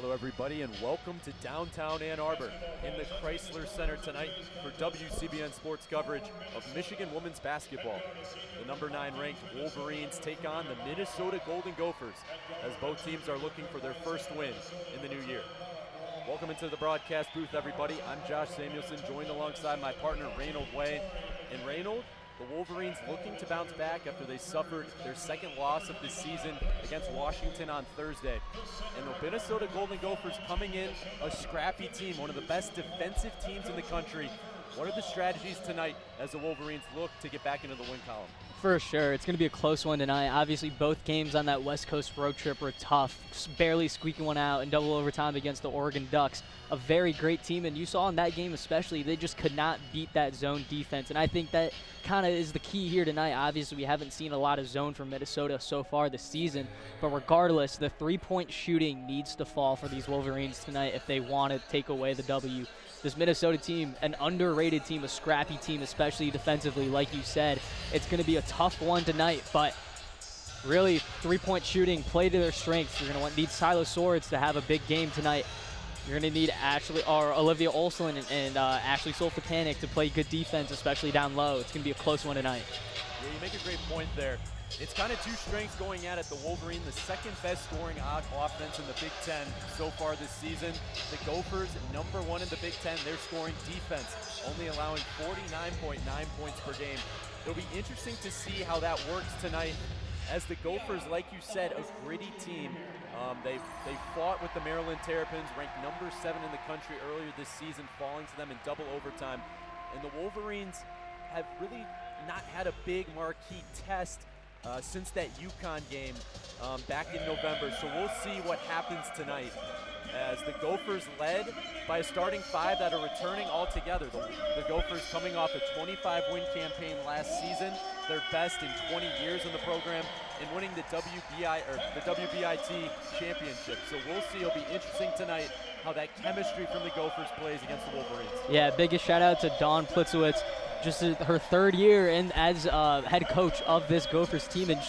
Hello everybody and welcome to downtown Ann Arbor in the Chrysler Center tonight for WCBN sports coverage of Michigan women's basketball. The number 9 ranked Wolverines take on the Minnesota Golden Gophers as both teams are looking for their first win in the new year. Welcome into the broadcast booth everybody. I'm Josh Samuelsen, joined alongside my partner Reynold Wei. And Reynold, the Wolverines looking to bounce back after they suffered their second loss of the season against Washington on Thursday. And the Minnesota Golden Gophers coming in a scrappy team, one of the best defensive teams in the country. What are the strategies tonight as the Wolverines look to get back into the win column? For sure, it's going to be a close one tonight. Obviously, both games on that West Coast road trip were tough, barely squeaking one out in double overtime against the Oregon Ducks. A very great team, and you saw in that game especially, they just could not beat that zone defense, and I think that kind of is the key here tonight. Obviously, we haven't seen a lot of zone from Minnesota so far this season, but regardless, the three-point shooting needs to fall for these Wolverines tonight if they want to take away the W. This Minnesota team, an underrated team, a scrappy team, especially defensively, like you said. It's going to be a tough one tonight, but really three-point shooting, play to their strengths. You're going to need Silo Swords to have a big game tonight. You're going to need Olivia Olsen and Ashley Solfatanic to play good defense, especially down low. It's going to be a close one tonight. Yeah, you make a great point there. It's kind of two strengths going at it. The Wolverine, the second best scoring offense in the Big Ten so far this season. The Gophers, number 1 in the Big Ten. They're scoring defense, only allowing 49.9 points per game. It'll be interesting to see how that works tonight as the Gophers, like you said, a gritty team. They fought with the Maryland Terrapins, ranked number 7 in the country earlier this season, falling to them in double overtime. And the Wolverines have really not had a big marquee test since that UConn game back in November. So we'll see what happens tonight as the Gophers led by a starting 5 that are returning altogether. The Gophers coming off a 25-win campaign last season, their best in 20 years in the program, and winning the WBIT championship. So we'll see. It'll be interesting tonight how that chemistry from the Gophers plays against the Wolverines. Yeah, biggest shout out to Dawn Plitzowitz. Just her third year as head coach of this Gophers team, and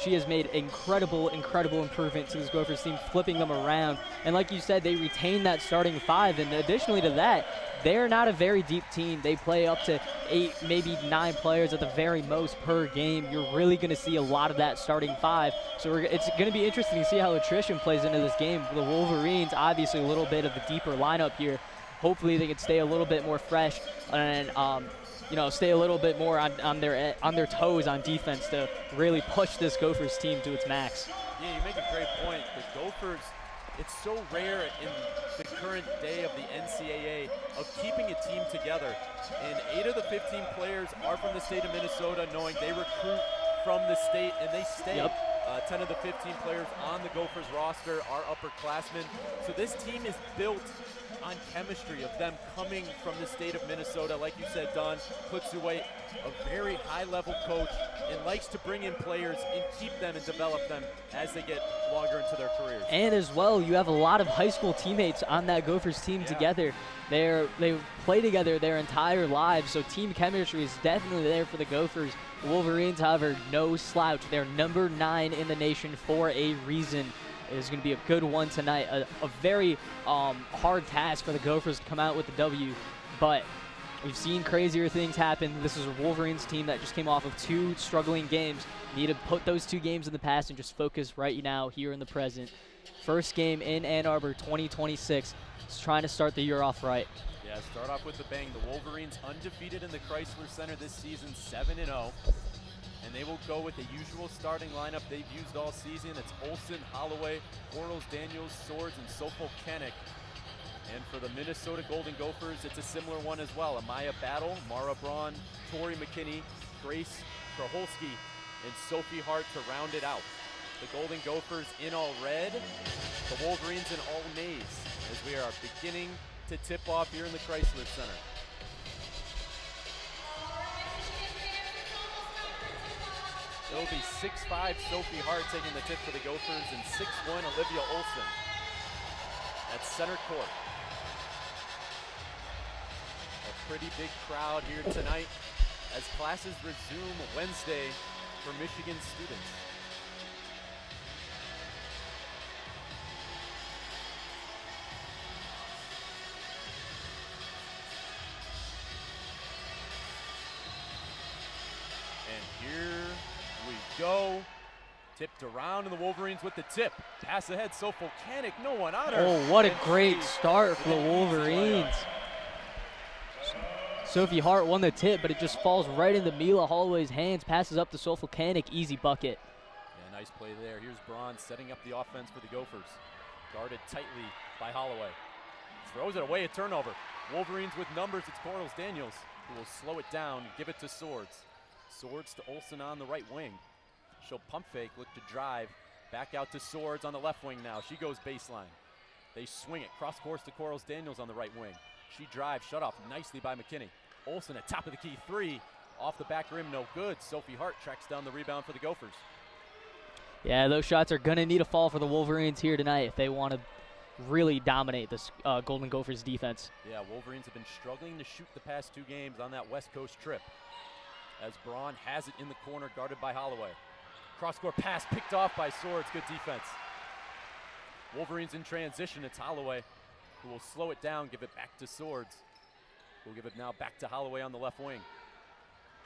she has made incredible improvement to this Gophers team, flipping them around. And like you said, they retain that starting 5, and additionally to that, they're not a very deep team. They play up to 8, maybe 9 players at the very most per game. You're really going to see a lot of that starting 5. So it's going to be interesting to see how attrition plays into this game. The Wolverines, obviously a little bit of a deeper lineup here. Hopefully they can stay a little bit more fresh and stay a little bit more on their toes on defense to really push this Gophers team to its max. Yeah, you make a great point. The Gophers, it's so rare in the current day of the NCAA of keeping a team together. And 8 of the 15 players are from the state of Minnesota, knowing they recruit from the state and they stay. Yep. 10 of the 15 players on the Gophers roster are upperclassmen. So this team is built on chemistry of them coming from the state of Minnesota. Like you said, Don Plitzowitz, a very high-level coach, and likes to bring in players and keep them and develop them as they get longer into their careers. And as well, you have a lot of high school teammates on that Gophers team together. They play together their entire lives, so team chemistry is definitely there for the Gophers. The Wolverines, however, no slouch. They're number 9 in the nation for a reason. It is going to be a good one tonight. A very hard task for the Gophers to come out with the W, but we've seen crazier things happen. This is a Wolverines team that just came off of 2 struggling games. Need to put those 2 games in the past and just focus right now here in the present. First game in Ann Arbor 2026. Just trying to start the year off right. Yeah, start off with a bang. The Wolverines undefeated in the Chrysler Center this season, 7-0. And they will go with the usual starting lineup they've used all season. It's Olsen, Holloway, Quarles, Daniels, Swords, and Sofo Kennick. And for the Minnesota Golden Gophers, it's a similar one as well. Amaya Battle, Mara Braun, Tori McKinney, Grace Kraholski, and Sophie Hart to round it out. The Golden Gophers in all red, the Wolverines in all maize, as we are beginning to tip off here in the Chrysler Center. It'll be 6'5" Sophie Hart taking the tip for the Gophers and 6'1" Olivia Olsen at center court. A pretty big crowd here tonight as classes resume Wednesday for Michigan students. Tipped around, and the Wolverines with the tip. Pass ahead, so Volcanic, no one on her. Oh, what a great start for the Wolverines. Sophie Hart won the tip, but it just falls right into Mila Holloway's hands, passes up to Volcanic, easy bucket. Yeah, nice play there. Here's Braun setting up the offense for the Gophers. Guarded tightly by Holloway. Throws it away, a turnover. Wolverines with numbers, it's Cornels Daniels, who will slow it down and give it to Swords. Swords to Olsen on the right wing. She'll pump fake, look to drive. Back out to Swords on the left wing now. She goes baseline. They swing it, cross course to Cornels Daniels on the right wing. She drives, shut off nicely by McKinney. Olsen at top of the key, 3. Off the back rim, no good. Sophie Hart tracks down the rebound for the Gophers. Yeah, those shots are going to need a fall for the Wolverines here tonight if they want to really dominate this Golden Gophers defense. Yeah, Wolverines have been struggling to shoot the past 2 games on that West Coast trip. As Braun has it in the corner, guarded by Holloway. Cross-court pass picked off by Swords, good defense. Wolverines in transition, it's Holloway who will slow it down, give it back to Swords. We'll give it now back to Holloway on the left wing.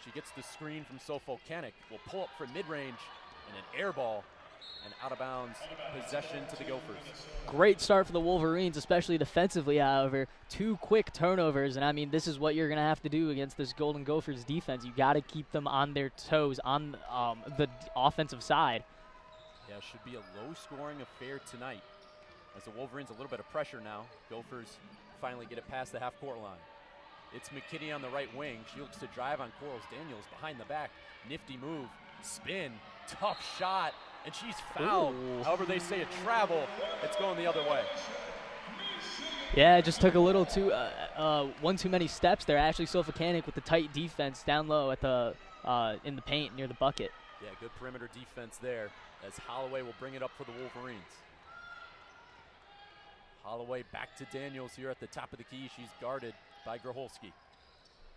She gets the screen from Volcanic, will pull up for mid-range, and an air ball, and out of bounds possession to the Gophers. Great start for the Wolverines, especially defensively, however. 2 quick turnovers, and I mean, this is what you're going to have to do against this Golden Gophers defense. You got to keep them on their toes on the offensive side. Yeah, it should be a low-scoring affair tonight. As the Wolverines a little bit of pressure now. Gophers finally get it past the half-court line. It's McKinney on the right wing. She looks to drive on Cornels Daniels behind the back. Nifty move, spin, tough shot, and she's fouled. Ooh. However, they say a travel. It's going the other way. Yeah, it just took a little too, one too many steps there. Ashley Volcanic with the tight defense down low at the in the paint near the bucket. Yeah, good perimeter defense there as Holloway will bring it up for the Wolverines. Holloway back to Daniels here at the top of the key. She's guarded by Grholski.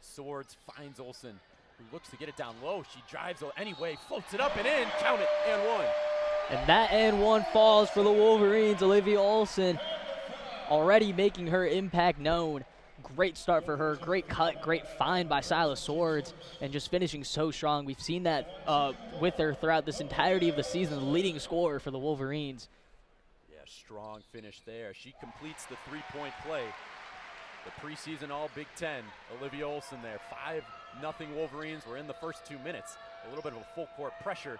Swords finds Olsen, who looks to get it down low. She drives anyway, floats it up and in, count it, and 1. And that and 1 falls for the Wolverines. Olivia Olsen already making her impact known. Great start for her, great cut, great find by Silas Swords, and just finishing so strong. We've seen that with her throughout this entirety of the season, the leading scorer for the Wolverines. Yeah, strong finish there. She completes the 3-point play. The preseason All Big Ten, Olivia Olsen there. 5-0 Wolverines. We're in the first 2 minutes. A little bit of a full court pressure.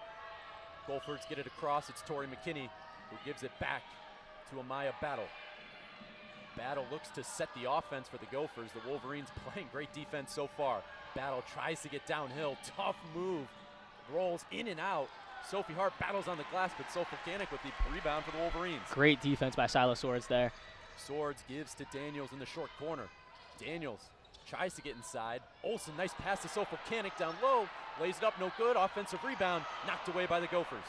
Gophers get it across. It's Tori McKinney who gives it back to Amaya Battle. Battle looks to set the offense for the Gophers. The Wolverines playing great defense so far. Battle tries to get downhill. Tough move. Rolls in and out. Sophie Hart battles on the glass, but Volcanic with the rebound for the Wolverines. Great defense by Silas Swords there. Swords gives to Daniels in the short corner. Daniels tries to get inside. Olsen, nice pass to Volcanic down low. Lays it up, no good. Offensive rebound, knocked away by the Gophers.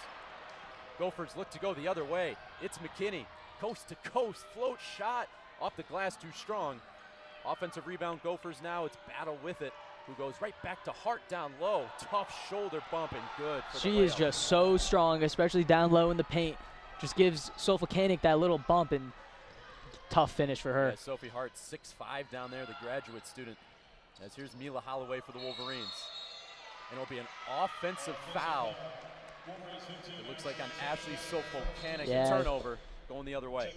Gophers look to go the other way. It's McKinney, coast to coast, float shot. Off the glass, too strong. Offensive rebound, Gophers now. It's Battle with it, who goes right back to Hart down low. Tough shoulder bump and good for She is just so strong, especially down low in the paint. Just gives Volcanic that little bump, and tough finish for her. Yeah, Sophie Hart, 6'5" down there, the graduate student. As here's Mila Holloway for the Wolverines. And it'll be an offensive foul. It looks like on Ashley Volcanic, a turnover going the other way.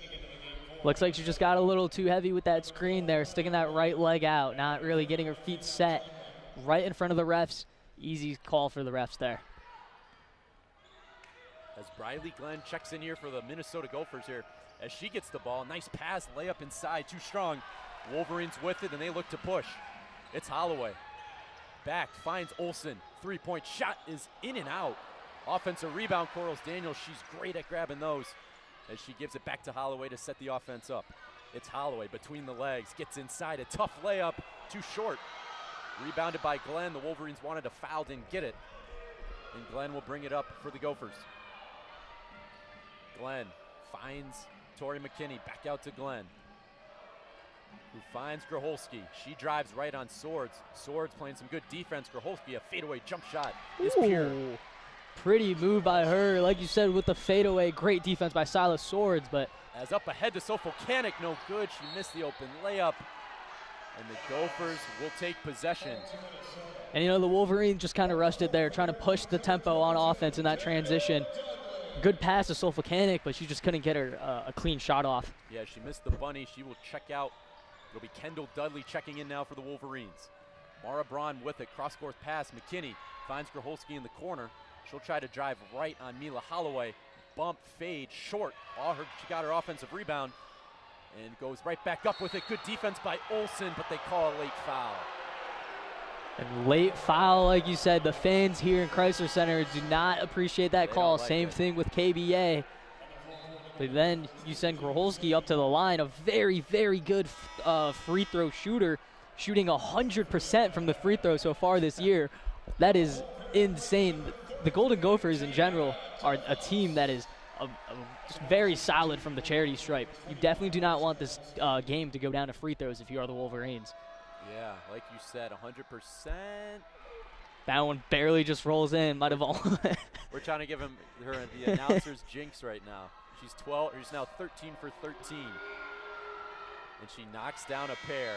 Looks like she just got a little too heavy with that screen there, sticking that right leg out, not really getting her feet set right in front of the refs. Easy call for the refs there. As Briley Glenn checks in here for the Minnesota Gophers here, as she gets the ball, nice pass, layup inside, too strong. Wolverines with it, and they look to push. It's Holloway. Back, finds Olsen. 3-point shot is in and out. Offensive rebound, Cornels Daniels. She's great at grabbing those as she gives it back to Holloway to set the offense up. It's Holloway between the legs, gets inside, a tough layup, too short. Rebounded by Glenn. The Wolverines wanted a foul, didn't get it. And Glenn will bring it up for the Gophers. Glenn finds Tori McKinney, back out to Glenn, who finds Grholski. She drives right on Swords. Swords playing some good defense. Grholski, a fadeaway jump shot is pure. Pretty move by her, like you said, with the fadeaway. Great defense by Silas Swords, but as up ahead to Volcanic, no good. She missed the open layup. And the Gophers will take possession. And, you know, the Wolverines just kind of rushed it there, trying to push the tempo on offense in that transition. Good pass to Solfacanic, but she just couldn't get her a clean shot off. Yeah, she missed the bunny. She will check out. It'll be Kendall Dudley checking in now for the Wolverines. Mara Braun with it, cross-court pass. McKinney finds Grholski in the corner. She'll try to drive right on Mila Holloway. Bump, fade, short. She got her offensive rebound and goes right back up with it. Good defense by Olsen, but they call a late foul. And late foul, like you said, the fans here in Chrysler Center do not appreciate that call. Same thing with KBA. But then you send Grholski up to the line, a very, very good free throw shooter, shooting 100% from the free throw so far this year. That is insane. The Golden Gophers in general are a team that is just very solid from the charity stripe. You definitely do not want this game to go down to free throws if you are the Wolverines. Yeah, like you said, 100%. That one barely just rolls in. Might have all. We're trying to give her the announcer's jinx right now. She's 12. She's now 13 for 13, and she knocks down a pair.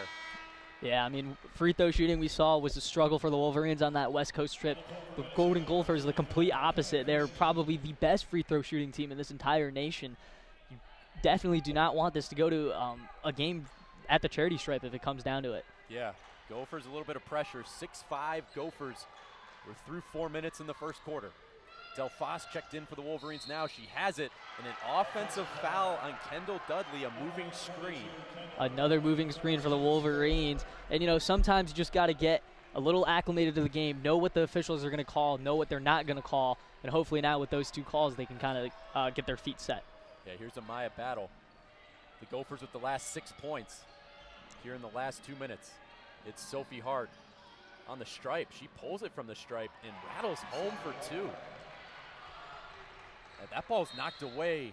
Yeah, I mean, free throw shooting we saw was a struggle for the Wolverines on that West Coast trip. The Golden Gophers are the complete opposite. They're probably the best free throw shooting team in this entire nation. You definitely do not want this to go to a game at the charity stripe if it comes down to it. Yeah, Gophers a little bit of pressure. 6-5 Gophers. We're through 4 minutes in the first quarter. Delphos checked in for the Wolverines now. She has it, and an offensive foul on Kendall Dudley, a moving screen. Another moving screen for the Wolverines. And, you know, sometimes you just got to get a little acclimated to the game, know what the officials are going to call, know what they're not going to call, and hopefully now with those two calls they can kind of get their feet set. Yeah, here's a Maya battle. The Gophers with the last 6 points here in the last 2 minutes. It's Sophie Hart on the stripe. She pulls it from the stripe and rattles home for 2. And that ball's knocked away.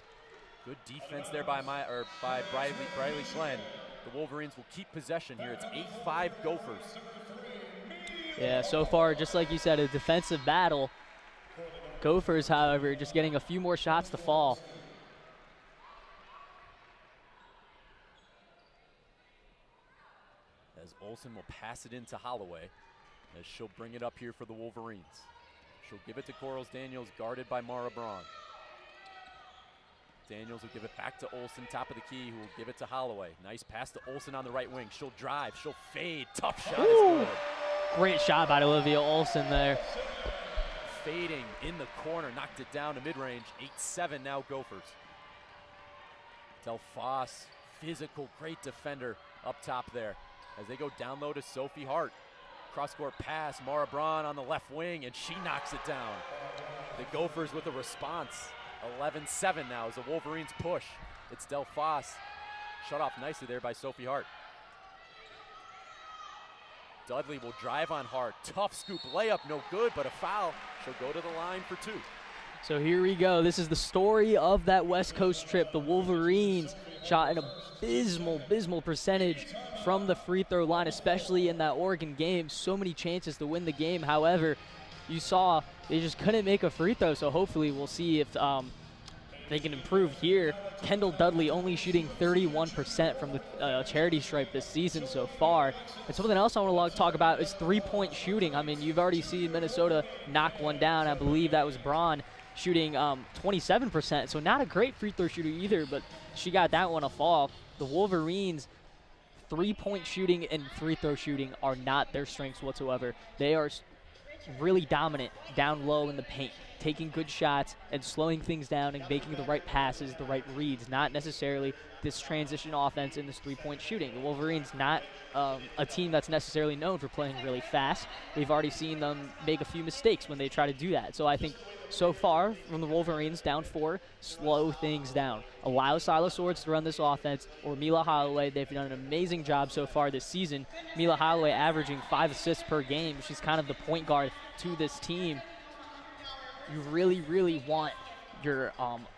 Good defense there by Briley Glenn. The Wolverines will keep possession here. It's 8-5 Gophers. Yeah, so far, just like you said, a defensive battle. Gophers, however, just getting a few more shots to fall. As Olsen will pass it into Holloway, as she'll bring it up here for the Wolverines. She'll give it to Corals Daniels, guarded by Mara Braun. Daniels will give it back to Olsen, top of the key, who will give it to Holloway. Nice pass to Olsen on the right wing. She'll drive, she'll fade. Tough shot is good. Great shot by Olivia Olsen there. Fading in the corner, knocked it down to mid-range. 8-7 now Gophers. Delphos, physical, great defender up top there. As they go down low to Sophie Hart. Cross-court pass, Mara Braun on the left wing, and she knocks it down. The Gophers with a response. 11-7 now as the Wolverines push. It's Delphos. Shut off nicely there by Sophie Hart. Dudley will drive on Hart. Tough scoop layup, no good, but a foul. She'll go to the line for 2. So here we go. This is the story of that West Coast trip. The Wolverines shot an abysmal percentage from the free throw line, especially in that Oregon game. So many chances to win the game. However, you saw they just couldn't make a free throw, so hopefully we'll see if they can improve here. Kendall Dudley only shooting 31% from the charity stripe this season so far. And something else I want to talk about is three-point shooting. I mean, you've already seen Minnesota knock one down. I believe that was Braun shooting 27%, so not a great free throw shooter either, but she got that one a fall. The Wolverines' three-point shooting and free throw shooting are not their strengths whatsoever. They are really dominant down low in the paint, taking good shots and slowing things down and making the right passes, the right reads, not necessarily this transition offense and this three-point shooting. The Wolverines not a team that's necessarily known for playing really fast. We've already seen them make a few mistakes when they try to do that. So I think so far from the Wolverines down 4, slow things down. Allow Silas Swords to run this offense or Mila Holloway. They've done an amazing job so far this season. Mila Holloway averaging 5 assists per game. She's kind of the point guard to this team. You really want your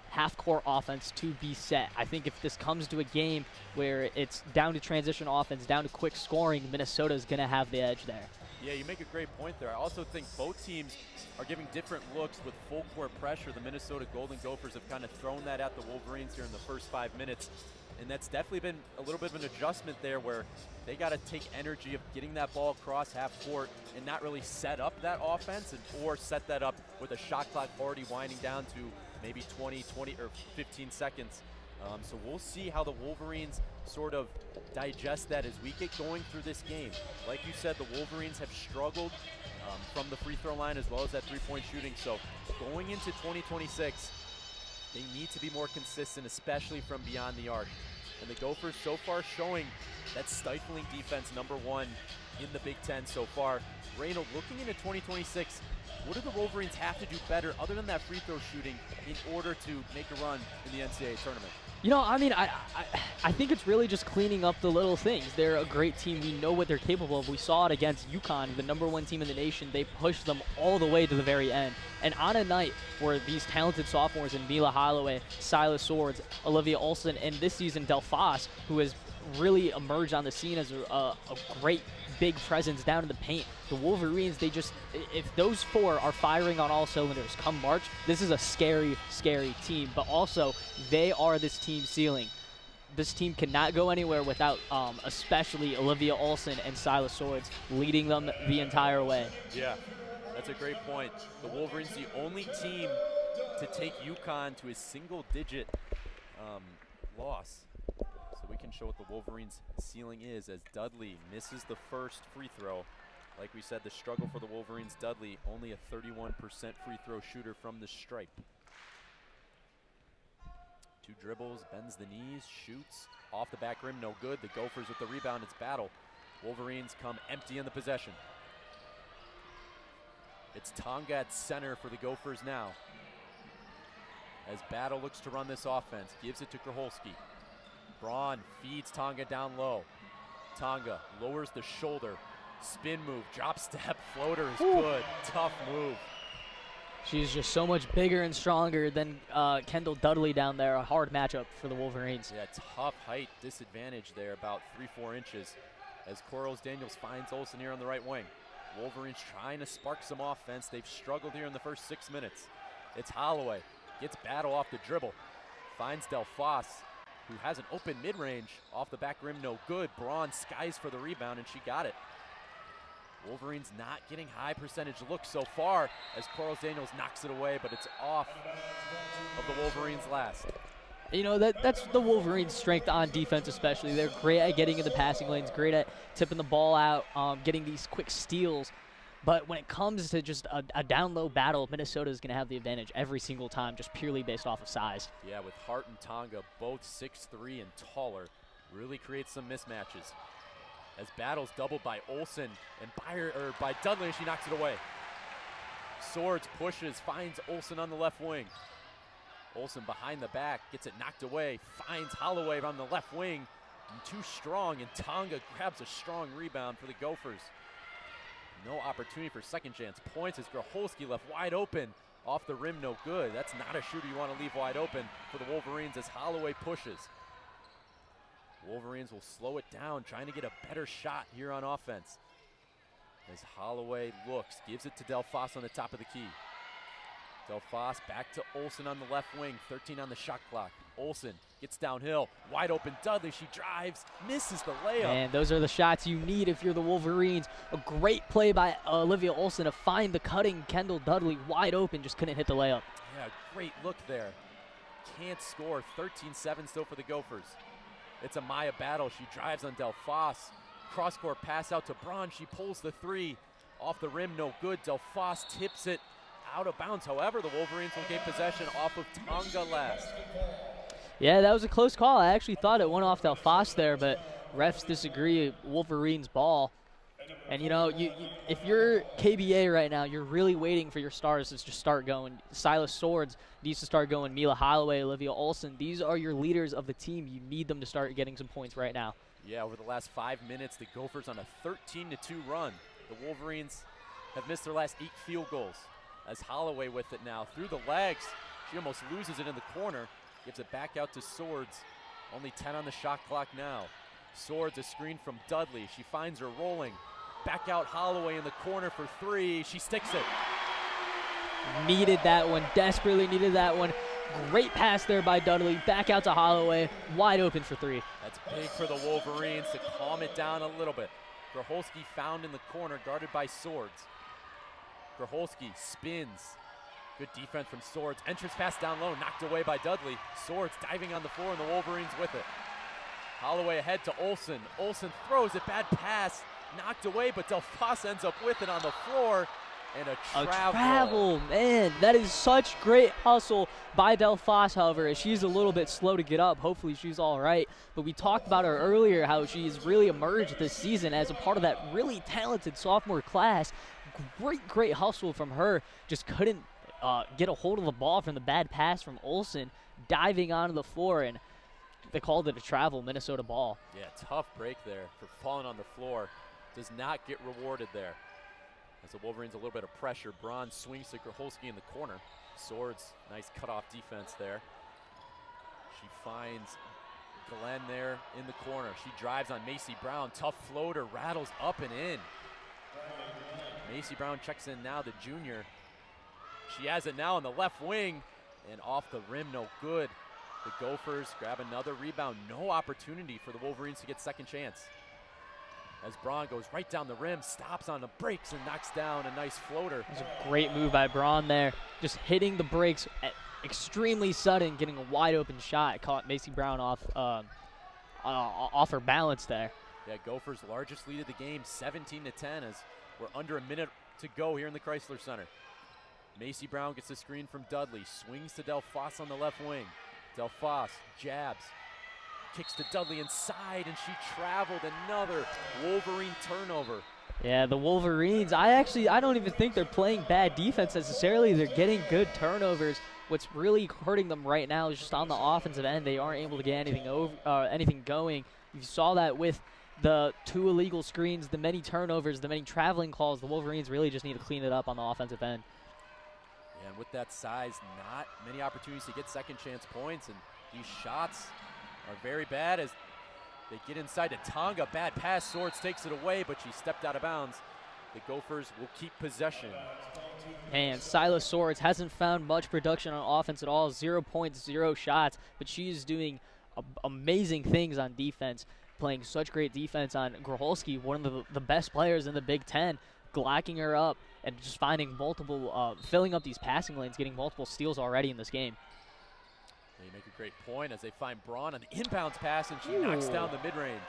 half-court offense to be set. I think if this comes to a game where it's down to transition offense, down to quick scoring, Minnesota's going to have the edge there. Yeah, you make a great point there. I also think both teams are giving different looks with full-court pressure. The Minnesota Golden Gophers have kind of thrown that at the Wolverines here in the first 5 minutes. And that's definitely been a little bit of an adjustment there where they got to take energy of getting that ball across half court and not really set up that offense or set that up with a shot clock already winding down to maybe 20 or 15 seconds. So we'll see how the Wolverines sort of digest that as we get going through this game. Like you said, the Wolverines have struggled from the free throw line as well as that three-point shooting. So going into 2026, they need to be more consistent, especially from beyond the arc. And the Gophers so far showing that stifling defense #1 in the Big Ten so far. Reynold, looking into 2026, what do the Wolverines have to do better other than that free throw shooting in order to make a run in the NCAA tournament? You know, I mean, I think it's really just cleaning up the little things. They're a great team. We know what they're capable of. We saw it against UConn, the #1 team in the nation. They pushed them all the way to the very end. And on a night where these talented sophomores in Mila Holloway, Silas Swords, Olivia Olson, and this season Del Foss, who has really emerged on the scene as a great big presence down in the paint. The Wolverines, they just, if those four are firing on all cylinders come March, this is a scary, scary team. But also, they are this team's ceiling. This team cannot go anywhere without especially Olivia Olson and Silas Swords leading them the entire way. Yeah, that's a great point. The Wolverines, the only team to take UConn to a single-digit loss. So we can show what the Wolverines' ceiling is as Dudley misses the first free throw. Like we said, the struggle for the Wolverines, Dudley, only a 31% free throw shooter from the stripe. 2 dribbles, bends the knees, shoots, off the back rim, no good. The Gophers with the rebound, it's Battle. Wolverines come empty in the possession. It's Tonga at center for the Gophers now. As Battle looks to run this offense, gives it to Kraholski. Braun feeds Tonga down low. Tonga lowers the shoulder, spin move, drop step, floater is good, tough move. She's just so much bigger and stronger than Kendall Dudley down there. A hard matchup for the Wolverines. Yeah, tough height disadvantage there, about 3-4 inches. As Corals Daniels finds Olsen here on the right wing. Wolverines trying to spark some offense. They've struggled here in the first 6 minutes. It's Holloway, gets Battle off the dribble, finds Del Foss, who has an open mid-range, off the back rim, no good. Braun skies for the rebound, and she got it. Wolverines not getting high percentage looks so far as Corals Daniels knocks it away, but it's off of the Wolverines' last. You know, that's the Wolverines' strength on defense especially. They're great at getting in the passing lanes, great at tipping the ball out, getting these quick steals. But when it comes to just a down-low battle, Minnesota is going to have the advantage every single time, just purely based off of size. Yeah, with Hart and Tonga both 6'3" and taller, really creates some mismatches. As Battle's doubled by Olsen and by Dudley, and she knocks it away. Swords pushes, finds Olsen on the left wing. Olsen behind the back, gets it knocked away, finds Holloway on the left wing. Too strong, and Tonga grabs a strong rebound for the Gophers. No opportunity for second chance points as Graholski left wide open. Off the rim, no good. That's not a shooter you want to leave wide open for the Wolverines as Holloway pushes. Wolverines will slow it down, trying to get a better shot here on offense. As Holloway looks, gives it to Del Foss on the top of the key. Del Foss back to Olsen on the left wing, 13 on the shot clock. Olsen gets downhill, wide open Dudley, she drives, misses the layup. And those are the shots you need if you're the Wolverines. A great play by Olivia Olsen to find the cutting Kendall Dudley wide open, just couldn't hit the layup. Yeah, great look there. Can't score, 13-7 still for the Gophers. It's a Maya Battle, she drives on Del Foss. Cross-court pass out to Braun, she pulls the 3. Off the rim, no good. Del Foss tips it out of bounds. However, the Wolverines will gain possession off of Tonga last. Yeah, that was a close call. I actually thought it went off Del Foss there, but refs disagree. Wolverines ball. And, you know, if you're KBA right now, you're really waiting for your stars to just start going. Silas Swords needs to start going. Mila Holloway, Olivia Olsen. These are your leaders of the team. You need them to start getting some points right now. Yeah, over the last 5 minutes, the Gophers on a 13-2 run. The Wolverines have missed their last 8 field goals. As Holloway with it now through the legs. She almost loses it in the corner. Gives it back out to Swords. Only 10 on the shot clock now. Swords, a screen from Dudley. She finds her rolling. Back out Holloway in the corner for 3. She sticks it. Needed that one, desperately needed that one. Great pass there by Dudley. Back out to Holloway. Wide open for three. That's big for the Wolverines to calm it down a little bit. Grocholski found in the corner, guarded by Swords. Grocholski spins. Good defense from Swords. Entrance pass down low, knocked away by Dudley. Swords diving on the floor, and the Wolverines with it. Holloway ahead to Olsen. Olsen throws it, bad pass, knocked away, but Delphos ends up with it on the floor. And a travel. Man, that is such great hustle by Delphos, however, as she's a little bit slow to get up. Hopefully she's all right. But we talked about her earlier, how she's really emerged this season as a part of that really talented sophomore class. Great hustle from her. Just couldn't get a hold of the ball from the bad pass from Olsen, diving onto the floor, and they called it a travel, Minnesota ball. Yeah, tough break there for falling on the floor. Does not get rewarded there. As the Wolverines a little bit of pressure, Braun swings to Grocholski in the corner. Swords, nice cutoff defense there. She finds Glenn there in the corner. She drives on Macy Brown. Tough floater, rattles up and in. Macy Brown checks in now, the junior. She has it now on the left wing, and off the rim, no good. The Gophers grab another rebound. No opportunity for the Wolverines to get second chance. As Braun goes right down the rim, stops on the brakes and knocks down a nice floater. It was a great move by Braun there. Just hitting the brakes extremely sudden, getting a wide open shot. Caught Macy Brown off her balance there. Yeah, Gophers' largest lead of the game, 17-10, as we're under a minute to go here in the Chrysler Center. Macy Brown gets the screen from Dudley, swings to Delphos on the left wing. Delphos jabs, kicks to Dudley inside, and she traveled. Another Wolverine turnover. Yeah, the Wolverines, I don't even think they're playing bad defense necessarily. They're getting good turnovers. What's really hurting them right now is just on the offensive end. They aren't able to get anything going. You saw that with the 2 illegal screens, the many turnovers, the many traveling calls. The Wolverines really just need to clean it up on the offensive end. Yeah, and with that size, not many opportunities to get second chance points, and these shots are very bad as they get inside to Tonga. Bad pass, Swords takes it away, but she stepped out of bounds. The Gophers will keep possession. And Silas Swords hasn't found much production on offense at all. 0 points, 0 shots, but she is doing amazing things on defense, playing such great defense on Grocholski, one of the best players in the Big Ten, glocking her up and just finding multiple, filling up these passing lanes, getting multiple steals already in this game. They make a great point as they find Braun on the inbounds pass, and she knocks down the mid-range.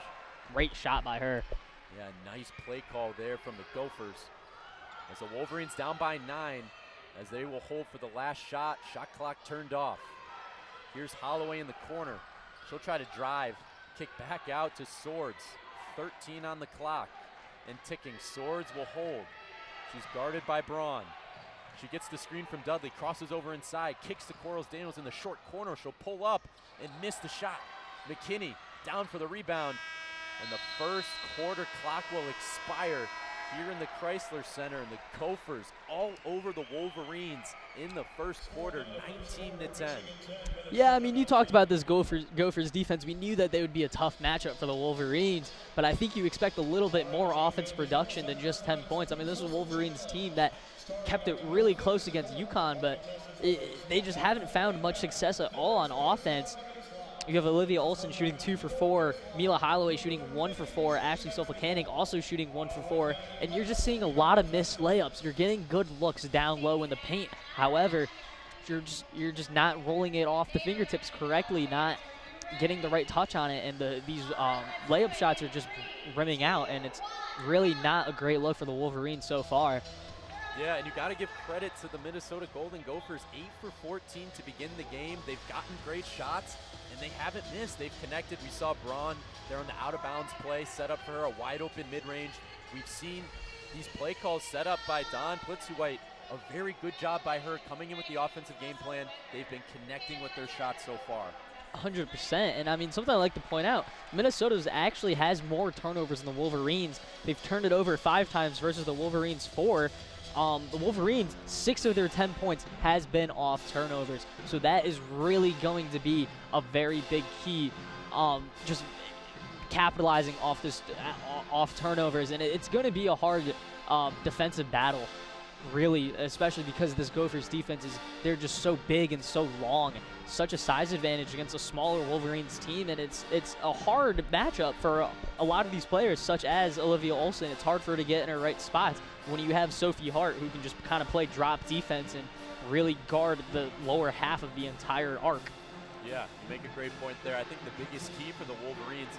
Great shot by her. Yeah, nice play call there from the Gophers. As the Wolverines down by 9, as they will hold for the last shot. Shot clock turned off. Here's Holloway in the corner. She'll try to drive, kick back out to Swords. 13 on the clock and ticking. Swords will hold. She's guarded by Braun. She gets the screen from Dudley, crosses over inside, kicks to Quarles Daniels in the short corner. She'll pull up and miss the shot. McKinney down for the rebound, and the first quarter clock will expire here in the Chrysler Center, and the Gophers all over the Wolverines in the first quarter, 19-10. Yeah, I mean, you talked about this Gophers defense. We knew that they would be a tough matchup for the Wolverines, but I think you expect a little bit more offense production than just 10 points. I mean, this is a Wolverines team that kept it really close against UConn, but they just haven't found much success at all on offense. You have Olivia Olsen shooting 2 for 4, Mila Holloway shooting 1 for 4, Ashley Sofa-Canning also shooting 1 for 4, and you're just seeing a lot of missed layups. You're getting good looks down low in the paint. However, you're just not rolling it off the fingertips correctly, not getting the right touch on it, and these layup shots are just rimming out, and it's really not a great look for the Wolverines so far. Yeah, and you got to give credit to the Minnesota Golden Gophers, 8 for 14 to begin the game. They've gotten great shots, and they haven't missed. They've connected. We saw Braun there on the out-of-bounds play, set up for her, a wide-open mid-range. We've seen these play calls set up by Dawn Plitzuweit. A very good job by her coming in with the offensive game plan. They've been connecting with their shots so far. 100%, and I mean, something I'd like to point out, Minnesota's actually has more turnovers than the Wolverines. They've turned it over 5 times versus the Wolverines 4. The Wolverines, 6 of their 10 points has been off turnovers. So that is really going to be a very big key, just capitalizing off this off turnovers. And it's going to be a hard defensive battle really, especially because this Gophers defense they're just so big and so long. Such a size advantage against a smaller Wolverines team, and it's a hard matchup for a lot of these players, such as Olivia Olson. It's hard for her to get in her right spots when you have Sophie Hart, who can just kind of play drop defense and really guard the lower half of the entire arc. Yeah, you make a great point there. I think the biggest key for the Wolverines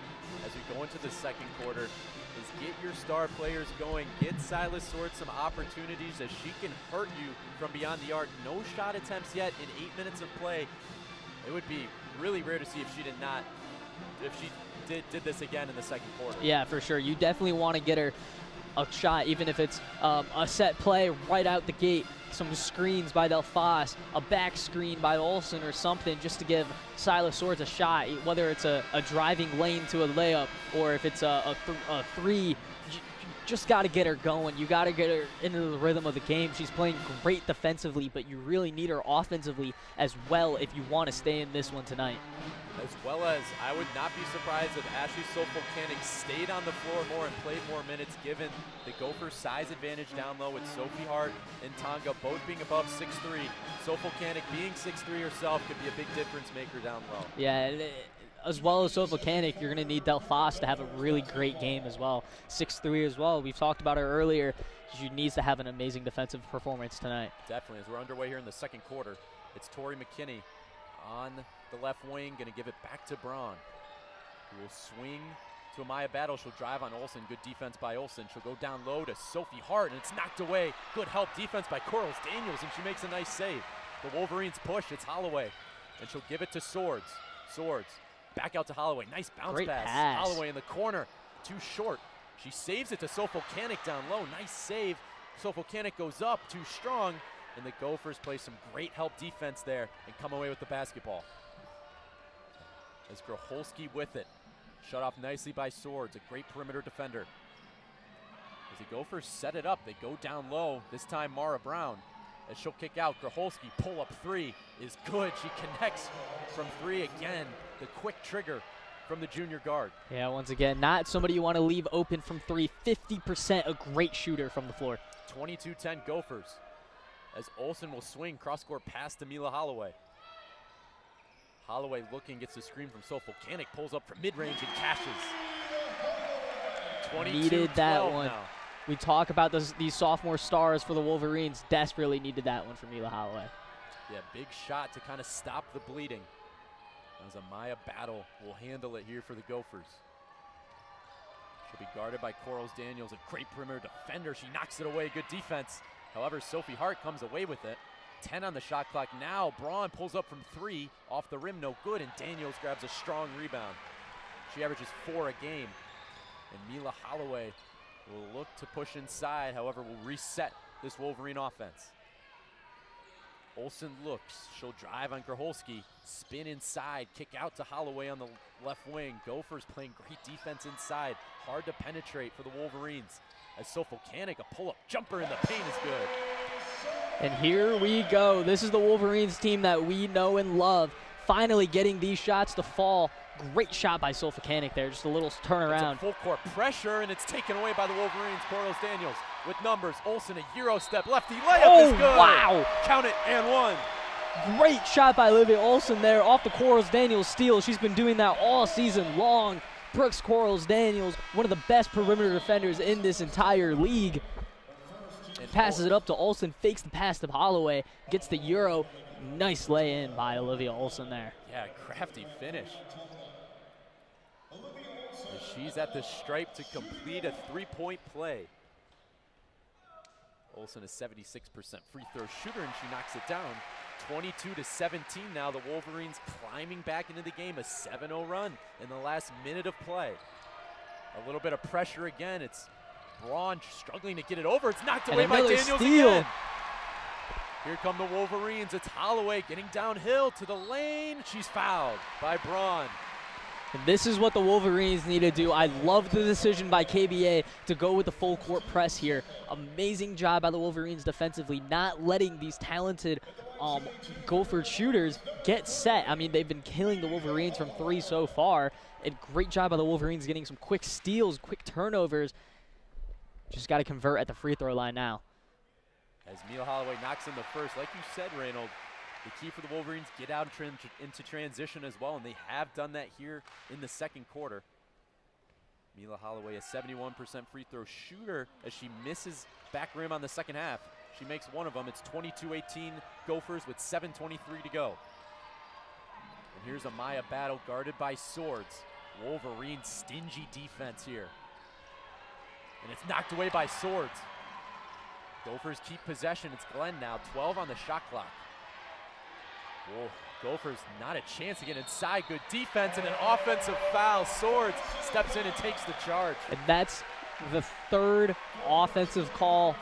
as we go into the second quarter is get your star players going. Get Silas Sword some opportunities as she can hurt you from beyond the arc. No shot attempts yet in 8 minutes of play. It would be really rare to see if she did this again in the second quarter. Yeah, for sure. You definitely want to get her a shot, even if it's a set play right out the gate, some screens by Delphos, a back screen by Olsen or something, just to give Silas Swords a shot, whether it's a driving lane to a layup or if it's a three. Just got to get her going. You got to get her into the rhythm of the game. She's playing great defensively, but you really need her offensively as well if you want to stay in this one tonight. As well as, I would not be surprised if Ashley Sofo-Canning stayed on the floor more and played more minutes, given the Gophers' size advantage down low with Sophie Hart and Tonga both being above 6'3". Sofo-Canning being 6'3" herself could be a big difference maker down low. Yeah, as well as Sofo-Canning, you're going to need Delphos to have a really great game as well. 6'3" as well. We've talked about her earlier. She needs to have an amazing defensive performance tonight. Definitely. As we're underway here in the second quarter, it's Tori McKinney on the left wing, going to give it back to Braun, who will swing to Amaya Battle. She'll drive on Olsen. Good defense by Olsen. She'll go down low to Sophie Hart, and it's knocked away. Good help defense by Corals Daniels, and she makes a nice save. The Wolverines push. It's Holloway, and she'll give it to Swords. Swords back out to Holloway. Nice bounce pass. Holloway in the corner. Too short. She saves it to Sofo-Canning down low. Nice save. Sofo-Canning goes up. Too strong. And the Gophers play some great help defense there and come away with the basketball. As Grocholski with it. Shut off nicely by Swords. A great perimeter defender. As the Gophers set it up, they go down low. This time Mara Brown. As she'll kick out, Grocholski pull up three is good. She connects from three again. The quick trigger from the junior guard. Yeah, once again, not somebody you want to leave open from three. 50%, a great shooter from the floor. 22-10 Gophers. As Olsen will swing cross-court pass to Mila Holloway. Holloway looking, gets the screen from Sofo-Canning, pulls up from mid-range and cashes. 22-12 needed that one. Now. We talk about these sophomore stars for the Wolverines. Desperately needed that one for Mila Holloway. Yeah, big shot to kind of stop the bleeding. As Amaya Battle will handle it here for the Gophers. She'll be guarded by Corals Daniels, a great perimeter defender. She knocks it away, good defense. However, Sophie Hart comes away with it. 10 on the shot clock now. Braun pulls up from three, off the rim, no good, and Daniels grabs a strong rebound. She averages 4 a game. And Mila Holloway will look to push inside, however, will reset this Wolverine offense. Olsen looks, she'll drive on Grocholski, spin inside, kick out to Holloway on the left wing. Gophers playing great defense inside, hard to penetrate for the Wolverines. As Sofo-Canning, a pull-up jumper in the paint is good. And here we go. This is the Wolverines team that we know and love. Finally getting these shots to fall. Great shot by Sofo-Canning there, just a little turnaround. It's a full court pressure, and it's taken away by the Wolverines. Corals Daniels with numbers. Olsen, a Euro step, lefty layup is good. Wow. Count it, and one. Great shot by Olivia Olsen there off the Corals Daniels steal. She's been doing that all season long. Brooks Corals Daniels, one of the best perimeter defenders in this entire league. And passes it up to Olsen, fakes the pass to Holloway, gets the Euro. Nice lay-in by Olivia Olsen there. Yeah, crafty finish. As she's at the stripe to complete a three-point play. Olsen is 76% free throw shooter, and she knocks it down. 22-17 now. The Wolverines climbing back into the game. A 7-0 run in the last minute of play. A little bit of pressure again. It's Braun struggling to get it over. It's knocked away by Daniels steal. Again. Here come the Wolverines. It's Holloway getting downhill to the lane. She's fouled by Braun. And this is what the Wolverines need to do. I love the decision by KBA to go with the full court press here. Amazing job by the Wolverines defensively, not letting these talented Gopher shooters get set. I mean, they've been killing the Wolverines from three so far. And great job by the Wolverines getting some quick steals, quick turnovers. Just got to convert at the free throw line now. As Mila Holloway knocks in the first. Like you said, Reynold, the key for the Wolverines, get out into transition as well, and they have done that here in the second quarter. Mila Holloway, a 71% free throw shooter, as she misses back rim on the second half. She makes one of them. It's 22-18 Gophers with 7:23 to go. And here's a Maya battle guarded by Swords. Wolverine stingy defense here. And it's knocked away by Swords. Gophers keep possession. It's Glenn now, 12 on the shot clock. Whoa, Gophers not a chance to get inside. Good defense and an offensive foul. Swords steps in and takes the charge. And that's the third offensive call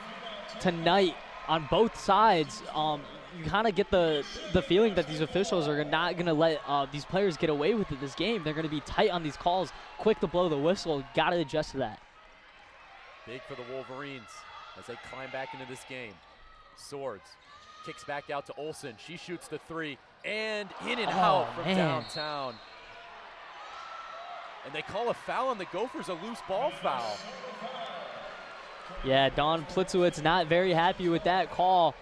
tonight on both sides. You kind of get the feeling that these officials are not going to let these players get away with it this game. They're going to be tight on these calls, quick to blow the whistle. Got to adjust to that. Big for the Wolverines as they climb back into this game. Swords kicks back out to Olsen. She shoots the three and in and out from downtown. And they call a foul on the Gophers, a loose ball foul. Yeah, Dawn Plitzowitz not very happy with that call.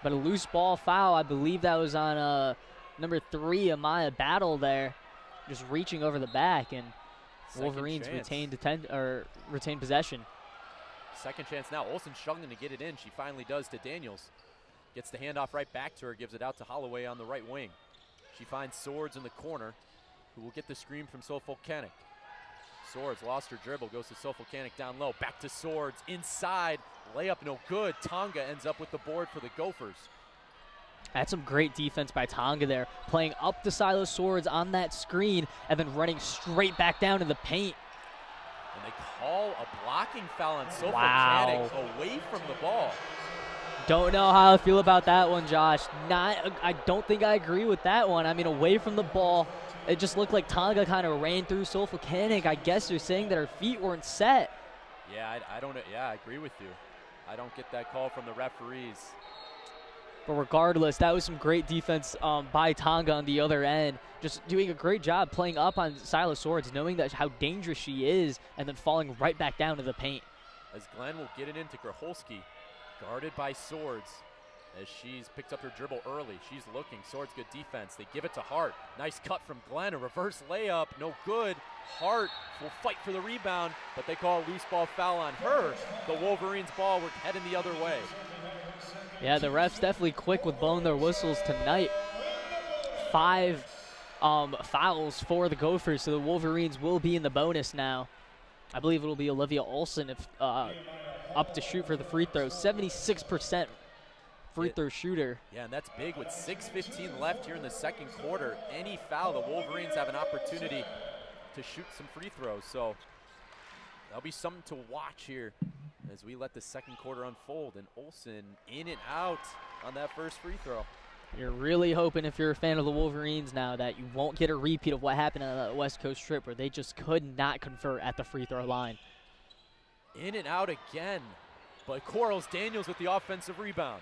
But a loose ball foul, I believe that was on number 3, Amaya Battle there, just reaching over the back, and Wolverines retained possession. Second chance now. Olsen struggling to get it in. She finally does to Daniels. Gets the handoff right back to her, gives it out to Holloway on the right wing. She finds Swords in the corner, who will get the screen from Sofolkanik. Swords lost her dribble, goes to Sofolkanik down low, back to Swords, inside, layup no good. Tonga ends up with the board for the Gophers. That's some great defense by Tonga there, playing up to Silo Swords on that screen and then running straight back down to the paint. And they call a blocking foul on Sofolkanik away from the ball. Don't know how I feel about that one, Josh. I don't think I agree with that one. I mean, away from the ball, it just looked like Tonga kind of ran through Sofolkanik. I guess they're saying that her feet weren't set. Yeah, I don't. Yeah, I agree with you. I don't get that call from the referees. But regardless, that was some great defense by Tonga on the other end. Just doing a great job playing up on Silo Swords, knowing that how dangerous she is, and then falling right back down to the paint. As Glenn will get it into Graholski, guarded by Swords. As she's picked up her dribble early. She's looking. Swords, good defense. They give it to Hart. Nice cut from Glenn. A reverse layup. No good. Hart will fight for the rebound, but they call a loose ball foul on her. The Wolverines ball, we're heading the other way. Yeah, the refs definitely quick with blowing their whistles tonight. 5 fouls for the Gophers, so the Wolverines will be in the bonus now. I believe it'll be Olivia Olsen if up to shoot for the free throw. 76% free throw shooter. Yeah, and that's big with 6:15 left here in the second quarter. Any foul, the Wolverines have an opportunity to shoot some free throws. So that'll be something to watch here as we let the second quarter unfold. And Olsen in and out on that first free throw. You're really hoping, if you're a fan of the Wolverines now, that you won't get a repeat of what happened on that West Coast trip where they just could not convert at the free throw line. In and out again, but Quarles Daniels with the offensive rebound.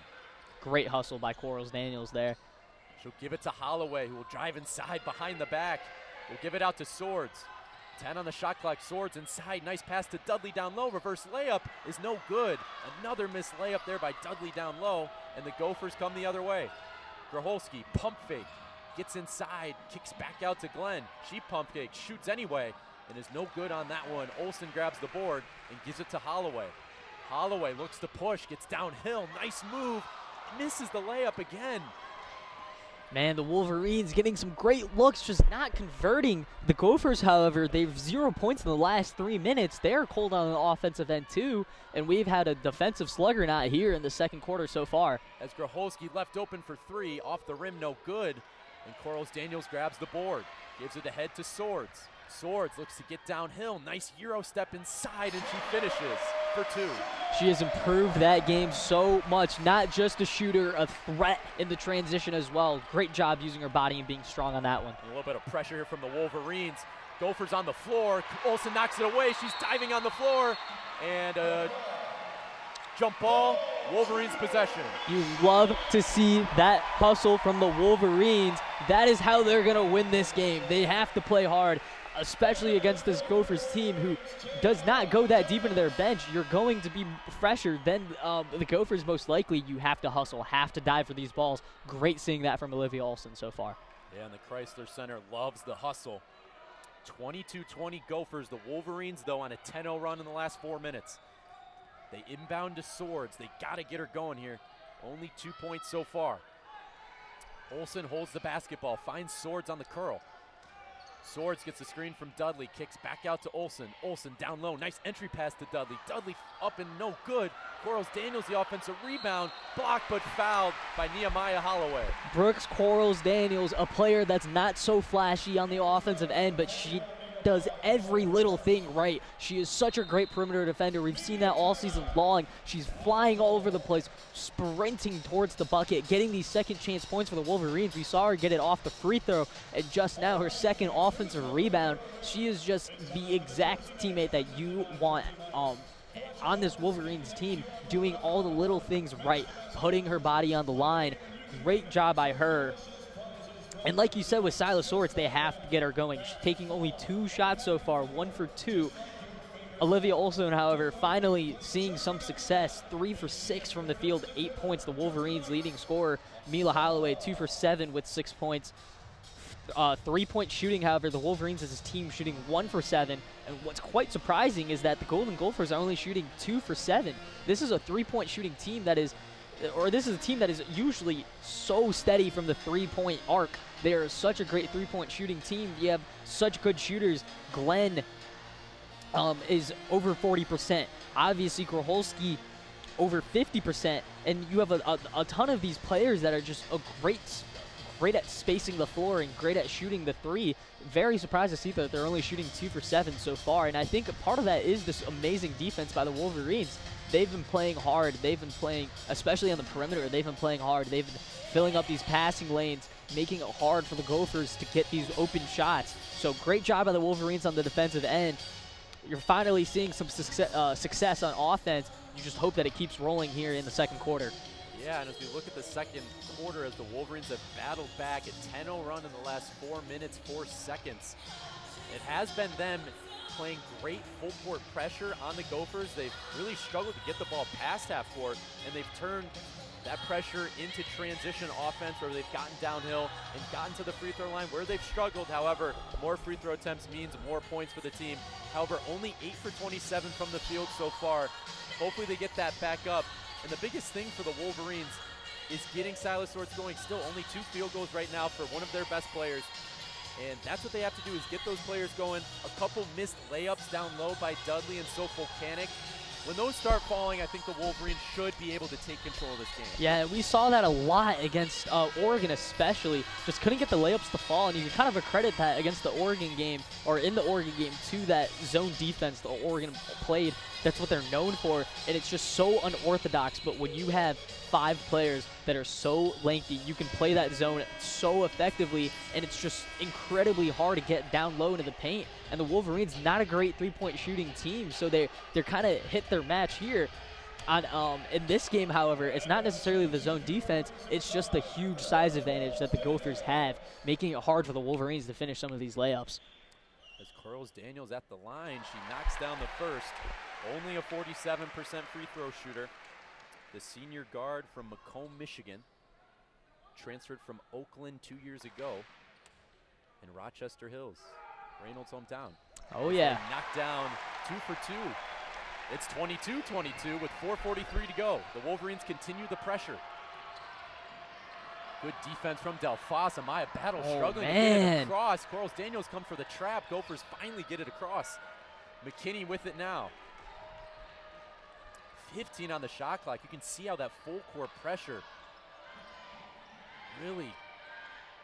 Great hustle by Quarles Daniels there. She'll give it to Holloway, who will drive inside behind the back. Will give it out to Swords. 10 on the shot clock. Swords inside. Nice pass to Dudley down low. Reverse layup is no good. Another missed layup there by Dudley down low, and the Gophers come the other way. Graholski, pump fake, gets inside, kicks back out to Glenn. She pump fake, shoots anyway, and is no good on that one. Olsen grabs the board and gives it to Holloway. Holloway looks to push, gets downhill. Nice move. Misses the layup again. Man, the Wolverines getting some great looks, just not converting. The Gophers, however, they've 0 points in the last 3 minutes. They're cold on the offensive end too, and we've had a defensive slugger not here in the second quarter so far. As Graholski left open for 3, off the rim, no good. And Quarles Daniels grabs the board, gives it ahead to Swords. Swords looks to get downhill. Nice Euro step inside, and she finishes for 2. She has improved that game so much, not just a shooter, a threat in the transition as well. Great job using her body and being strong on that one. A little bit of pressure here from the Wolverines. Gophers on the floor. Olsen knocks it away. She's diving on the floor. And jump ball, Wolverines possession. You love to see that hustle from the Wolverines. That is how they're going to win this game. They have to play hard. especially against this Gophers team who does not go that deep into their bench. You're going to be fresher than the Gophers most likely. You have to hustle, have to dive for these balls. Great seeing that from Olivia Olson so far. Yeah, and the Chrysler Center loves the hustle. 22-20 Gophers. The Wolverines, though, on a 10-0 run in the last 4 minutes. They inbound to Swords. They got to get her going here. Only 2 points so far. Olson holds the basketball, finds Swords on the curl. Swords gets the screen from Dudley, kicks back out to Olson. Olson down low, nice entry pass to Dudley. Dudley up and no good. Quarles Daniels the offensive rebound, blocked but fouled by Nehemiah Holloway. Brooks Quarles Daniels, a player that's not so flashy on the offensive end, but she does every little thing right. She is such a great perimeter defender. We've seen that all season long. She's flying all over the place, sprinting towards the bucket, getting these second chance points for the Wolverines. We saw her get it off the free throw, and just now her second offensive rebound. She is just the exact teammate that you want on this Wolverines team, doing all the little things right, putting her body on the line. Great job by her. And like you said with Silas Swords, they have to get her going. She's taking only 2 shots so far, 1 for 2. Olivia Olson, however, finally seeing some success. 3 for 6 from the field, 8 points. The Wolverines' leading scorer, Mila Holloway, 2 for 7 with 6 points. 3-point shooting, however, the Wolverines as a team shooting 1 for 7. And what's quite surprising is that the Golden Gophers are only shooting 2 for 7. This is a 3-point shooting team that is, or this is a team that is usually so steady from the 3-point arc. They are such a great 3-point shooting team. You have such good shooters. Glenn is over 40%. Obviously, Groholski over 50%. And you have a ton of these players that are just great at spacing the floor and great at shooting the 3. Very surprised to see that they're only shooting 2 for 7 so far. And I think a part of that is this amazing defense by the Wolverines. They've been playing hard. They've been playing, especially on the perimeter, they've been playing hard. They've been filling up these passing lanes, making it hard for the Gophers to get these open shots. So great job by the Wolverines on the defensive end. You're finally seeing some success on offense. You just hope that it keeps rolling here in the second quarter. Yeah, and as we look at the second quarter, as the Wolverines have battled back a 10-0 run in the last 4 minutes, 4 seconds, it has been them playing great full court pressure on the Gophers. They've really struggled to get the ball past half court, and they've turned that pressure into transition offense where they've gotten downhill and gotten to the free throw line where they've struggled. However, more free throw attempts means more points for the team. However, only 8 for 27 from the field so far. Hopefully they get that back up. And the biggest thing for the Wolverines is getting Silas Swords going. Still only 2 field goals right now for one of their best players. And that's what they have to do, is get those players going. A couple missed layups down low by Dudley and So Volcanic. When those start falling, I think the Wolverines should be able to take control of this game. Yeah, we saw that a lot against Oregon especially. Just couldn't get the layups to fall, and you can kind of accredit that against the Oregon game, or in the Oregon game, to that zone defense the Oregon played. That's what they're known for, and it's just so unorthodox. But when you have 5 players that are so lengthy, you can play that zone so effectively, and it's just incredibly hard to get down low into the paint. And the Wolverines, not a great 3-point shooting team, so they're kind of hit their match here. In this game, however, it's not necessarily the zone defense, it's just the huge size advantage that the Gophers have, making it hard for the Wolverines to finish some of these layups. As Quarles Daniels at the line, she knocks down the first. Only a 47% free throw shooter. The senior guard from Macomb, Michigan, transferred from Oakland 2 years ago, in Rochester Hills, Reynold's hometown. Oh yeah. Knocked down 2 for 2. It's 22-22 with 4:43 to go. The Wolverines continue the pressure. Good defense from Delphos. Amaya Battle struggling to get it across. Quarles Daniels come for the trap. Gophers finally get it across. McKinney with it now. 15 on the shot clock. You can see how that full court pressure really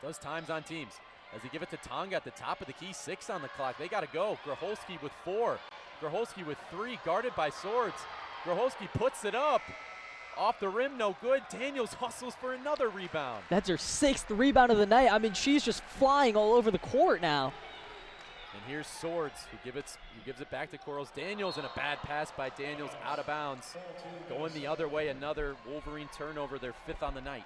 does times on teams. As they give it to Tonga at the top of the key, 6 on the clock. They got to go. Groholski with 4. Groholski with 3, guarded by Swords. Groholski puts it up. Off the rim, no good. Daniels hustles for another rebound. That's her 6th rebound of the night. I mean, she's just flying all over the court now. And here's Swords, who gives it back to Quarles Daniels, and a bad pass by Daniels out of bounds. Going the other way, another Wolverine turnover, their 5th on the night.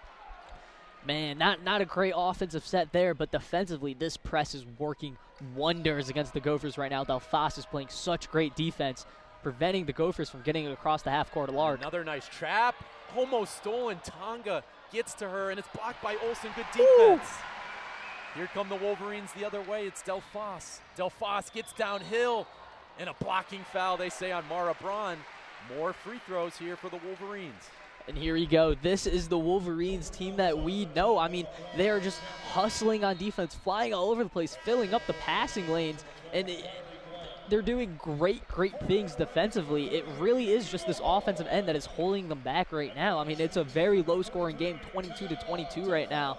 Man, not a great offensive set there, but defensively, this press is working wonders against the Gophers right now. Delphos is playing such great defense, preventing the Gophers from getting across the half-court arc. Another nice trap, almost stolen. Tonga gets to her, and it's blocked by Olsen. Good defense. Ooh. Here come the Wolverines the other way. It's Delphos. Delphos gets downhill, and a blocking foul, they say, on Mara Braun. More free throws here for the Wolverines. And here we go. This is the Wolverines team that we know. I mean, they are just hustling on defense, flying all over the place, filling up the passing lanes, and they're doing great things defensively. It really is just this offensive end that is holding them back right now. I mean, it's a very low-scoring game, 22-22 right now.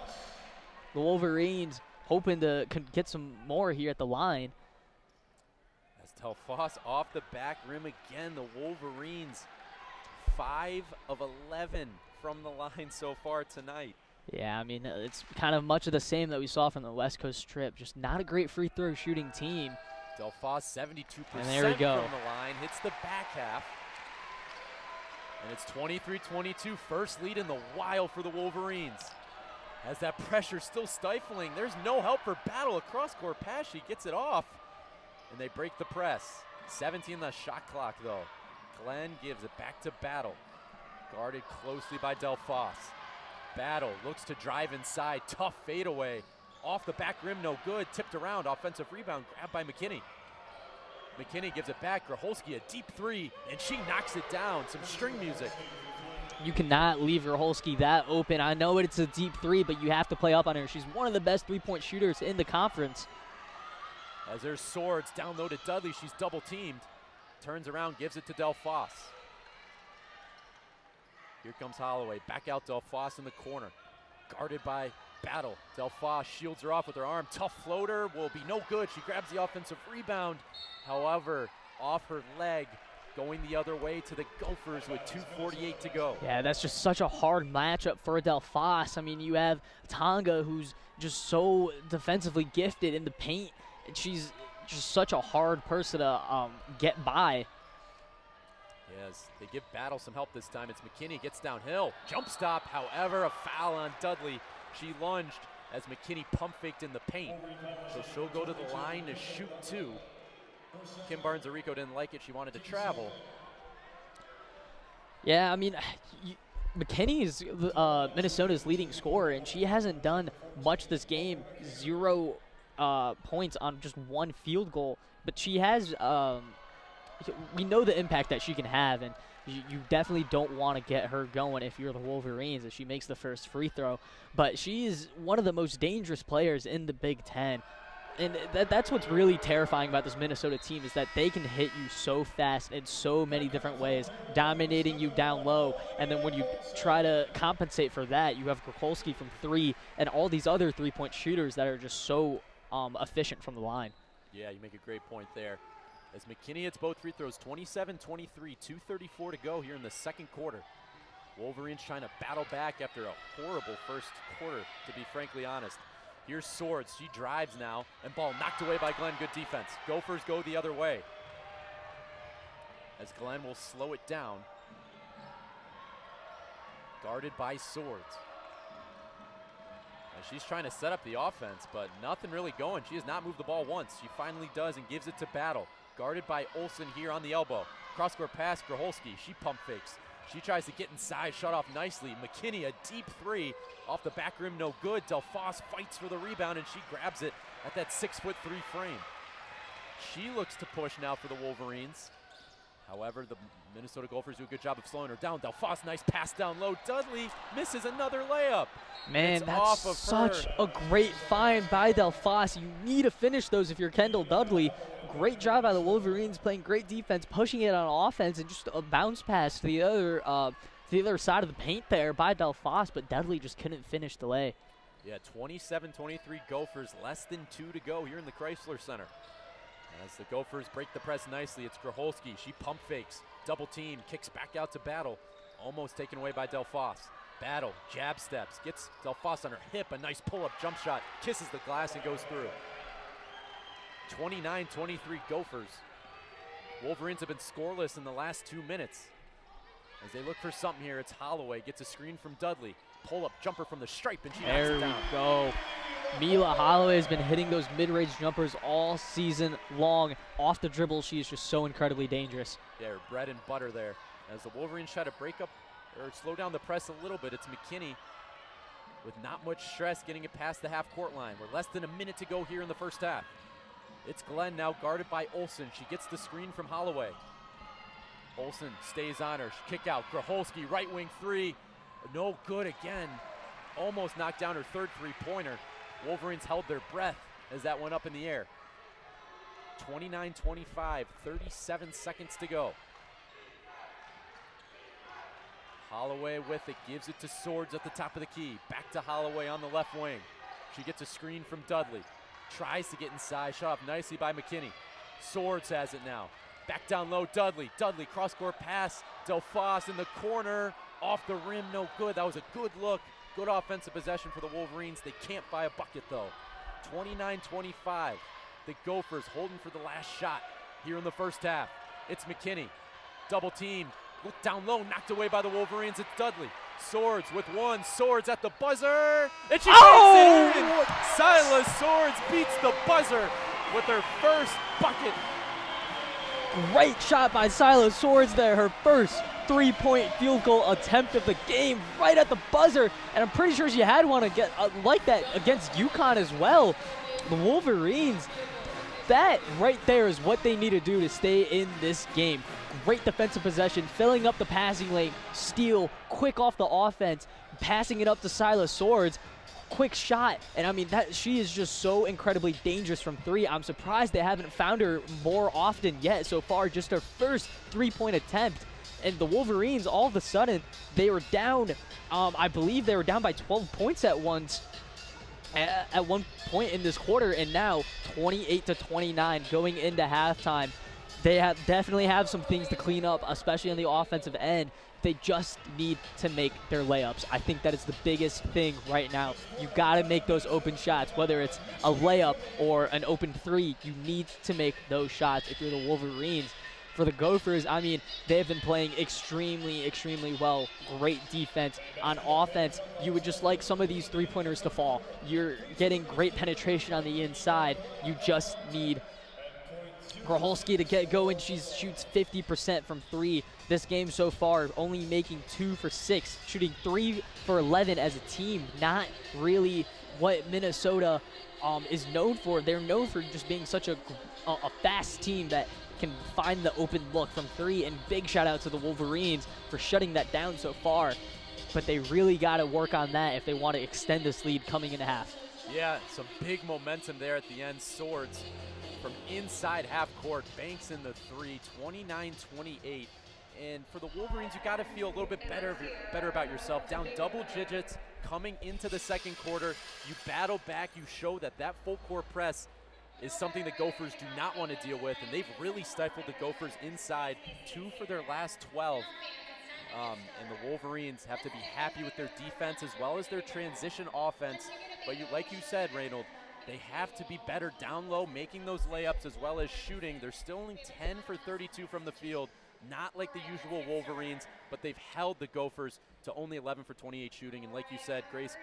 The Wolverines hoping to get some more here at the line. As Delphos off the back rim again, the Wolverines 5 of 11 from the line so far tonight. Yeah, I mean, it's kind of much of the same that we saw from the West Coast Strip. Just not a great free throw shooting team. Delphos 72% and there we go. from the line, hits the back half. And it's 23-22, first lead in the while for the Wolverines. As that pressure still stifling, there's no help for Battle. A cross-court pass, she gets it off. And they break the press. 17 the shot clock though. Glenn gives it back to Battle. Guarded closely by Delphos. Battle looks to drive inside. Tough fadeaway. Off the back rim, no good. Tipped around. Offensive rebound grabbed by McKinney. McKinney gives it back. Graholski a deep three, and she knocks it down. Some string music. You cannot leave Graholski that open. I know it's a deep three, but you have to play up on her. She's one of the best three-point shooters in the conference. As there's Swords down low to Dudley, she's double teamed. Turns around, gives it to Delphos. Here comes Holloway. Back out Delphos in the corner. Guarded by Battle. Delphos shields her off with her arm. Tough floater will be no good. She grabs the offensive rebound. However, off her leg, going the other way to the Gophers with 2:48 to go. Yeah, that's just such a hard matchup for Delphos. I mean, you have Tonga, who's just so defensively gifted in the paint. She's just such a hard person to get by. Yes, they give Battle some help this time. It's McKinney, gets downhill. Jump stop, however, a foul on Dudley. She lunged as McKinney pump faked in the paint. So she'll go to the line to shoot 2. Kim Barnes-Arico didn't like it. She wanted to travel. Yeah, I mean, McKinney is Minnesota's leading scorer, and she hasn't done much this game. 0 points on just 1 field goal. But she has, we know the impact that she can have, and you definitely don't want to get her going if you're the Wolverines as she makes the first free throw. But she is one of the most dangerous players in the Big Ten. And that's what's really terrifying about this Minnesota team is that they can hit you so fast in so many different ways, dominating you down low. And then when you try to compensate for that, you have Graholski from 3 and all these other three-point shooters that are just so efficient from the line. Yeah, you make a great point there. As McKinney hits both free throws, 27-23, 2:34 to go here in the second quarter. Wolverines trying to battle back after a horrible first quarter, to be frankly honest. Here's Swords, she drives now, and ball knocked away by Glenn, good defense. Gophers go the other way. As Glenn will slow it down. Guarded by Swords. And she's trying to set up the offense, but nothing really going. She has not moved the ball once. She finally does and gives it to Battle. Guarded by Olsen here on the elbow. Cross-court pass, Graholski, she pump fakes. She tries to get inside, shut off nicely. McKinney, a deep 3 off the back rim, no good. Delphos fights for the rebound, and she grabs it at that 6'3" frame. She looks to push now for the Wolverines. However, the Minnesota Gophers do a good job of slowing her down. Delphos, nice pass down low. Dudley misses another layup. Man, that's such a great find by Delphos. You need to finish those if you're Kendall Dudley. Great job by the Wolverines, playing great defense, pushing it on offense, and just a bounce pass to the other side of the paint there by Delphos, but Dudley just couldn't finish the lay. Yeah, 27-23 Gophers, less than 2 to go here in the Chrysler Center. As the Gophers break the press nicely, it's Graholski. She pump fakes, double team, kicks back out to Battle. Almost taken away by Delphos. Battle, jab steps, gets Delphos on her hip, a nice pull-up jump shot, kisses the glass and goes through. 29-23 Gophers. Wolverines have been scoreless in the last 2 minutes. As they look for something here, it's Holloway, gets a screen from Dudley. pull-up jumper from the stripe, and she knocks There it we down. go. Mila Holloway has been hitting those mid-range jumpers all season long. Off the dribble, she is just so incredibly dangerous. Yeah, her bread and butter there. As the Wolverines try to break up or slow down the press a little bit, it's McKinney with not much stress getting it past the half-court line. We're less than a minute to go here in the first half. It's Glenn now guarded by Olsen. She gets the screen from Holloway. Olsen stays on her. Kick out. Gracholski, right wing three. No good again. Almost knocked down her third three-pointer. Wolverines held their breath as that went up in the air. 29-25, 37 seconds to go. Holloway with it, gives it to Swords at the top of the key. Back to Holloway on the left wing. She gets a screen from Dudley. Tries to get inside, shot off nicely by McKinney. Swords has it now. Back down low, Dudley. Dudley, cross-court pass. Delphos in the corner. Off the rim, no good. That was a good look. Good offensive possession for the Wolverines. They can't buy a bucket, though. 29-25. The Gophers holding for the last shot here in the first half. It's McKinney. Double teamed. Look down low, knocked away by the Wolverines. It's Dudley. Swords with one. Swords at the buzzer. And she makes it in. Silas Swords beats the buzzer with her first bucket. Great shot by Silas Swords there. Her first three-point field goal attempt of the game right at the buzzer. And I'm pretty sure she had one like that against UConn as well. The Wolverines, that right there is what they need to do to stay in this game. Great defensive possession, filling up the passing lane, steal, quick off the offense, passing it up to Silas Swords. Quick shot, and I mean, she is just so incredibly dangerous from three. I'm surprised they haven't found her more often yet so far. Just her first three-point attempt, and the Wolverines, all of a sudden, they were down. I believe they were down by 12 points at one point in this quarter, and now 28-29 going into halftime. They definitely have some things to clean up, especially on the offensive end. They just need to make their layups. I think that is the biggest thing right now. You got to make those open shots, whether it's a layup or an open three. You need to make those shots if you're the Wolverines. For the Gophers, I mean, they've been playing extremely, extremely well. Great defense. On offense, you would just like some of these three-pointers to fall. You're getting great penetration on the inside. You just need Gracholski to get going. She shoots 50% from three this game so far, only making 2 for 6, shooting 3 for 11 as a team. Not really what Minnesota is known for. They're known for just being such a fast team that can find the open look from three, and big shout out to the Wolverines for shutting that down so far. But they really got to work on that if they want to extend this lead coming into half. Yeah, some big momentum there at the end. Swords from inside half court, banks in the three, 29-28. And for the Wolverines, you got to feel a little bit better about yourself. Down double digits coming into the second quarter. You battle back. You show that full court press is something the Gophers do not want to deal with. And they've really stifled the Gophers inside. 2 for their last 12. And the Wolverines have to be happy with their defense as well as their transition offense. But like you said, Reynold, they have to be better down low, making those layups as well as shooting. They're still only 10 for 32 from the field. Not like the usual Wolverines, but they've held the Gophers to only 11 for 28 shooting. And like you said, Grace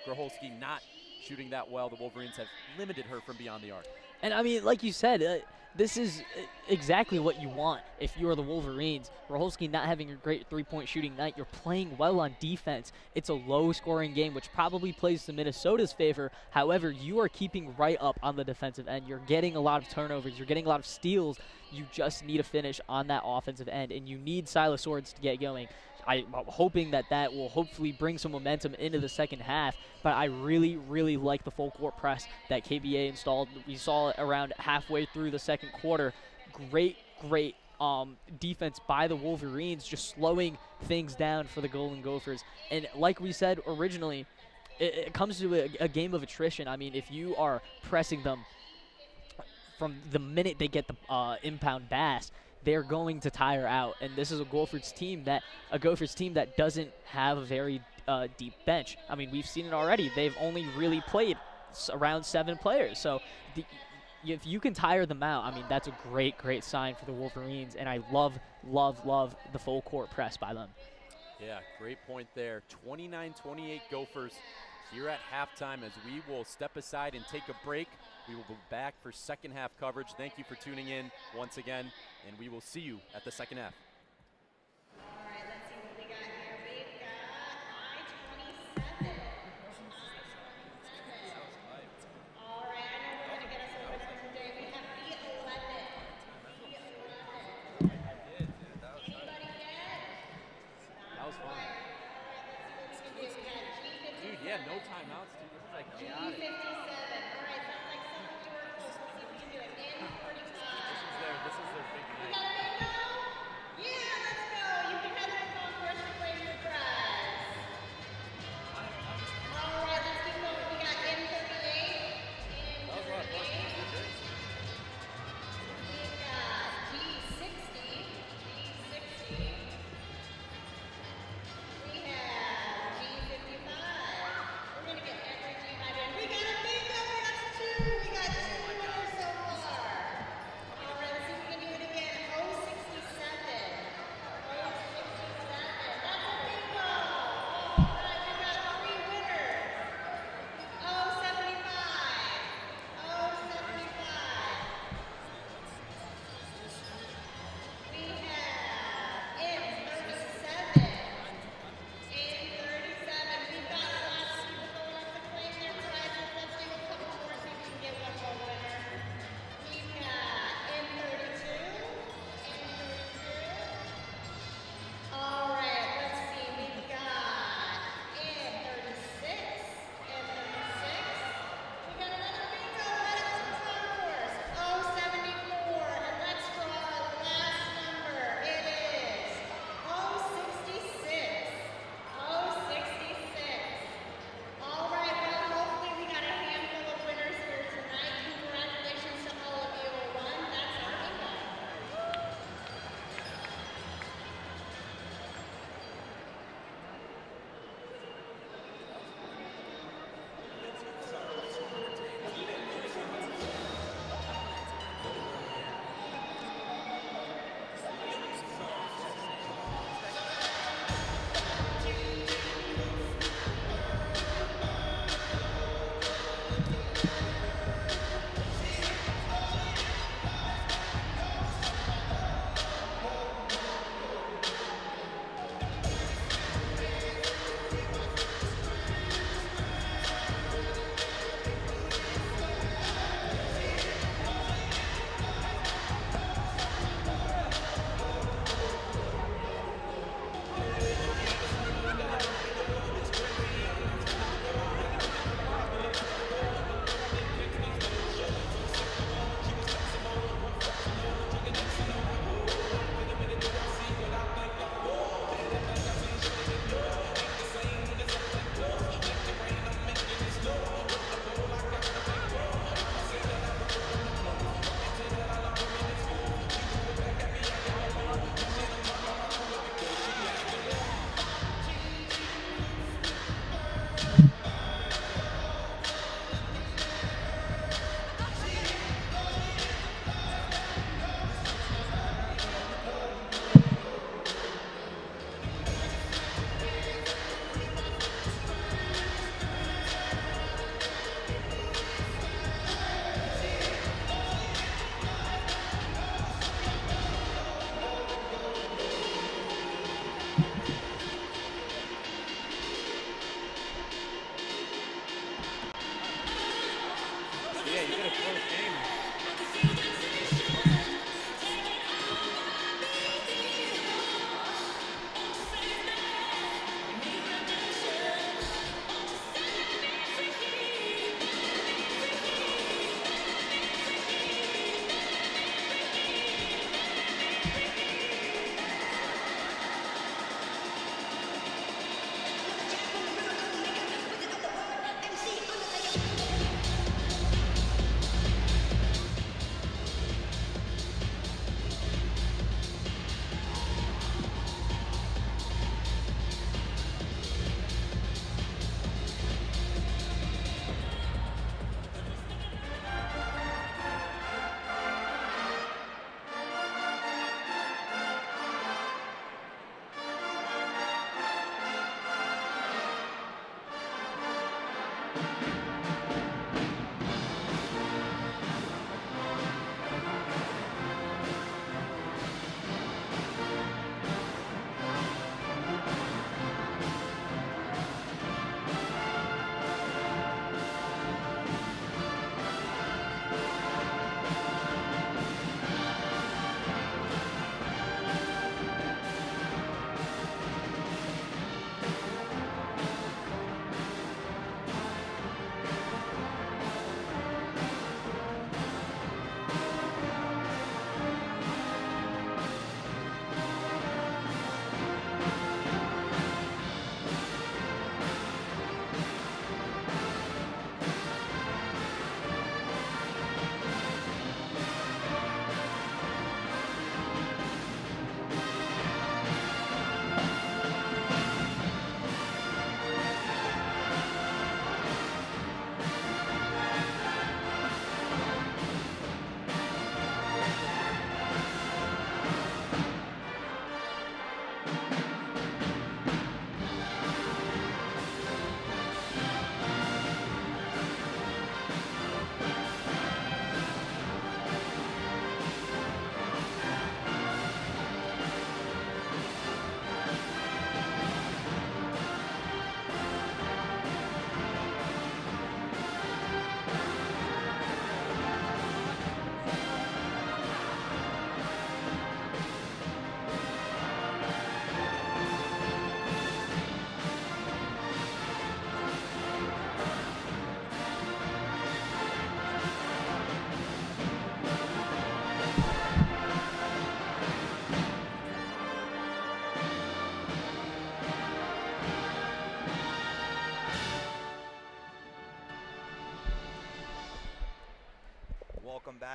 Gracholski not shooting that well. The Wolverines have limited her from beyond the arc. And I mean, like you said, this is exactly what you want if you're the Wolverines. Gracholski not having a great three-point shooting night. You're playing well on defense. It's a low-scoring game, which probably plays to Minnesota's favor. However, you are keeping right up on the defensive end. You're getting a lot of turnovers. You're getting a lot of steals. You just need a finish on that offensive end, and you need Silas Swords to get going. I'm hoping that will hopefully bring some momentum into the second half, but I really, really like the full court press that KBA installed. We saw it around halfway through the second quarter. Great defense by the Wolverines, just slowing things down for the Golden Gophers. And like we said originally, it comes to a game of attrition. I mean, if you are pressing them from the minute they get the impound pass, they're going to tire out. And this is a Gophers team that doesn't have a very deep bench. I mean, we've seen it already. They've only really played around 7 players. So if you can tire them out, I mean, that's a great, great sign for the Wolverines. And I love the full court press by them. Yeah, great point there. 29-28 Gophers here at halftime as we will step aside and take a break. We will be back for second half coverage. Thank you for tuning in once again, and we will see you at the second half. All right, let's see what we got here. We've got I-27. All right, I know we're going to get us a little bit more today. We have B11. Anybody yet? That was fun. Dude, yeah, no timeouts, dude. This is like chaotic. G57. All right, sounds like someone we were close. Let's see if we can do it. N45. This is their big night. We got a bingo?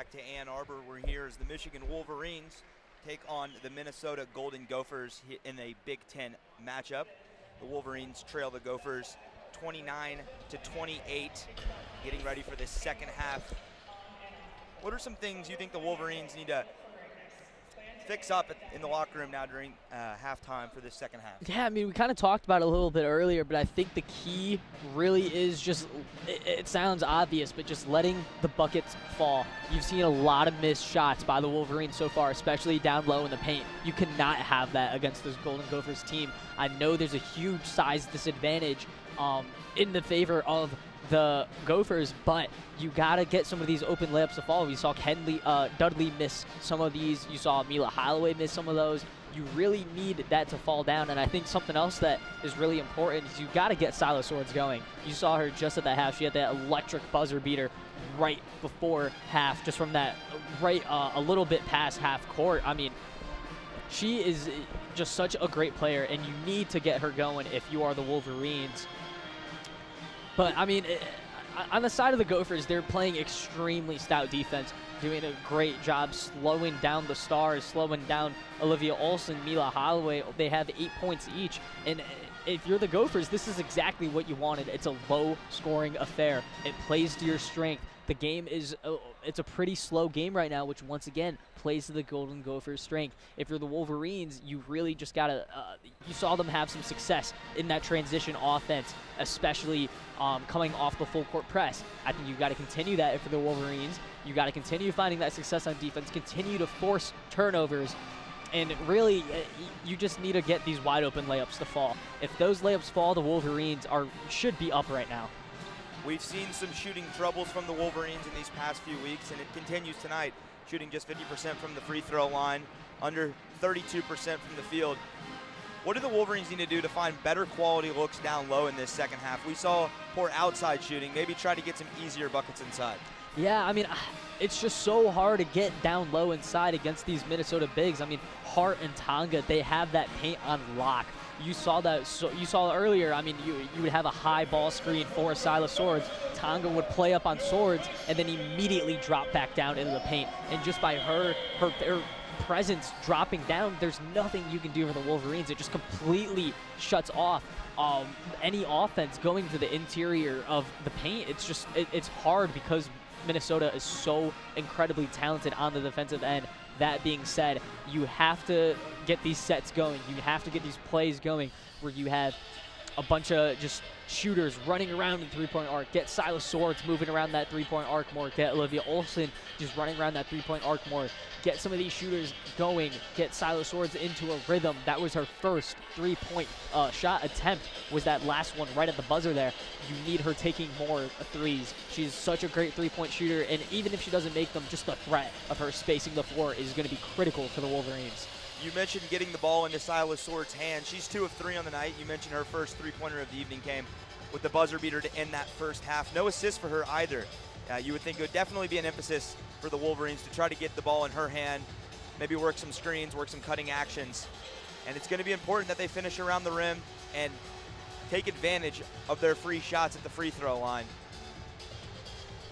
back to Ann Arbor. We're here as the Michigan Wolverines take on the Minnesota Golden Gophers in a Big Ten matchup. The Wolverines trail the Gophers 29-28, getting ready for this second half. What are some things you think the Wolverines need to fix up in the locker room now during halftime for this second half? Yeah, I mean, we kind of talked about it a little bit earlier, but I think the key really is just, it sounds obvious, but just letting the buckets fall. You've seen a lot of missed shots by the Wolverines so far, especially down low in the paint. You cannot have that against this Golden Gophers team. I know there's a huge size disadvantage in the favor of the Gophers, but you gotta get some of these open layups to fall. We saw Dudley miss some of these. You saw Mila Holloway miss some of those. You really need that to fall down, and I think something else that is really important is you gotta get Silo Swords going. You saw her just at the half. She had that electric buzzer beater right before half, just from that a little bit past half court. I mean, she is just such a great player, and you need to get her going if you are the Wolverines. But, I mean, on the side of the Gophers, they're playing extremely stout defense, doing a great job slowing down the stars, slowing down Olivia Olson, Mila Holloway. They have 8 points each. And if you're the Gophers, this is exactly what you wanted. It's a low-scoring affair. It plays to your strength. The game is it's a pretty slow game right now, which once again plays to the Golden Gophers' strength. If you're the Wolverines, you really just gotta. You saw them have some success in that transition offense, especially coming off the full court press. I think you got to continue that if you're the Wolverines. You got to continue finding that success on defense. Continue to force turnovers. And really, you just need to get these wide open layups to fall. If those layups fall, the Wolverines should be up right now. We've seen some shooting troubles from the Wolverines in these past few weeks, and it continues tonight, shooting just 50% from the free throw line, under 32% from the field. What do the Wolverines need to do to find better quality looks down low in this second half? We saw poor outside shooting, maybe try to get some easier buckets inside. Yeah, I mean, it's just so hard to get down low inside against these Minnesota bigs. I mean, Hart and Tonga, they have that paint on lock. You saw that. So you saw earlier. I mean, you would have a high ball screen for Silo Swords. Tonga would play up on Swords and then immediately drop back down into the paint. And just by her presence dropping down, there's nothing you can do for the Wolverines. It just completely shuts off any offense going to the interior of the paint. It's just it's hard because Minnesota is so incredibly talented on the defensive end. That being said, you have to get these sets going. You have to get these plays going where you have a bunch of just shooters running around the three-point arc. Get Silo Swords moving around that three-point arc more. Get Olivia Olson just running around that three-point arc more. Get some of these shooters going. Get Silo Swords into a rhythm. That was her first three-point shot attempt, was that last one right at the buzzer there. You need her taking more threes. She's such a great three-point shooter, and even if she doesn't make them, just the threat of her spacing the floor is going to be critical for the Wolverines. You mentioned getting the ball into Silo Swords' hands. She's 2 of 3 on the night. You mentioned her first three-pointer of the evening came with the buzzer beater to end that first half. No assist for her either. You would think it would definitely be an emphasis for the Wolverines to try to get the ball in her hand, maybe work some screens, work some cutting actions. And it's going to be important that they finish around the rim and take advantage of their free shots at the free throw line.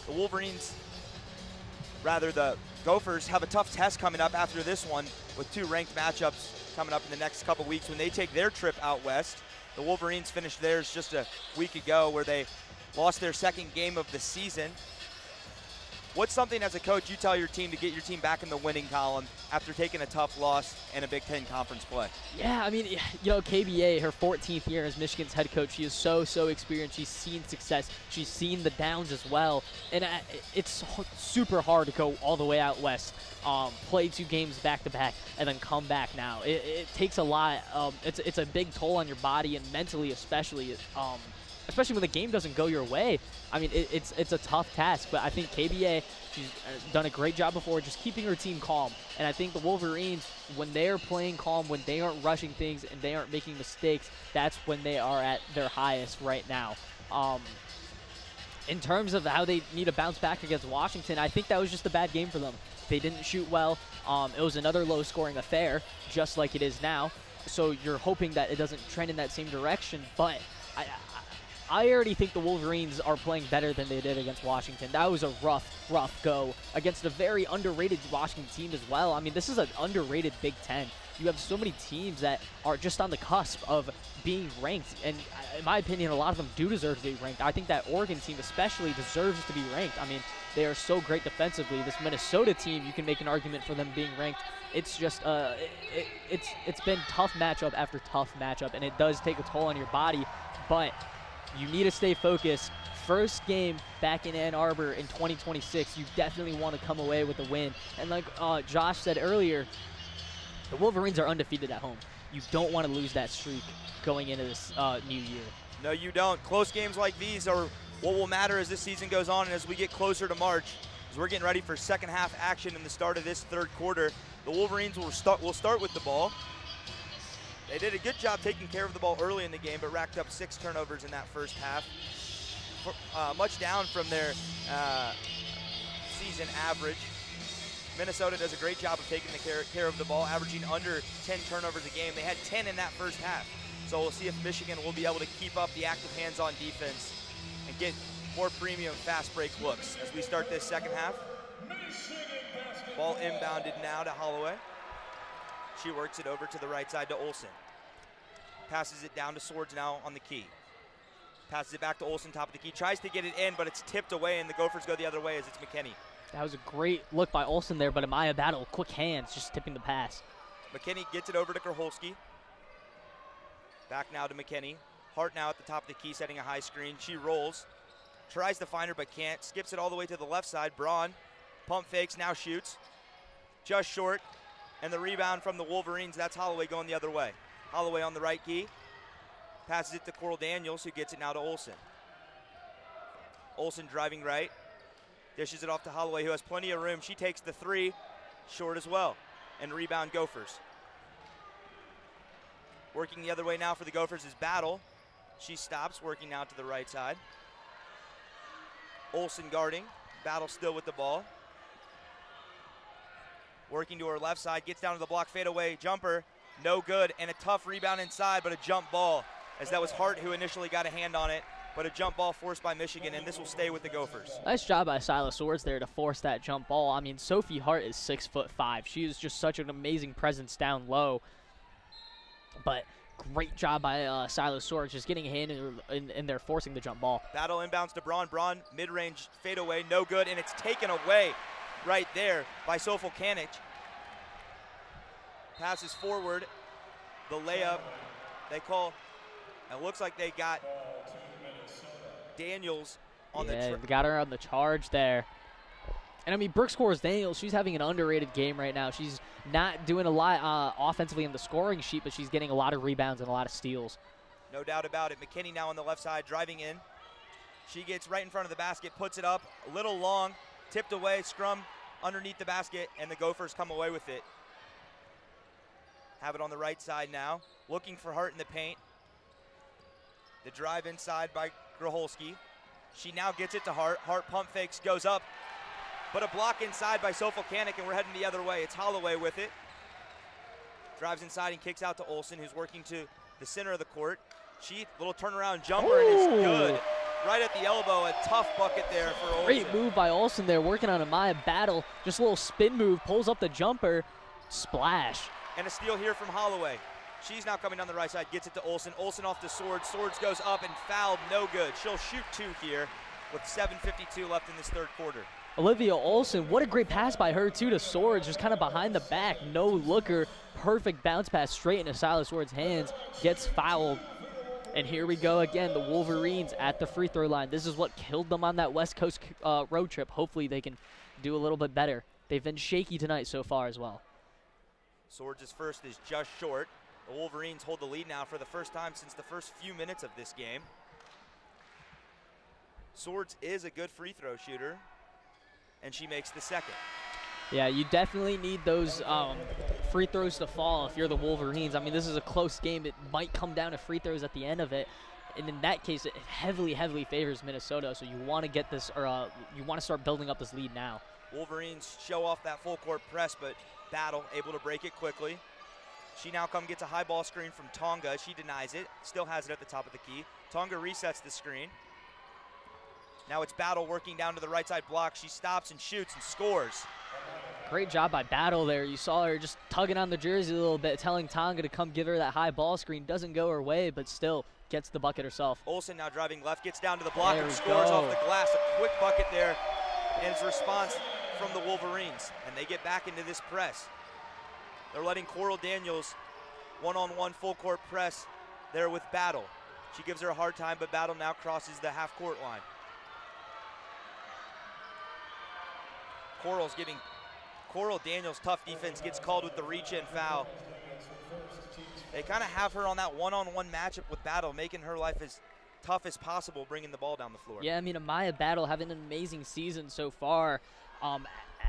The Gophers have a tough test coming up after this one, with 2 ranked matchups coming up in the next couple weeks when they take their trip out west. The Wolverines finished theirs just a week ago, where they lost their second game of the season. What's something as a coach you tell your team to get your team back in the winning column after taking a tough loss in a Big Ten conference play? Yeah, I mean, you know, KBA, her 14th year as Michigan's head coach, she is so experienced. She's seen success. She's seen the downs as well. And it's super hard to go all the way out west, play 2 games back-to-back, and then come back now. It takes a lot. It's a big toll on your body and mentally especially. Especially when the game doesn't go your way. I mean, it's a tough task, but I think KBA, she's done a great job before just keeping her team calm. And I think the Wolverines, when they are playing calm, when they aren't rushing things and they aren't making mistakes, that's when they are at their highest right now. In terms of how they need to bounce back against Washington, I think that was just a bad game for them. They didn't shoot well. It was another low-scoring affair, just like it is now. So you're hoping that it doesn't trend in that same direction, but I already think the Wolverines are playing better than they did against Washington. That was a rough go against a very underrated Washington team as well. I mean, this is an underrated Big Ten. You have so many teams that are just on the cusp of being ranked, and in my opinion, a lot of them do deserve to be ranked. I think that Oregon team especially deserves to be ranked. I mean, they are so great defensively. This Minnesota team, you can make an argument for them being ranked. It's just, it's been tough matchup after tough matchup, and it does take a toll on your body, but you need to stay focused. First game back in Ann Arbor in 2026, you definitely want to come away with a win. And like Josh said earlier, the Wolverines are undefeated at home. You don't want to lose that streak going into this new year. No, you don't. Close games like these are what will matter as this season goes on and as we get closer to March. As we're getting ready for second half action in the start of this third quarter, the Wolverines will start with the ball. They did a good job taking care of the ball early in the game, but racked up 6 turnovers in that first half. Much down from their season average. Minnesota does a great job of taking care of the ball, averaging under 10 turnovers a game. They had 10 in that first half. So we'll see if Michigan will be able to keep up the active hands-on defense and get more premium fast break looks as we start this second half. Ball inbounded now to Holloway. She works it over to the right side to Olsen. Passes it down to Swords now on the key. Passes it back to Olsen, top of the key. Tries to get it in, but it's tipped away, and the Gophers go the other way as it's McKinney. That was a great look by Olsen there, but Amaya Battle, quick hands, just tipping the pass. McKinney gets it over to Kerholski. Back now to McKinney. Hart now at the top of the key, setting a high screen. She rolls, tries to find her but can't. Skips it all the way to the left side. Braun pump fakes, now shoots. Just short, and the rebound from the Wolverines, that's Holloway going the other way. Holloway on the right key. Passes it to Coral Daniels, who gets it now to Olsen. Olsen driving right. Dishes it off to Holloway, who has plenty of room. She takes the 3, short as well. And rebound Gophers. Working the other way now for the Gophers is Battle. She stops, working now to the right side. Olsen guarding. Battle still with the ball. Working to her left side, gets down to the block, fadeaway jumper. No good, and a tough rebound inside, but a jump ball, as that was Hart who initially got a hand on it, but a jump ball forced by Michigan, and this will stay with the Gophers. Nice job by Silas Swords there to force that jump ball. I mean, Sophie Hart is 6'5". She is just such an amazing presence down low. But great job by Silas Swords, just getting a hand in there, forcing the jump ball. Battle inbounds to Braun. Braun, mid-range fadeaway, no good, and it's taken away right there by Sofel Kanich. Passes forward, the layup, they call, it looks like they got Daniels on they got her on the charge there. And I mean, Brooke scores Daniels. She's having an underrated game right now. She's not doing a lot offensively in the scoring sheet, but she's getting a lot of rebounds and a lot of steals. No doubt about it. McKinney now on the left side, driving in. She gets right in front of the basket, puts it up a little long, tipped away, scrum underneath the basket, and the Gophers come away with it. Have it on the right side now, looking for Hart in the paint. The drive inside by Groholski. She now gets it to Hart. Hart pump fakes, goes up, but a block inside by Sofel Kanich, and we're heading the other way. It's Holloway with it. Drives inside and kicks out to Olsen, who's working to the center of the court. She, little turnaround jumper, and it's good. Right at the elbow, a tough bucket there for Olsen. Great move by Olsen there, working on Amaya Battle. Just a little spin move, pulls up the jumper, splash. And a steal here from Holloway. She's now coming down the right side, gets it to Olsen. Olsen off to Swords. Swords goes up and fouled, no good. She'll shoot 2 here with 7:52 left in this third quarter. Olivia Olsen, what a great pass by her too to Swords, just kind of behind the back, no looker. Perfect bounce pass straight into Silas Swords' hands, gets fouled. And here we go again, the Wolverines at the free throw line. This is what killed them on that West Coast road trip. Hopefully they can do a little bit better. They've been shaky tonight so far as well. Swords' first is just short. The Wolverines hold the lead now for the first time since the first few minutes of this game. Swords is a good free throw shooter, and she makes the second. Yeah, you definitely need those free throws to fall if you're the Wolverines. I mean, this is a close game. It might come down to free throws at the end of it. And in that case, it heavily, heavily favors Minnesota. So you want to get this, or you want to start building up this lead now. Wolverines show off that full court press, but Battle able to break it quickly. She now gets a high ball screen from Tonga. She denies it, still has it at the top of the key. Tonga resets the screen. Now it's Battle working down to the right side block. She stops and shoots and scores. Great job by Battle there. You saw her just tugging on the jersey a little bit, telling Tonga to come give her that high ball screen. Doesn't go her way, but still gets the bucket herself. Olsen now driving left, gets down to the block There and we scores go. off the glass. A quick bucket there as a response from the Wolverines. And they get back into this press. They're letting Coral Daniels one-on-one full court press there with Battle. She gives her a hard time, but Battle now crosses the half court line. Coral's giving Coral Daniels tough defense, gets called with the reach-in foul. They kind of have her on that one-on-one matchup with Battle, making her life as tough as possible, bringing the ball down the floor. Yeah, I mean, Amaya Battle having an amazing season so far,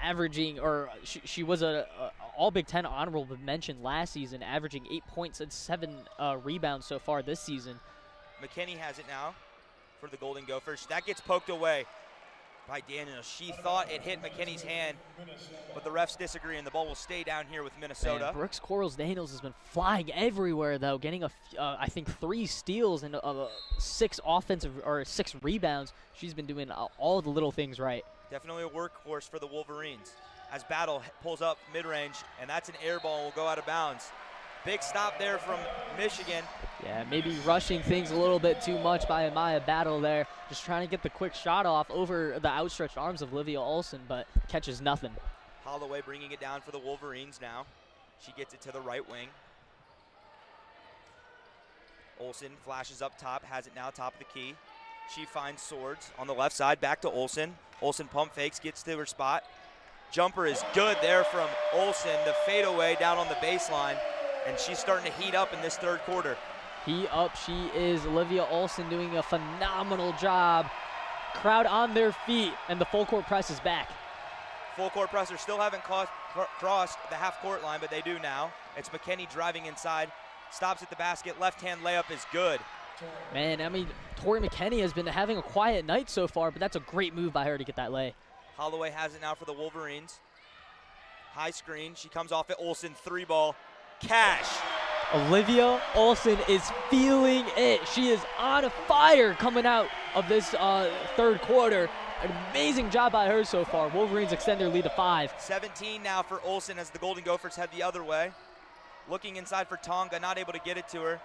averaging, or she was a all Big Ten honorable mention last season, averaging 8 points and 7 rebounds so far this season. McKinney has it now for the Golden Gophers. That gets poked away by Daniels. She thought it hit McKinney's hand, but the refs disagree, and the ball will stay down here with Minnesota. Man, Brooks Corals Daniels has been flying everywhere, though, getting I think 3 steals and 6 offensive or 6 rebounds. She's been doing all the little things right. Definitely a workhorse for the Wolverines. As Battle pulls up mid-range, and that's an air ball, will go out of bounds. Big stop there from Michigan. Yeah, maybe rushing things a little bit too much by Amaya Battle there. Just trying to get the quick shot off over the outstretched arms of Livia Olsen, but catches nothing. Holloway bringing it down for the Wolverines now. She gets it to the right wing. Olsen flashes up top, has it now top of the key. She finds Swords on the left side, back to Olsen. Olsen pump fakes, gets to her spot. Jumper is good there from Olsen. The fadeaway down on the baseline, and she's starting to heat up in this third quarter. Heat up she is. Olivia Olsen doing a phenomenal job. Crowd on their feet, and the full court press is back. Full court pressers still haven't crossed the half court line, but they do now. It's McKinney driving inside, stops at the basket, left hand layup is good. Man, I mean, Tori McKinney has been having a quiet night so far, but that's a great move by her to get that lay. Holloway has it now for the Wolverines. High screen, she comes off it, Olsen, 3-ball, cash. Olivia Olsen is feeling it. She is on fire coming out of this third quarter. An amazing job by her so far. Wolverines extend their lead to 5. 17 now for Olsen as the Golden Gophers head the other way. Looking inside for Tonga, not able to get it to her.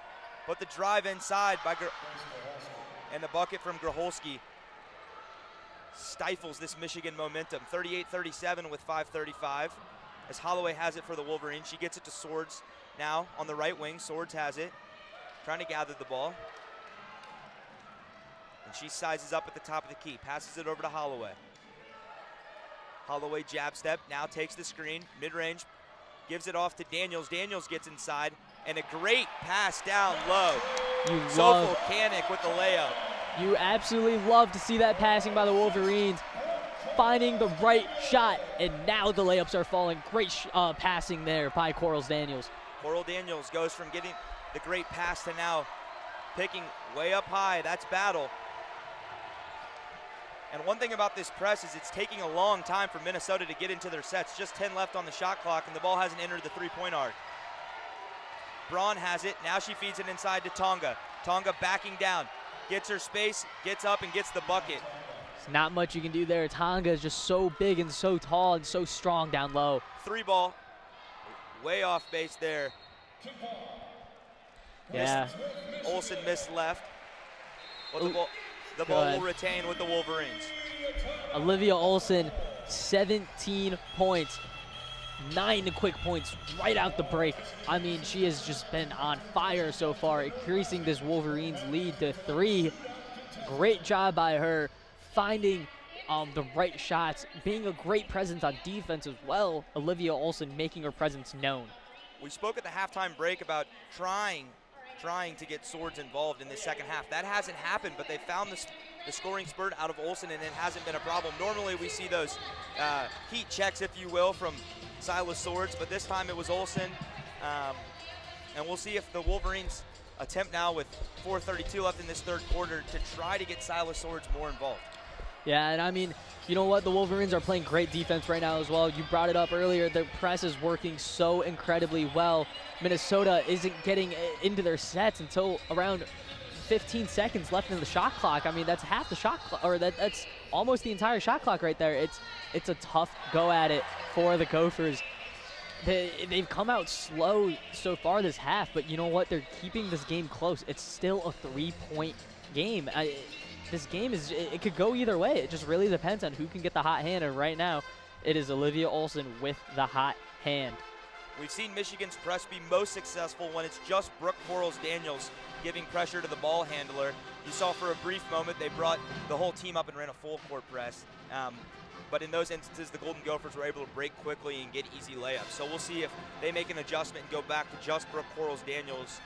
But the drive inside by and the bucket from Graholski stifles this Michigan momentum. 38-37 with 5:35 as Holloway has it for the Wolverines. She gets it to Swords now on the right wing. Swords has it, trying to gather the ball. And she sizes up at the top of the key, passes it over to Holloway. Holloway jab step, now takes the screen, mid-range, gives it off to Daniels. Daniels gets inside, and a great pass down low. Volcanic with the layup. You absolutely love to see that passing by the Wolverines, finding the right shot, and now the layups are falling. Great passing there by Coral Daniels. Coral Daniels goes from getting the great pass to now picking way up high. That's Battle. And one thing about this press is it's taking a long time for Minnesota to get into their sets. Just 10 left on the shot clock, and the ball hasn't entered the three-point arc. Braun has it. Now she feeds it inside to Tonga. Tonga backing down. Gets her space, gets up, and gets the bucket. There's not much you can do there. Tonga is just so big and so tall and so strong down low. 3-ball. Way off base there. Yeah. Olsen missed left. But the ball will retain with the Wolverines. Olivia Olsen, 17 points. 9 quick points right out the break. I mean, she has just been on fire so far, increasing this Wolverines lead to 3. Great job by her, finding the right shots, being a great presence on defense as well. Olivia Olsen making her presence known. We spoke at the halftime break about trying to get Swords involved in the second half. That hasn't happened, but they found the scoring spurt out of Olsen, and it hasn't been a problem. Normally we see those heat checks, if you will, from Silas Swords, but this time it was Olsen. And we'll see if the Wolverines attempt now with 4:32 left in this third quarter to try to get Silas Swords more involved. Yeah, and I mean, You know what? The Wolverines are playing great defense right now as well. You brought it up earlier. Their press is working so incredibly well. Minnesota isn't getting into their sets until around 15 seconds left in the shot clock. I mean, that's half the shot clock, or that's almost the entire shot clock right there. It's a tough go at it for the Gophers. They've come out slow so far this half, but you know what? They're keeping this game close. It's still a 3-point game. This game it could go either way. It just really depends on who can get the hot hand, and right now it is Olivia Olsen with the hot hand. We've seen Michigan's press be most successful when it's just Brooke Quarles-Daniels giving pressure to the ball handler. You saw for a brief moment they brought the whole team up and ran a full court press. But in those instances, the Golden Gophers were able to break quickly and get easy layups. So we'll see if they make an adjustment and go back to just Brooke Quarles-Daniels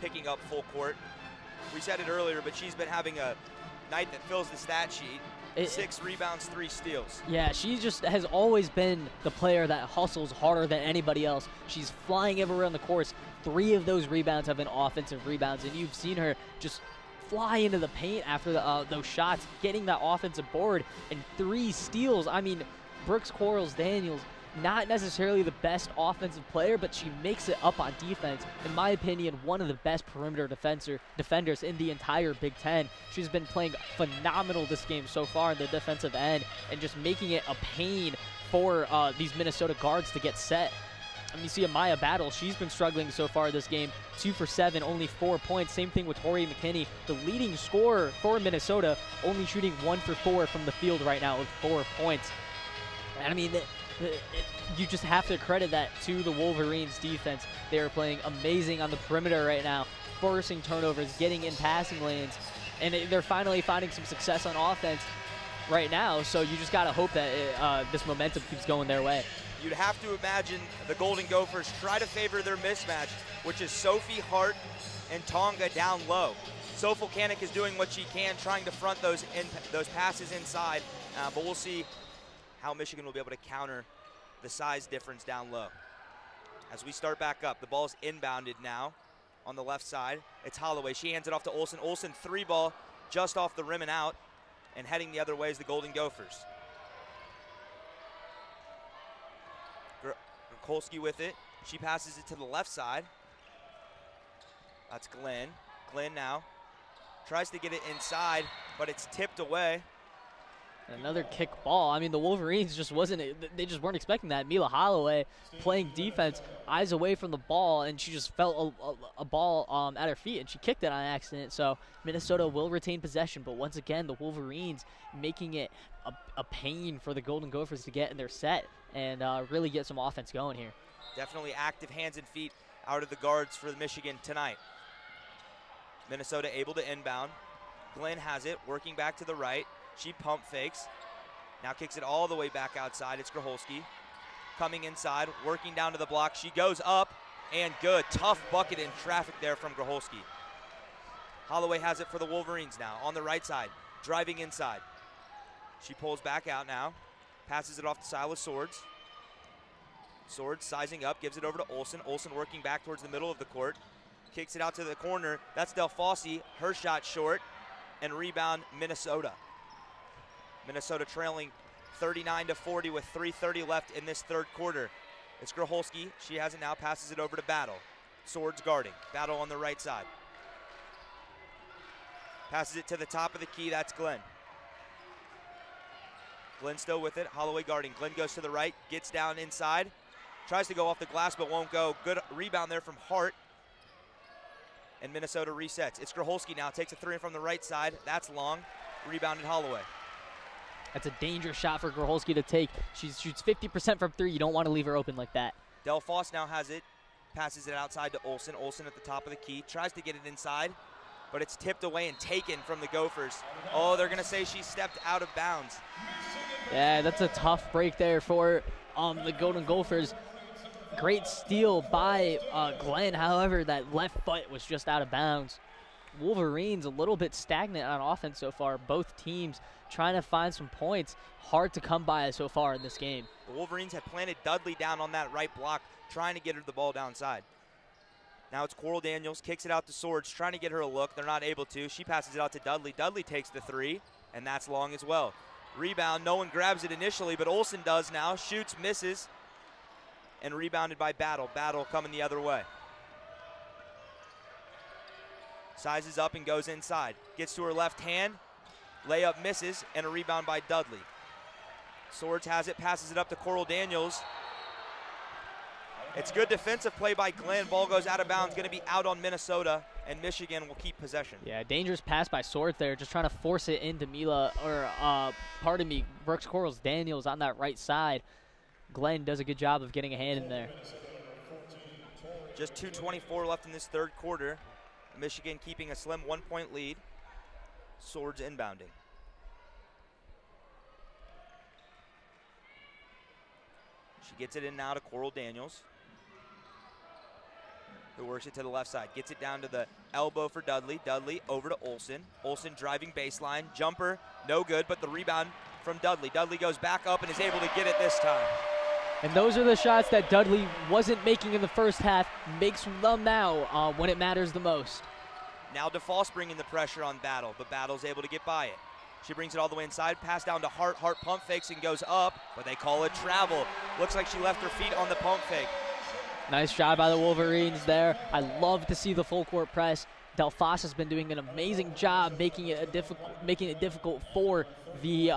picking up full court. We said it earlier, but she's been having a night that fills the stat sheet. 6 rebounds, 3 steals. Yeah, she just has always been the player that hustles harder than anybody else. She's flying everywhere on the course. 3 of those rebounds have been offensive rebounds, and you've seen her just fly into the paint after those shots, getting that offensive board, and 3 steals. I mean, Brooks Quarles-Daniels, not necessarily the best offensive player, but she makes it up on defense. In my opinion, one of the best perimeter defenders in the entire Big Ten. She's been playing phenomenal this game so far in the defensive end and just making it a pain for these Minnesota guards to get set. I mean, you see Amaya Battle, she's been struggling so far this game. 2 for 7, only 4 points. Same thing with Tori McKinney, the leading scorer for Minnesota, only shooting 1 for 4 from the field right now with 4 points. And I mean, you just have to credit that to the Wolverines defense. They are playing amazing on the perimeter right now, forcing turnovers, getting in passing lanes, and they're finally finding some success on offense right now. So you just got to hope that this momentum keeps going their way. You'd have to imagine the Golden Gophers try to favor their mismatch, which is Sophie Hart and Tonga down low. Soph Volcanic is doing what she can, trying to front those passes inside, but we'll see how Michigan will be able to counter the size difference down low. As we start back up, the ball's inbounded now on the left side. It's Holloway. She hands it off to Olsen. Olsen 3-ball just off the rim and out, and heading the other way is the Golden Gophers. Kolsky with it. She passes it to the left side. That's Glenn. Glenn now tries to get it inside, but it's tipped away. Another kick ball. I mean, the Wolverines just they just weren't expecting that. Mila Holloway playing defense, eyes away from the ball, and she just felt a ball at her feet, and she kicked it on accident. So Minnesota will retain possession, but once again, the Wolverines making it a pain for the Golden Gophers to get in their set and really get some offense going here. Definitely active hands and feet out of the guards for Michigan tonight. Minnesota able to inbound. Glenn has it, working back to the right. She pump fakes, now kicks it all the way back outside. It's Grholski coming inside, working down to the block. She goes up, and good. Tough bucket in traffic there from Grholski. Holloway has it for the Wolverines now on the right side, driving inside. She pulls back out now, passes it off to Silas Swords. Swords sizing up, gives it over to Olsen. Olsen working back towards the middle of the court, kicks it out to the corner. That's Del Fosse, her shot short, and rebound Minnesota. Minnesota trailing 39-40 with 3:30 left in this third quarter. It's Grholski. She has it now, passes it over to Battle. Swords guarding. Battle on the right side. Passes it to the top of the key. That's Glenn. Glenn still with it. Holloway guarding. Glenn goes to the right, gets down inside. Tries to go off the glass, but won't go. Good rebound there from Hart. And Minnesota resets. It's Grholski now. Takes a 3 from the right side. That's long. Rebounded Holloway. That's a dangerous shot for Grholski to take. She shoots 50% from 3. You don't want to leave her open like that. Del Fosse now has it. Passes it outside to Olsen. Olsen at the top of the key. Tries to get it inside, but it's tipped away and taken from the Gophers. Oh, they're going to say she stepped out of bounds. Yeah, that's a tough break there for the Golden Gophers. Great steal by Glenn. However, that left foot was just out of bounds. Wolverines a little bit stagnant on offense so far. Both teams trying to find some points. Hard to come by so far in this game. The Wolverines had planted Dudley down on that right block, trying to get her the ball downside. Now it's Quarles-Daniels, kicks it out to Swords, trying to get her a look. They're not able to. She passes it out to Dudley. Dudley takes the 3, and that's long as well. Rebound, no one grabs it initially, but Olsen does now. Shoots, misses, and rebounded by Battle. Battle coming the other way. Sizes up and goes inside. Gets to her left hand. Layup misses, and a rebound by Dudley. Swords has it, passes it up to Coral Daniels. It's good defensive play by Glenn. Ball goes out of bounds, going to be out on Minnesota, and Michigan will keep possession. Yeah, dangerous pass by Swords there, just trying to force it into Brooks Corals Daniels on that right side. Glenn does a good job of getting a hand in there. Just 2:24 left in this third quarter. Michigan keeping a slim 1-point lead. Swords inbounding. She gets it in now to Coral Daniels, who works it to the left side. Gets it down to the elbow for Dudley. Dudley over to Olsen. Olsen driving baseline. Jumper, no good, but the rebound from Dudley. Dudley goes back up and is able to get it this time. And those are the shots that Dudley wasn't making in the first half, makes them now when it matters the most. Now DeFoss bringing the pressure on Battle, but Battle's able to get by it. She brings it all the way inside, pass down to Hart. Hart pump fakes and goes up, but they call it travel. Looks like she left her feet on the pump fake. Nice job by the Wolverines there. I love to see the full court press. Delphos has been doing an amazing job making it difficult for the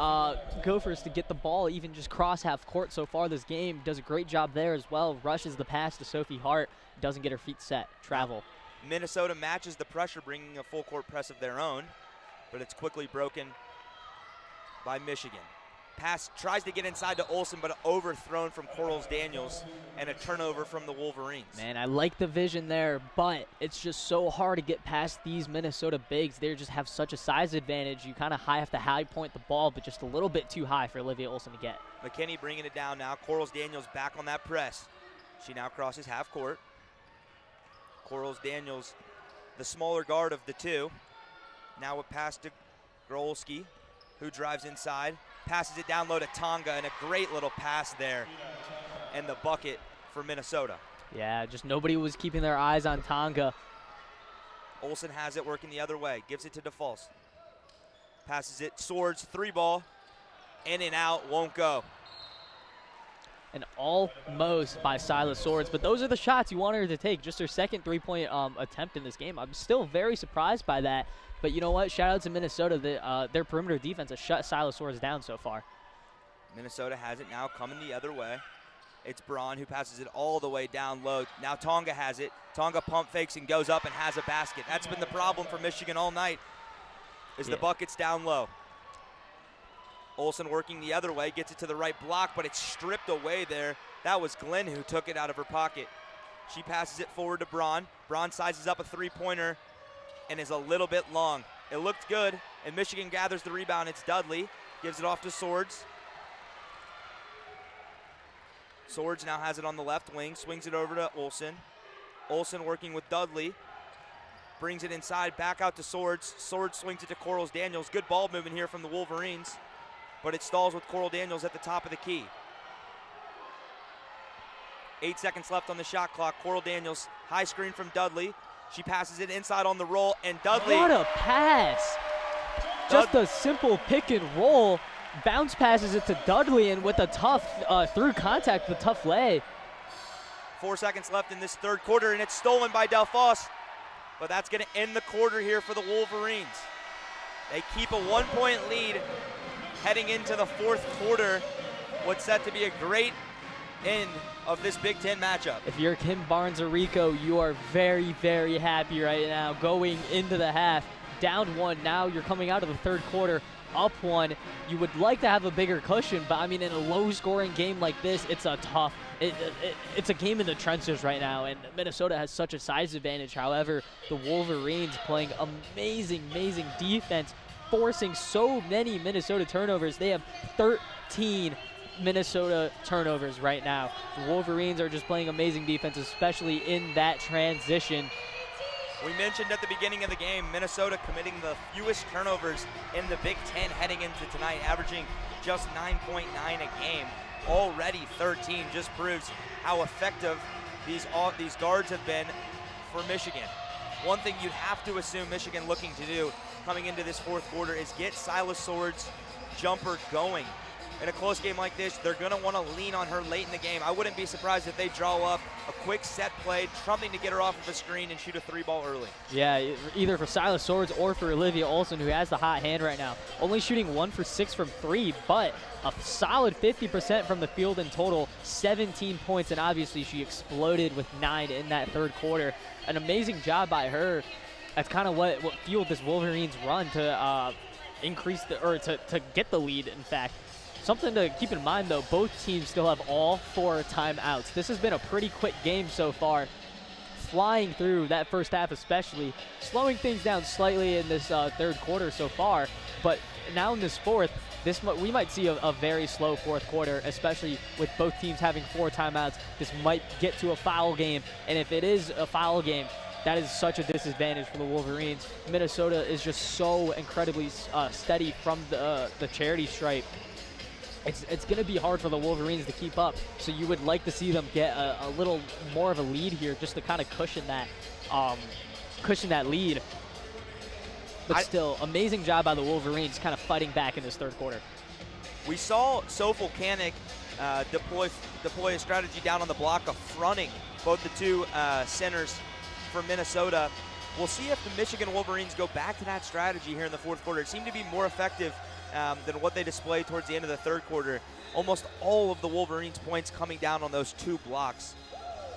Gophers to get the ball, even just cross half court so far this game. Does a great job there as well. Rushes the pass to Sophie Hart. Doesn't get her feet set. Travel. Minnesota matches the pressure, bringing a full court press of their own, but it's quickly broken by Michigan. Pass tries to get inside to Olsen, but overthrown from Corals Daniels, and a turnover from the Wolverines. Man, I like the vision there, but it's just so hard to get past these Minnesota bigs. They just have such a size advantage. You kind of have to high point the ball, but just a little bit too high for Olivia Olsen to get. McKinney bringing it down now. Corals Daniels back on that press. She now crosses half court. Corals Daniels, the smaller guard of the two. Now a pass to Grolski, who drives inside. Passes it down low to Tonga, and a great little pass there, and the bucket for Minnesota. Yeah, just nobody was keeping their eyes on Tonga. Olsen has it working the other way, gives it to DeFalce. Passes it, Swords, 3-ball, in and out, won't go. And almost by Silas Swords, but those are the shots you want her to take. Just her second three-point attempt in this game. I'm still very surprised by that. But you know what? Shout out to Minnesota. Their perimeter defense has shut Silas Swords down so far. Minnesota has it now coming the other way. It's Braun who passes it all the way down low. Now Tonga has it. Tonga pump fakes and goes up and has a basket. That's been the problem for Michigan all night, is the buckets down low. Olsen working the other way, gets it to the right block, but it's stripped away there. That was Glenn who took it out of her pocket. She passes it forward to Braun. Braun sizes up a three-pointer and is a little bit long. It looked good, and Michigan gathers the rebound. It's Dudley, gives it off to Swords. Swords now has it on the left wing, swings it over to Olsen. Olsen working with Dudley, brings it inside, back out to Swords. Swords swings it to Corals Daniels. Good ball movement here from the Wolverines, but it stalls with Coral Daniels at the top of the key. 8 seconds left on the shot clock. Coral Daniels, high screen from Dudley. She passes it inside on the roll, and Dudley. What a pass. Just a simple pick and roll. Bounce passes it to Dudley, and with a tough, through contact with a tough lay. 4 seconds left in this third quarter, and it's stolen by Delphos. But that's going to end the quarter here for the Wolverines. They keep a 1-point lead heading into the fourth quarter. What's set to be a great end of this Big Ten matchup. If you're Kim Barnes-Arico, you are very, very happy right now going into the half. Down one, now you're coming out of the third quarter, up one. You would like to have a bigger cushion, but I mean, in a low-scoring game like this, it's a tough, it's a game in the trenches right now, and Minnesota has such a size advantage. However, the Wolverines playing amazing, amazing defense, forcing so many Minnesota turnovers. They have 13 Minnesota turnovers right now. The Wolverines are just playing amazing defense, especially in that transition. We mentioned at the beginning of the game, Minnesota committing the fewest turnovers in the Big Ten heading into tonight, averaging just 9.9 a game. Already 13 just proves how effective these guards have been for Michigan. One thing you'd have to assume Michigan looking to do coming into this fourth quarter is get Silas Swords jumper going. In a close game like this, they're going to want to lean on her late in the game. I wouldn't be surprised if they draw up a quick set play, something to get her off of the screen and shoot a 3-ball early. Yeah, either for Silas Swords or for Olivia Olson, who has the hot hand right now. Only shooting 1 for 6 from 3, but a solid 50% from the field in total, 17 points, and obviously she exploded with 9 in that third quarter. An amazing job by her. That's kind of what fueled this Wolverines run to increase to get the lead, in fact. Something to keep in mind, though, both teams still have all 4 timeouts. This has been a pretty quick game so far, flying through that first half especially, slowing things down slightly in this third quarter so far, but now in this fourth, we might see a very slow fourth quarter, especially with both teams having 4 timeouts. This might get to a foul game, and if it is a foul game, that is such a disadvantage for the Wolverines. Minnesota is just so incredibly steady from the charity stripe. It's going to be hard for the Wolverines to keep up, so you would like to see them get a little more of a lead here just to kind of cushion that lead. But still, amazing job by the Wolverines kind of fighting back in this third quarter. We saw Sofel Kanik deploy a strategy down on the block of fronting both the two centers for Minnesota. We'll see if the Michigan Wolverines go back to that strategy here in the fourth quarter. It seemed to be more effective than what they displayed towards the end of the third quarter. Almost all of the Wolverines' points coming down on those 2 blocks.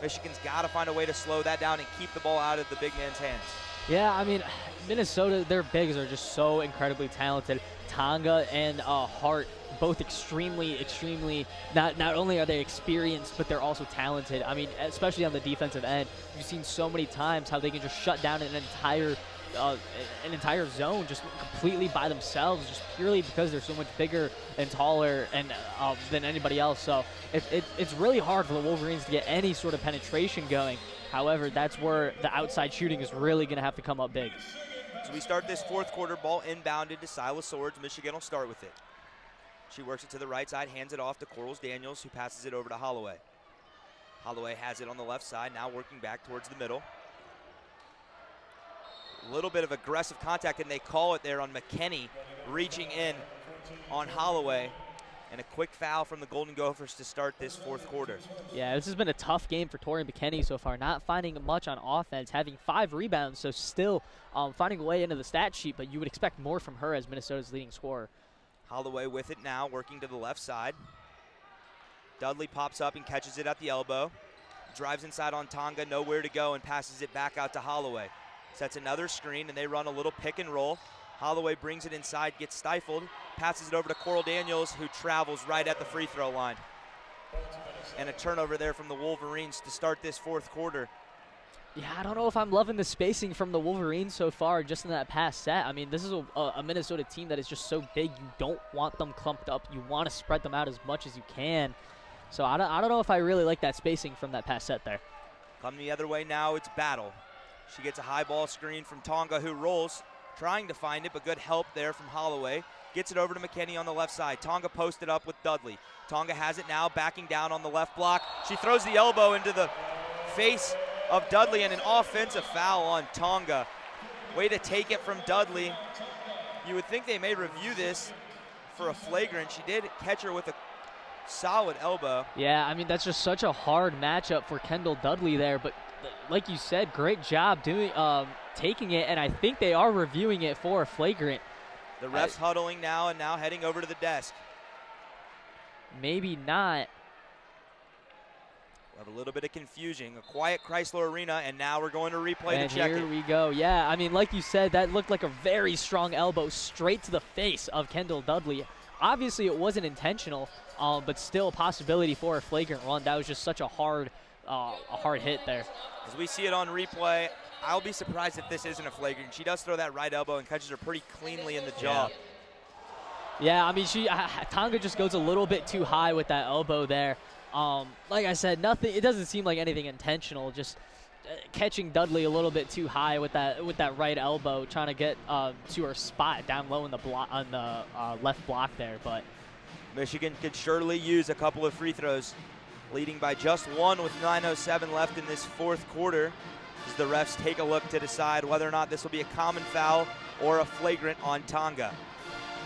Michigan's got to find a way to slow that down and keep the ball out of the big man's hands. Yeah, I mean, Minnesota, their bigs are just so incredibly talented. Tonga and Hart, both extremely, not only are they experienced, but they're also talented. I mean, especially on the defensive end, you've seen so many times how they can just shut down an entire zone just completely by themselves, just purely because they're so much bigger and taller and than anybody else. So it's really hard for the Wolverines to get any sort of penetration going. However, that's where the outside shooting is really going to have to come up big. So we start this fourth quarter, ball inbounded to Silas Swords. Michigan will start with it. She works it to the right side, hands it off to Corals Daniels, who passes it over to Holloway. Holloway has it on the left side, now working back towards the middle. A little bit of aggressive contact, and they call it there on McKinney, reaching in on Holloway. And a quick foul from the Golden Gophers to start this fourth quarter. Yeah, this has been a tough game for Tori McKinney so far, not finding much on offense, having 5 rebounds, so still finding a way into the stat sheet, but you would expect more from her as Minnesota's leading scorer. Holloway with it now, working to the left side. Dudley pops up and catches it at the elbow. Drives inside on Tonga, nowhere to go, and passes it back out to Holloway. Sets another screen, and they run a little pick and roll. Holloway brings it inside, gets stifled, passes it over to Coral Daniels, who travels right at the free throw line. And a turnover there from the Wolverines to start this fourth quarter. Yeah, I don't know if I'm loving the spacing from the Wolverines so far just in that past set. I mean, this is a Minnesota team that is just so big, you don't want them clumped up. You want to spread them out as much as you can. So I don't know if I really like that spacing from that past set there. Coming the other way now, it's Battle. She gets a high ball screen from Tonga, who rolls, trying to find it, but good help there from Holloway. Gets it over to McKinney on the left side. Tonga posted up with Dudley. Tonga has it now, backing down on the left block. She throws the elbow into the face of Dudley, and an offensive foul on Tonga. Way to take it from Dudley. You would think they may review this for a flagrant. She did catch her with a solid elbow. Yeah, I mean, that's just such a hard matchup for Kendall Dudley there, but like you said, great job doing taking it, and I think they are reviewing it for a flagrant. The ref's huddling now and now heading over to the desk. Maybe not. We'll have a little bit of confusion. A quiet Chrysler Arena, and now we're going to replay and to check it. Here we go. Yeah, I mean, like you said, that looked like a very strong elbow straight to the face of Kendall Dudley. Obviously, it wasn't intentional, but still a possibility for a flagrant run. That was just such a hard hit there. As we see it on replay, I'll be surprised if this isn't a flagrant. She does throw that right elbow and catches her pretty cleanly in the jaw. Yeah, I mean, Tonga just goes a little bit too high with that elbow there. Like I said, nothing. It doesn't seem like anything intentional. Just catching Dudley a little bit too high with that right elbow, trying to get to her spot down low in the block on the left block there. But Michigan could surely use a couple of free throws, leading by just 1 with 9:07 left in this fourth quarter. As the refs take a look to decide whether or not this will be a common foul or a flagrant on Tonga.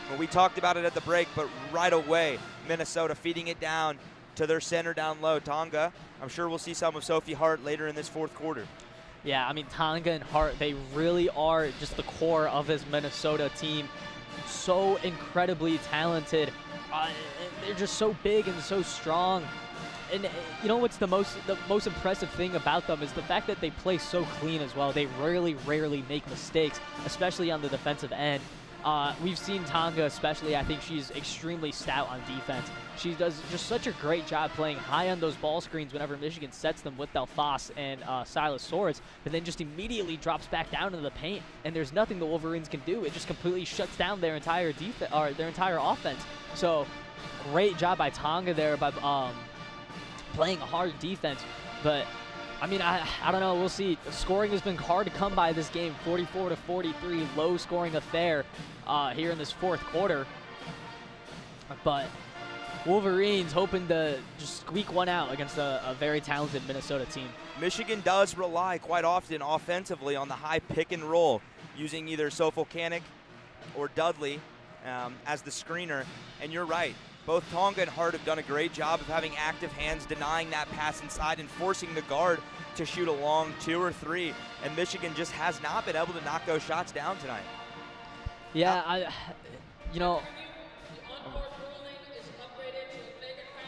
Well, we talked about it at the break, but right away, Minnesota feeding it down to their center down low, Tonga. I'm sure we'll see some of Sophie Hart later in this fourth quarter. Yeah, I mean, Tonga and Hart, they really are just the core of this Minnesota team. So incredibly talented. They're just so big and so strong. And you know what's the most impressive thing about them is the fact that they play so clean as well. They rarely make mistakes, especially on the defensive end. We've seen Tonga especially. I think she's extremely stout on defense. She does just such a great job playing high on those ball screens whenever Michigan sets them with Delphos and Silas Swords, but then just immediately drops back down into the paint, and there's nothing the Wolverines can do. It just completely shuts down their entire defense or their entire offense. So great job by Tonga there by playing a hard defense. But I mean, I don't know. We'll see. The scoring has been hard to come by this game. 44-43, low-scoring affair here in this fourth quarter. But Wolverines hoping to just squeak one out against a very talented Minnesota team. Michigan does rely quite often offensively on the high pick and roll, using either Sofolkanik or Dudley as the screener. And you're right. Both Tonga and Hart have done a great job of having active hands, denying that pass inside and forcing the guard to shoot a long 2 or 3. And Michigan just has not been able to knock those shots down tonight. Yeah, you know.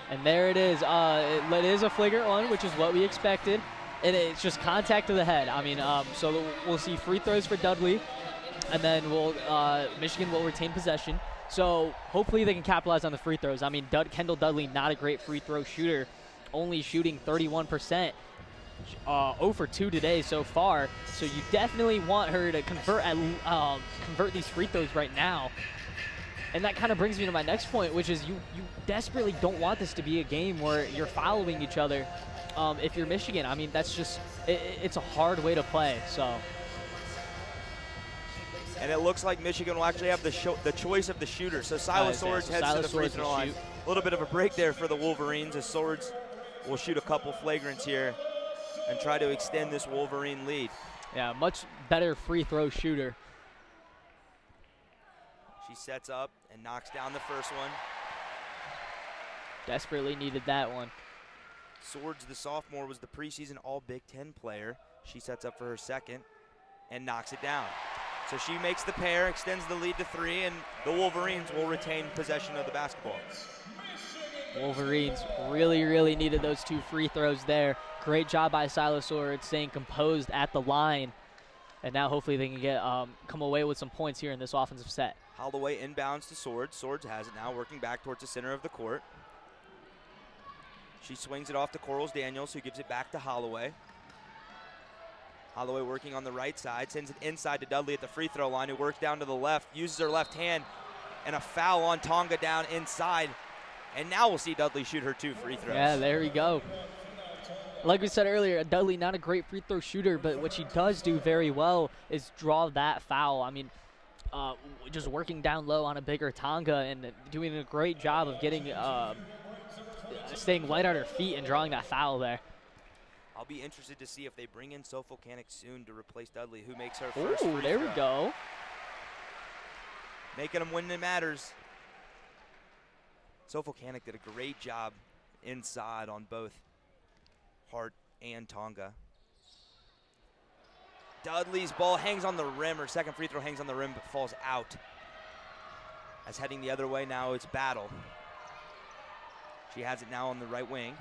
And there it is. It is a flagrant one, which is what we expected. And it's just contact to the head. I mean, so we'll see free throws for Dudley. And then Michigan will retain possession. So hopefully they can capitalize on the free throws. I mean, Kendall Dudley, not a great free throw shooter, only shooting 31%. 0 for 2 today so far. So you definitely want her to convert these free throws right now. And that kind of brings me to my next point, which is you desperately don't want this to be a game where you're following each other. If you're Michigan, I mean, that's just it's a hard way to play. So. And it looks like Michigan will actually have the choice of the shooter. So Silas Swords heads to the free throw line. A little bit of a break there for the Wolverines as Swords will shoot a couple flagrants here and try to extend this Wolverine lead. Yeah, much better free throw shooter. She sets up and knocks down the first one. Desperately needed that one. Swords, the sophomore, was the preseason All Big Ten player. She sets up for her second and knocks it down. So she makes the pair, extends the lead to 3, and the Wolverines will retain possession of the basketball. Wolverines really needed those 2 free throws there. Great job by Silas Swords staying composed at the line. And now hopefully they can get come away with some points here in this offensive set. Holloway inbounds to Swords. Swords has it now, working back towards the center of the court. She swings it off to Corals Daniels, who gives it back to Holloway. Holloway working on the right side, sends it inside to Dudley at the free throw line, who works down to the left, uses her left hand, and a foul on Tonga down inside. And now we'll see Dudley shoot her 2 free throws. Yeah, there we go. Like we said earlier, Dudley not a great free throw shooter, but what she does do very well is draw that foul. I mean, just working down low on a bigger Tonga and doing a great job of getting, staying light on her feet and drawing that foul there. I'll be interested to see if they bring in Sofolkanik soon to replace Dudley, who makes her first free throw. There we go. Making them when it matters. Sofolkanik did a great job inside on both Hart and Tonga. Dudley's ball hangs on the rim. Her second free throw hangs on the rim but falls out. As heading the other way now, it's Battle. She has it now on the right wing.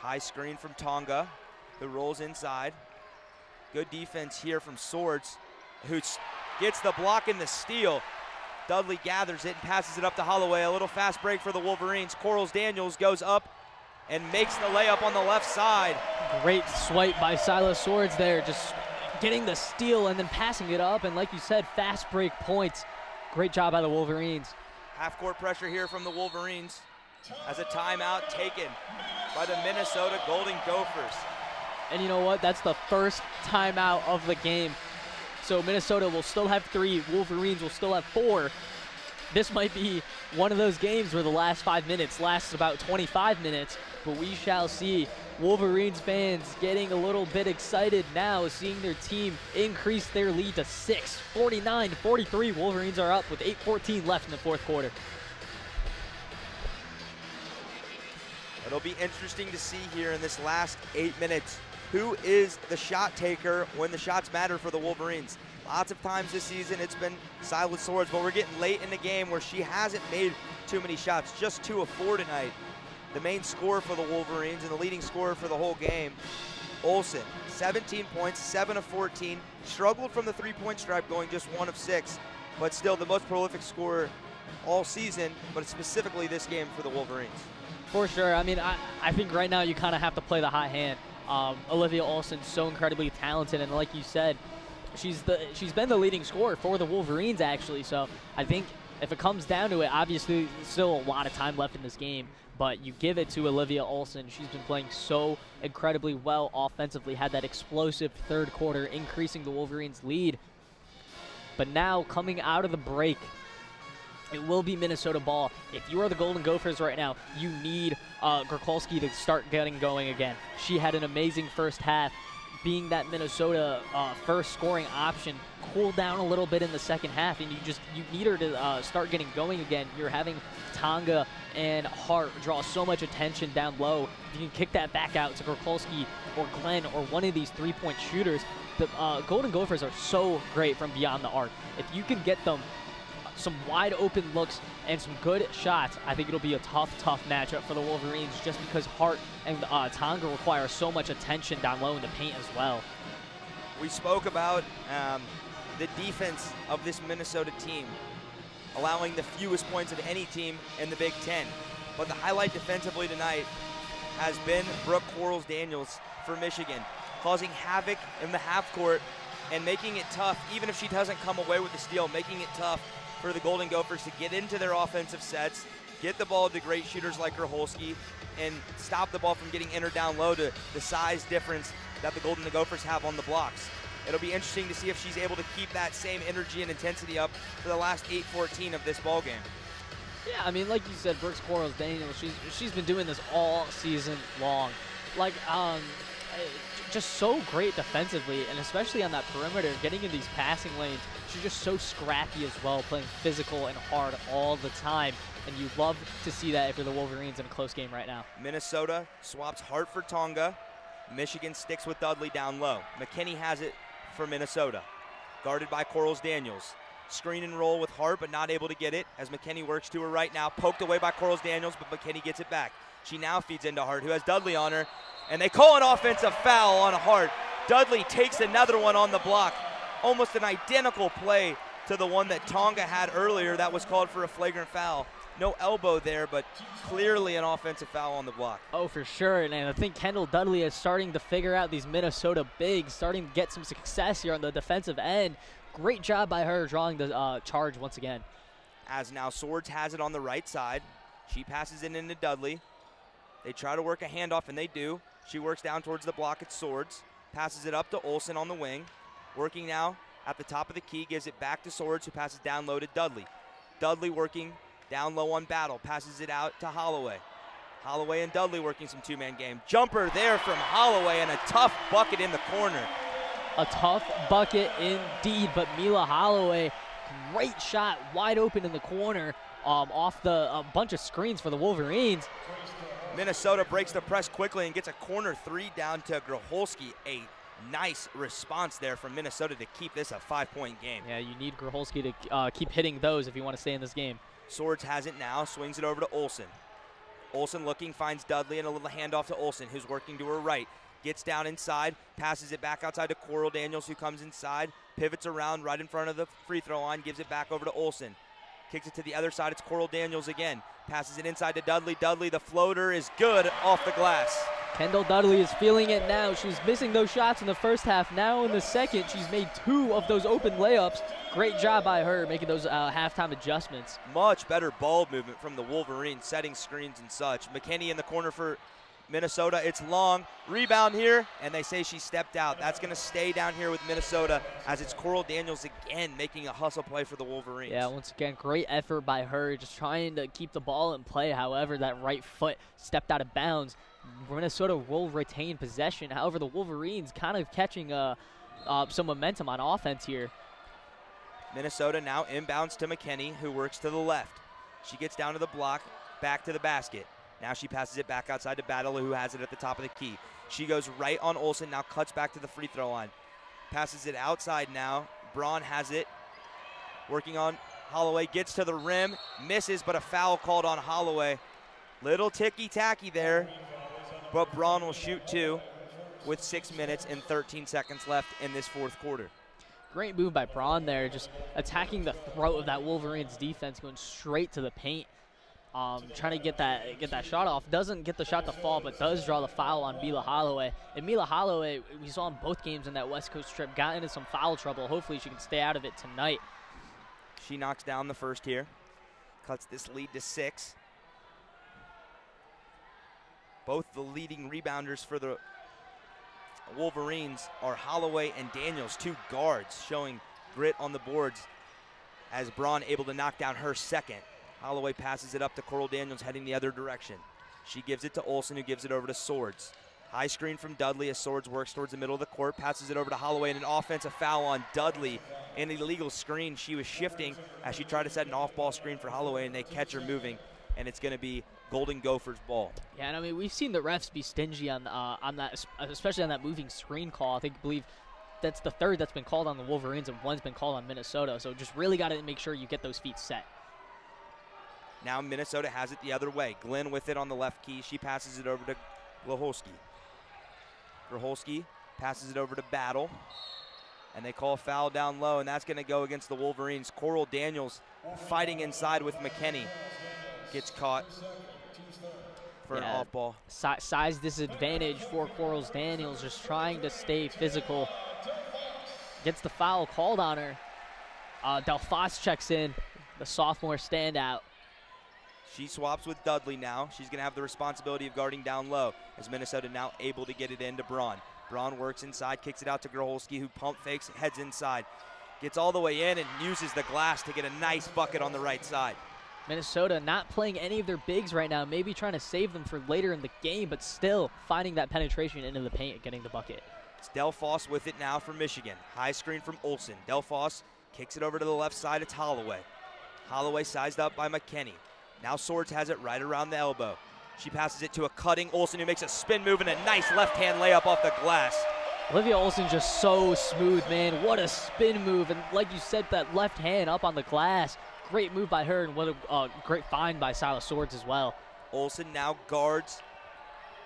High screen from Tonga, who rolls inside. Good defense here from Swords, who gets the block and the steal. Dudley gathers it and passes it up to Holloway. A little fast break for the Wolverines. Corals Daniels goes up and makes the layup on the left side. Great swipe by Silas Swords there, just getting the steal and then passing it up. And like you said, fast break points. Great job by the Wolverines. Half-court pressure here from the Wolverines as a timeout taken by the Minnesota Golden Gophers. And you know what? That's the first timeout of the game. So Minnesota will still have 3. Wolverines will still have 4. This might be one of those games where the last 5 minutes lasts about 25 minutes but we shall see. Wolverines fans getting a little bit excited now, seeing their team increase their lead to 6, 49-43. Wolverines are up with 8:14 left in the fourth quarter. It'll be interesting to see here in this last 8 minutes who is the shot taker when the shots matter for the Wolverines. Lots of times this season it's been Silas Swords, but we're getting late in the game where she hasn't made too many shots, just 2 of 4 tonight. The main scorer for the Wolverines and the leading scorer for the whole game, Olsen, 17 points, 7 of 14, struggled from the three-point stripe, going just 1 of 6, but still the most prolific scorer all season, but specifically this game for the Wolverines. For sure. I mean, I think right now you kind of have to play the hot hand. Olivia Olsen's so incredibly talented, and like you said, she's been the leading scorer for the Wolverines, actually. So I think if it comes down to it, obviously there's still a lot of time left in this game, but you give it to Olivia Olsen. She's been playing so incredibly well offensively, had that explosive third quarter, increasing the Wolverines' lead. But now, coming out of the break, it will be Minnesota ball. If you are the Golden Gophers right now, you need Grkolski to start getting going again. She had an amazing first half, being that Minnesota first scoring option. Cooled down a little bit in the second half, and you need her to start getting going again. You're having Tonga and Hart draw so much attention down low. You can kick that back out to Grkolski or Glenn or one of these three-point shooters. The Golden Gophers are so great from beyond the arc. If you can get them some wide open looks and some good shots, I think it'll be a tough matchup for the Wolverines, just because Hart and Tonga require so much attention down low in the paint as well. We spoke about the defense of this Minnesota team, allowing the fewest points of any team in the Big Ten. But the highlight defensively tonight has been Brooke Quarles-Daniels for Michigan, causing havoc in the half court and making it tough, even if she doesn't come away with the steal, making it tough for the Golden Gophers to get into their offensive sets, get the ball to great shooters like Grkolski, and stop the ball from getting in or down low to the size difference that the Golden Gophers have on the blocks. It'll be interesting to see if she's able to keep that same energy and intensity up for the last 8:14 of this ball game. Yeah, I mean, like you said, Brooke Quarles-Daniels, she's been doing this all season long. Like, just so great defensively, and especially on that perimeter, getting in these passing lanes. She's just so scrappy as well, playing physical and hard all the time, and you love to see that if you're the Wolverines in a close game right now. Minnesota swaps Hart for Tonga. Michigan sticks with Dudley down low. McKinney has it for Minnesota, guarded by Quarles-Daniels. Screen and roll with Hart, but not able to get it as McKinney works to her right now. Poked away by Quarles-Daniels, but McKinney gets it back. She now feeds into Hart, who has Dudley on her, and they call an offensive foul on Hart. Dudley takes another one on the block. Almost an identical play to the one that Tonga had earlier that was called for a flagrant foul. No elbow there, but clearly an offensive foul on the block. Oh, for sure, and I think Kendall Dudley is starting to figure out these Minnesota bigs, starting to get some success here on the defensive end. Great job by her drawing the charge once again. As now Swords has it on the right side. She passes it into Dudley. They try to work a handoff, and they do. She works down towards the block at Swords. Passes it up to Olsen on the wing. Working now at the top of the key, gives it back to Swords, who passes down low to Dudley. Dudley working down low on Battle, passes it out to Holloway. Holloway and Dudley working some two-man game. Jumper there from Holloway, and a tough bucket in the corner. A tough bucket indeed, but Mila Holloway, great shot, wide open in the corner, off a bunch of screens for the Wolverines. Minnesota breaks the press quickly and gets a corner three down to Grkolski. A nice response there from Minnesota to keep this a 5-point game. Yeah, you need Grkolski to keep hitting those if you want to stay in this game. Swords has it now, swings it over to Olsen. Olsen looking, finds Dudley, and a little handoff to Olsen, who's working to her right. Gets down inside, passes it back outside to Quarles-Daniels, who comes inside, pivots around right in front of the free throw line, gives it back over to Olsen. Kicks it to the other side, it's Quarles-Daniels again. Passes it inside to Dudley. Dudley, the floater is good off the glass. Kendall Dudley is feeling it now. She's missing those shots in the first half. Now in the second, she's made 2 of those open layups. Great job by her making those halftime adjustments. Much better ball movement from the Wolverines, setting screens and such. McKinney in the corner for Minnesota. It's long. Rebound here, and they say she stepped out. That's going to stay down here with Minnesota as it's Coral Daniels again making a hustle play for the Wolverines. Yeah, once again, great effort by her, just trying to keep the ball in play. However, that right foot stepped out of bounds. Minnesota will retain possession. However, the Wolverines kind of catching some momentum on offense here. Minnesota now inbounds to McKinney, who works to the left. She gets down to the block, back to the basket. Now she passes it back outside to Battle, who has it at the top of the key. She goes right on Olsen, now cuts back to the free throw line. Passes it outside now. Braun has it. Working on Holloway, gets to the rim, misses, but a foul called on Holloway. Little ticky-tacky there, but Braun will shoot two with 6 minutes and 13 seconds left in this fourth quarter. Great move by Braun there, just attacking the throat of that Wolverines defense, going straight to the paint. Trying to get that shot off. Doesn't get the shot to fall, but does draw the foul on Mila Holloway. And Mila Holloway, we saw in both games in that West Coast trip, got into some foul trouble. Hopefully she can stay out of it tonight. She knocks down the first here. Cuts this lead to 6. Both the leading rebounders for the Wolverines are Holloway and Daniels, 2 guards, showing grit on the boards as Braun able to knock down her second. Holloway passes it up to Coral Daniels, heading the other direction. She gives it to Olsen, who gives it over to Swords. High screen from Dudley as Swords works towards the middle of the court, passes it over to Holloway, and an offensive foul on Dudley. An illegal screen. She was shifting as she tried to set an off-ball screen for Holloway, and they catch her moving, and it's going to be Golden Gophers ball. Yeah, and I mean, we've seen the refs be stingy on that, especially on that moving screen call. I believe that's the third that's been called on the Wolverines, and one's been called on Minnesota. So just really got to make sure you get those feet set. Now Minnesota has it the other way. Glenn with it on the left key. She passes it over to Groholski. Groholski passes it over to Battle. And they call a foul down low, and that's going to go against the Wolverines. Coral Daniels fighting inside with McKinney. Gets caught for an off ball. Size disadvantage for Coral Daniels, just trying to stay physical. Gets the foul called on her. Delphos checks in, the sophomore standout. She swaps with Dudley now. She's going to have the responsibility of guarding down low as Minnesota now able to get it into Braun. Braun works inside, kicks it out to Groholski, who pump fakes, heads inside. Gets all the way in and uses the glass to get a nice bucket on the right side. Minnesota not playing any of their bigs right now, maybe trying to save them for later in the game, but still finding that penetration into the paint and getting the bucket. It's Delphos with it now for Michigan. High screen from Olsen. Delphos kicks it over to the left side. It's Holloway. Holloway sized up by McKinney. Now Swords has it right around the elbow. She passes it to a cutting Olsen, who makes a spin move and a nice left-hand layup off the glass. Olivia Olsen just so smooth, man. What a spin move. And like you said, that left hand up on the glass. Great move by her, and what a great find by Silas Swords as well. Olsen now guards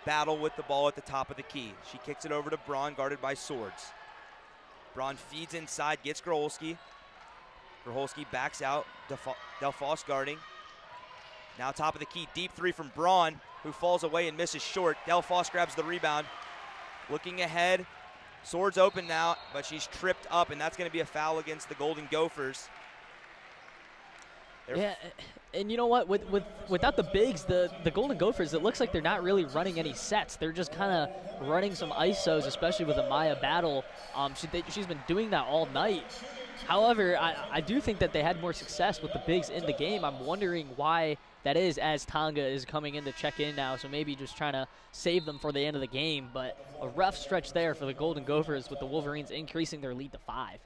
Battle with the ball at the top of the key. She kicks it over to Braun, guarded by Swords. Braun feeds inside, gets Groholski. Groholski backs out, Delphos guarding. Now top of the key, deep three from Braun, who falls away and misses short. Delphos grabs the rebound. Looking ahead, Swords open now, but she's tripped up, and that's going to be a foul against the Golden Gophers. Yeah, and you know what? Without the bigs, the Golden Gophers, it looks like they're not really running any sets. They're just kind of running some ISOs, especially with Amaya Battle. She's been doing that all night. However, I do think that they had more success with the bigs in the game. I'm wondering why that is, as Tonga is coming in to check in now, so maybe just trying to save them for the end of the game. But a rough stretch there for the Golden Gophers with the Wolverines increasing their lead to 5.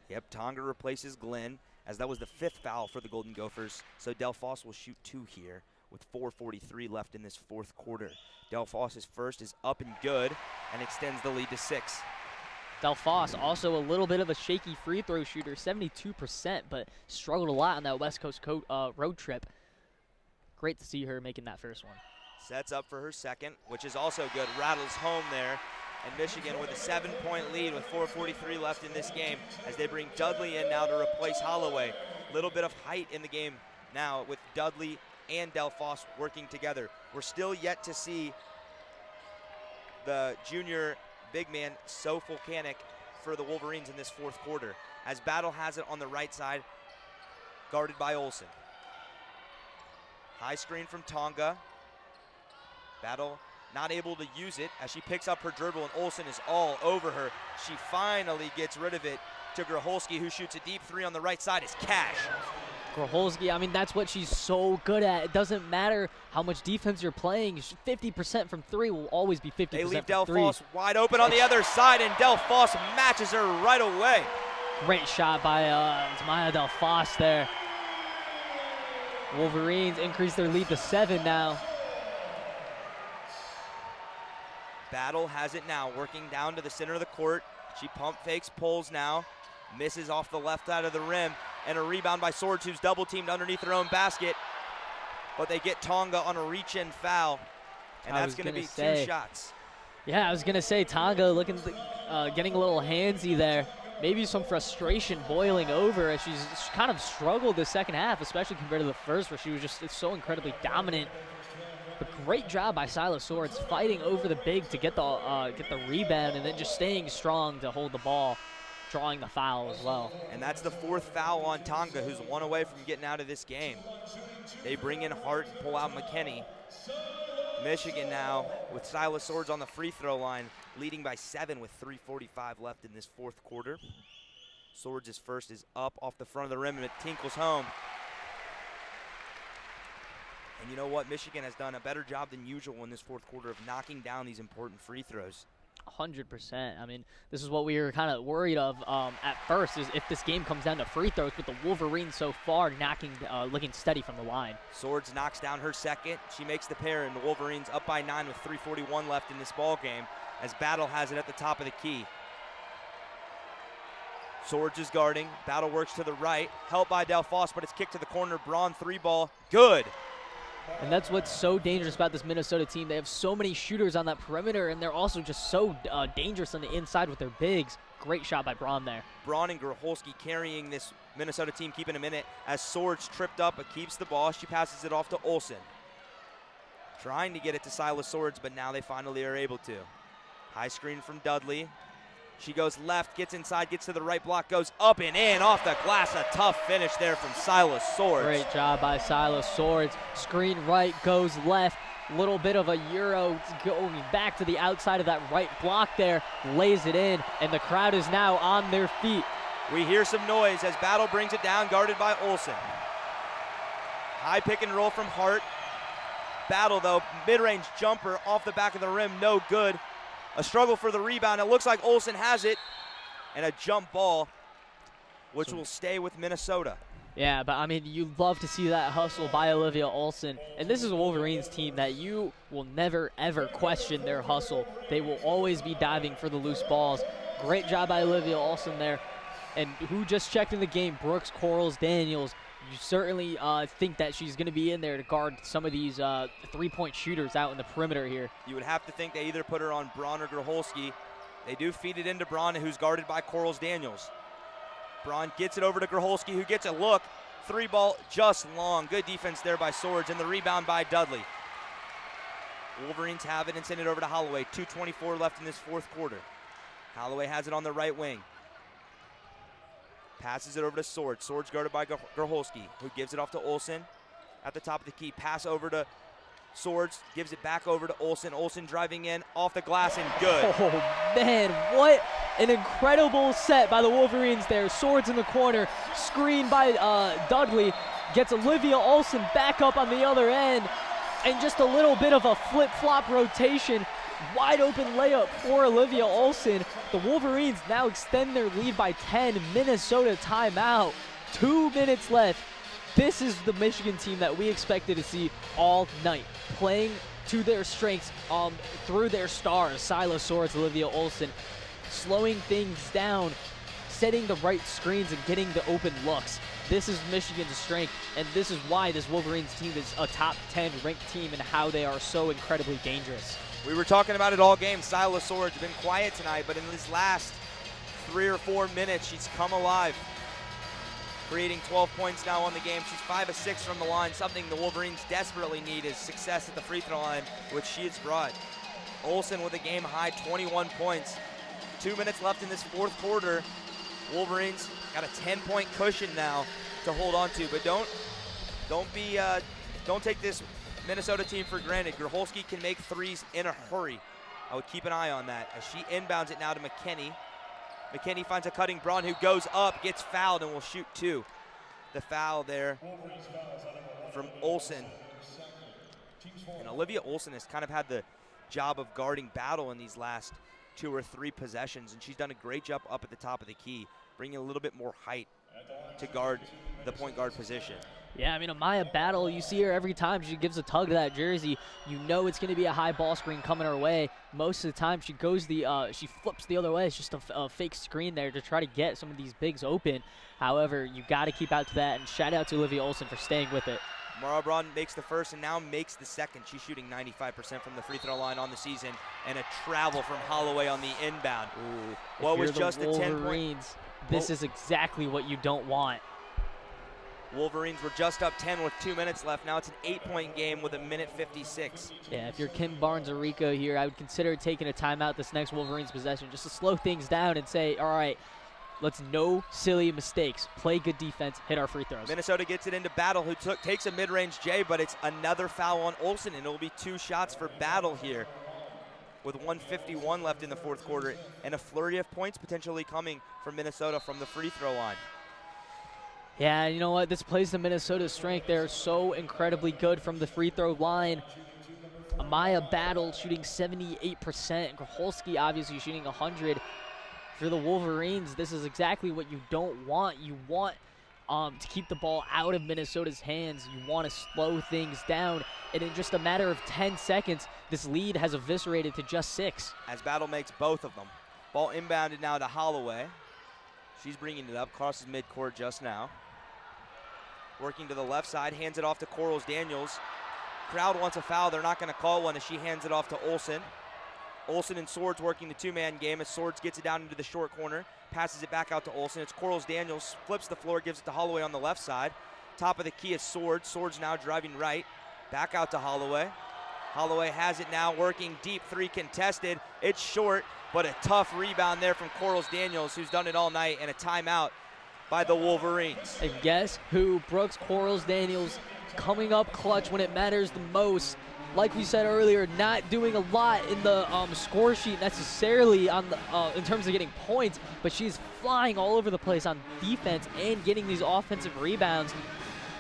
Yep, Tonga replaces Glenn, as that was the 5th foul for the Golden Gophers. So Delphos will shoot 2 here with 4:43 left in this fourth quarter. Delphos' first is up and good and extends the lead to 6. Delphos, also a little bit of a shaky free throw shooter, 72%, but struggled a lot on that West Coast road trip. Great to see her making that first one. Sets up for her second, which is also good. Rattles home there. And Michigan with a 7-point lead with 4:43 left in this game as they bring Dudley in now to replace Holloway. Little bit of height in the game now with Dudley and Delphos working together. We're still yet to see the junior big man, So Volcanic, for the Wolverines in this fourth quarter. As Battle has it on the right side, guarded by Olsen. High screen from Tonga. Battle not able to use it as she picks up her dribble, and Olsen is all over her. She finally gets rid of it to Gracholski, who shoots a deep three on the right side. Is cash. Gracholski, I mean, that's what she's so good at. It doesn't matter how much defense you're playing. 50% from three will always be 50% They leave from three. Delfoss wide open on the other side, and Delfoss matches her right away. Great shot by Maya Delfoss there. Wolverines increase their lead to 7 now. Battle has it now, working down to the center of the court. She pump fakes, pulls now, misses off the left side of the rim, and a rebound by Swords, who's double teamed underneath her own basket. But they get Tonga on a reach-in foul, and that's going to be 2 shots. Yeah, I was going to say Tonga looking, getting a little handsy there. Maybe some frustration boiling over as she's kind of struggled the second half, especially compared to the first, where she was just so incredibly dominant. But great job by Silas Swords fighting over the big to get the rebound, and then just staying strong to hold the ball, drawing the foul as well. And that's the 4th foul on Tonga, who's 1 away from getting out of this game. They bring in Hart and pull out McKinney. Michigan now with Silas Swords on the free throw line, leading by 7 with 3:45 left in this 4th quarter. Swords' first is up off the front of the rim, and it tinkles home. And you know what? Michigan has done a better job than usual in this 4th quarter of knocking down these important free throws. 100%. I mean, this is what we were kind of worried of at first, is if this game comes down to free throws, but the Wolverines so far looking steady from the line. Swords knocks down her second. She makes the pair, and the Wolverines up by 9 with 3:41 left in this ball game as Battle has it at the top of the key. Swords is guarding. Battle works to the right. Helped by Delfoss, but it's kicked to the corner. Braun 3-ball. Good. And that's what's so dangerous about this Minnesota team. They have so many shooters on that perimeter, and they're also just so dangerous on the inside with their bigs. Great shot by Braun there. Braun and Gracholski carrying this Minnesota team, keeping a minute as Swords tripped up but keeps the ball. She passes it off to Olsen. Trying to get it to Silas Swords, but now they finally are able to. High screen from Dudley. She goes left, gets inside, gets to the right block, goes up and in, off the glass. A tough finish there from Silas Swords. Great job by Silas Swords. Screen right, goes left. Little bit of a Euro going back to the outside of that right block there. Lays it in, and the crowd is now on their feet. We hear some noise as Battle brings it down, guarded by Olsen. High pick and roll from Hart. Battle, though, mid-range jumper off the back of the rim, no good. A struggle for the rebound. It looks like Olsen has it. And a jump ball, which will stay with Minnesota. Yeah, but I mean, you love to see that hustle by Olivia Olsen. And this is a Wolverines team that you will never, ever question their hustle. They will always be diving for the loose balls. Great job by Olivia Olsen there. And who just checked in the game? Brooks Quarles-Daniels. You certainly think that she's going to be in there to guard some of these three-point shooters out in the perimeter here. You would have to think they either put her on Braun or Gracholski. They do feed it into Braun, who's guarded by Quarles-Daniels. Braun gets it over to Gracholski, who gets a look. 3-ball just long. Good defense there by Swords, and the rebound by Dudley. Wolverines have it and send it over to Holloway. 2:24 left in this 4th quarter. Holloway has it on the right wing. Passes it over to Swords. Swords guarded by Gracholski, who gives it off to Olsen at the top of the key. Pass over to Swords, gives it back over to Olsen. Olsen driving in off the glass and good. Oh, man, what an incredible set by the Wolverines there. Swords in the corner, screen by Dudley, gets Olivia Olsen back up on the other end, and just a little bit of a flip-flop rotation. Wide open layup for Olivia Olsen. The Wolverines now extend their lead by 10. Minnesota timeout. 2 minutes left. This is the Michigan team that we expected to see all night, playing to their strengths through their stars, Silas Swords, Olivia Olsen, slowing things down, setting the right screens, and getting the open looks. This is Michigan's strength, and this is why this Wolverines team is a top 10 ranked team and how they are so incredibly dangerous. We were talking about it all game. Silas Swords been quiet tonight, but in this last 3 or 4 minutes, she's come alive. Creating 12 points now on the game. She's 5 of 6 from the line. Something the Wolverines desperately need is success at the free throw line, which she has brought. Olsen with a game high 21 points. 2 minutes left in this 4th quarter. Wolverines got a 10-point cushion now to hold on to, but don't take this Minnesota team for granted. Grholski can make threes in a hurry. I would keep an eye on that as she inbounds it now to McKinney. McKinney finds a cutting Braun who goes up, gets fouled, and will shoot 2. The foul there from Olsen. And Olivia Olsen has kind of had the job of guarding Battle in these last 2 or 3 possessions, and she's done a great job up at the top of the key, bringing a little bit more height to guard the point guard position. Yeah, I mean, Amaya Battle, you see her every time she gives a tug to that jersey. You know it's going to be a high ball screen coming her way. Most of the time she goes she flips the other way. It's just a fake screen there to try to get some of these bigs open. However, you got to keep out to that, and shout out to Olivia Olsen for staying with it. Mara Braun makes the first and now makes the second. She's shooting 95% from the free throw line on the season, and a travel from Holloway on the inbound. Ooh, what was just a 10 point? This is exactly what you don't want. Wolverines were just up 10 with 2 minutes left. Now it's an 8-point game with 1:56. Yeah, if you're Kim Barnes-Arico here, I would consider taking a timeout this next Wolverines possession just to slow things down and say, all right, let's no silly mistakes. Play good defense, hit our free throws. Minnesota gets it into Battle, who takes a mid-range J, but it's another foul on Olsen, and it'll be 2 shots for Battle here with 1:51 left in the fourth quarter, and a flurry of points potentially coming from Minnesota from the free throw line. Yeah, you know what? This plays to Minnesota's strength. They're so incredibly good from the free throw line. Amaya Battle shooting 78%. Grholski obviously shooting 100. For the Wolverines, this is exactly what you don't want. You want to keep the ball out of Minnesota's hands. You want to slow things down. And in just a matter of 10 seconds, this lead has eviscerated to just 6. As Battle makes both of them. Ball inbounded now to Holloway. She's bringing it up, crosses midcourt just now. Working to the left side, hands it off to Corals Daniels. Crowd wants a foul. They're not going to call one as she hands it off to Olsen. Olsen and Swords working the 2-man game as Swords gets it down into the short corner, passes it back out to Olsen. It's Corals Daniels, flips the floor, gives it to Holloway on the left side. Top of the key is Swords. Swords now driving right. Back out to Holloway. Holloway has it now, working deep, 3 contested. It's short, but a tough rebound there from Corals Daniels, who's done it all night, and a timeout by the Wolverines. And guess who? Brooks Corals Daniels coming up clutch when it matters the most. Like we said earlier, not doing a lot in the score sheet necessarily on the, in terms of getting points, but she's flying all over the place on defense and getting these offensive rebounds.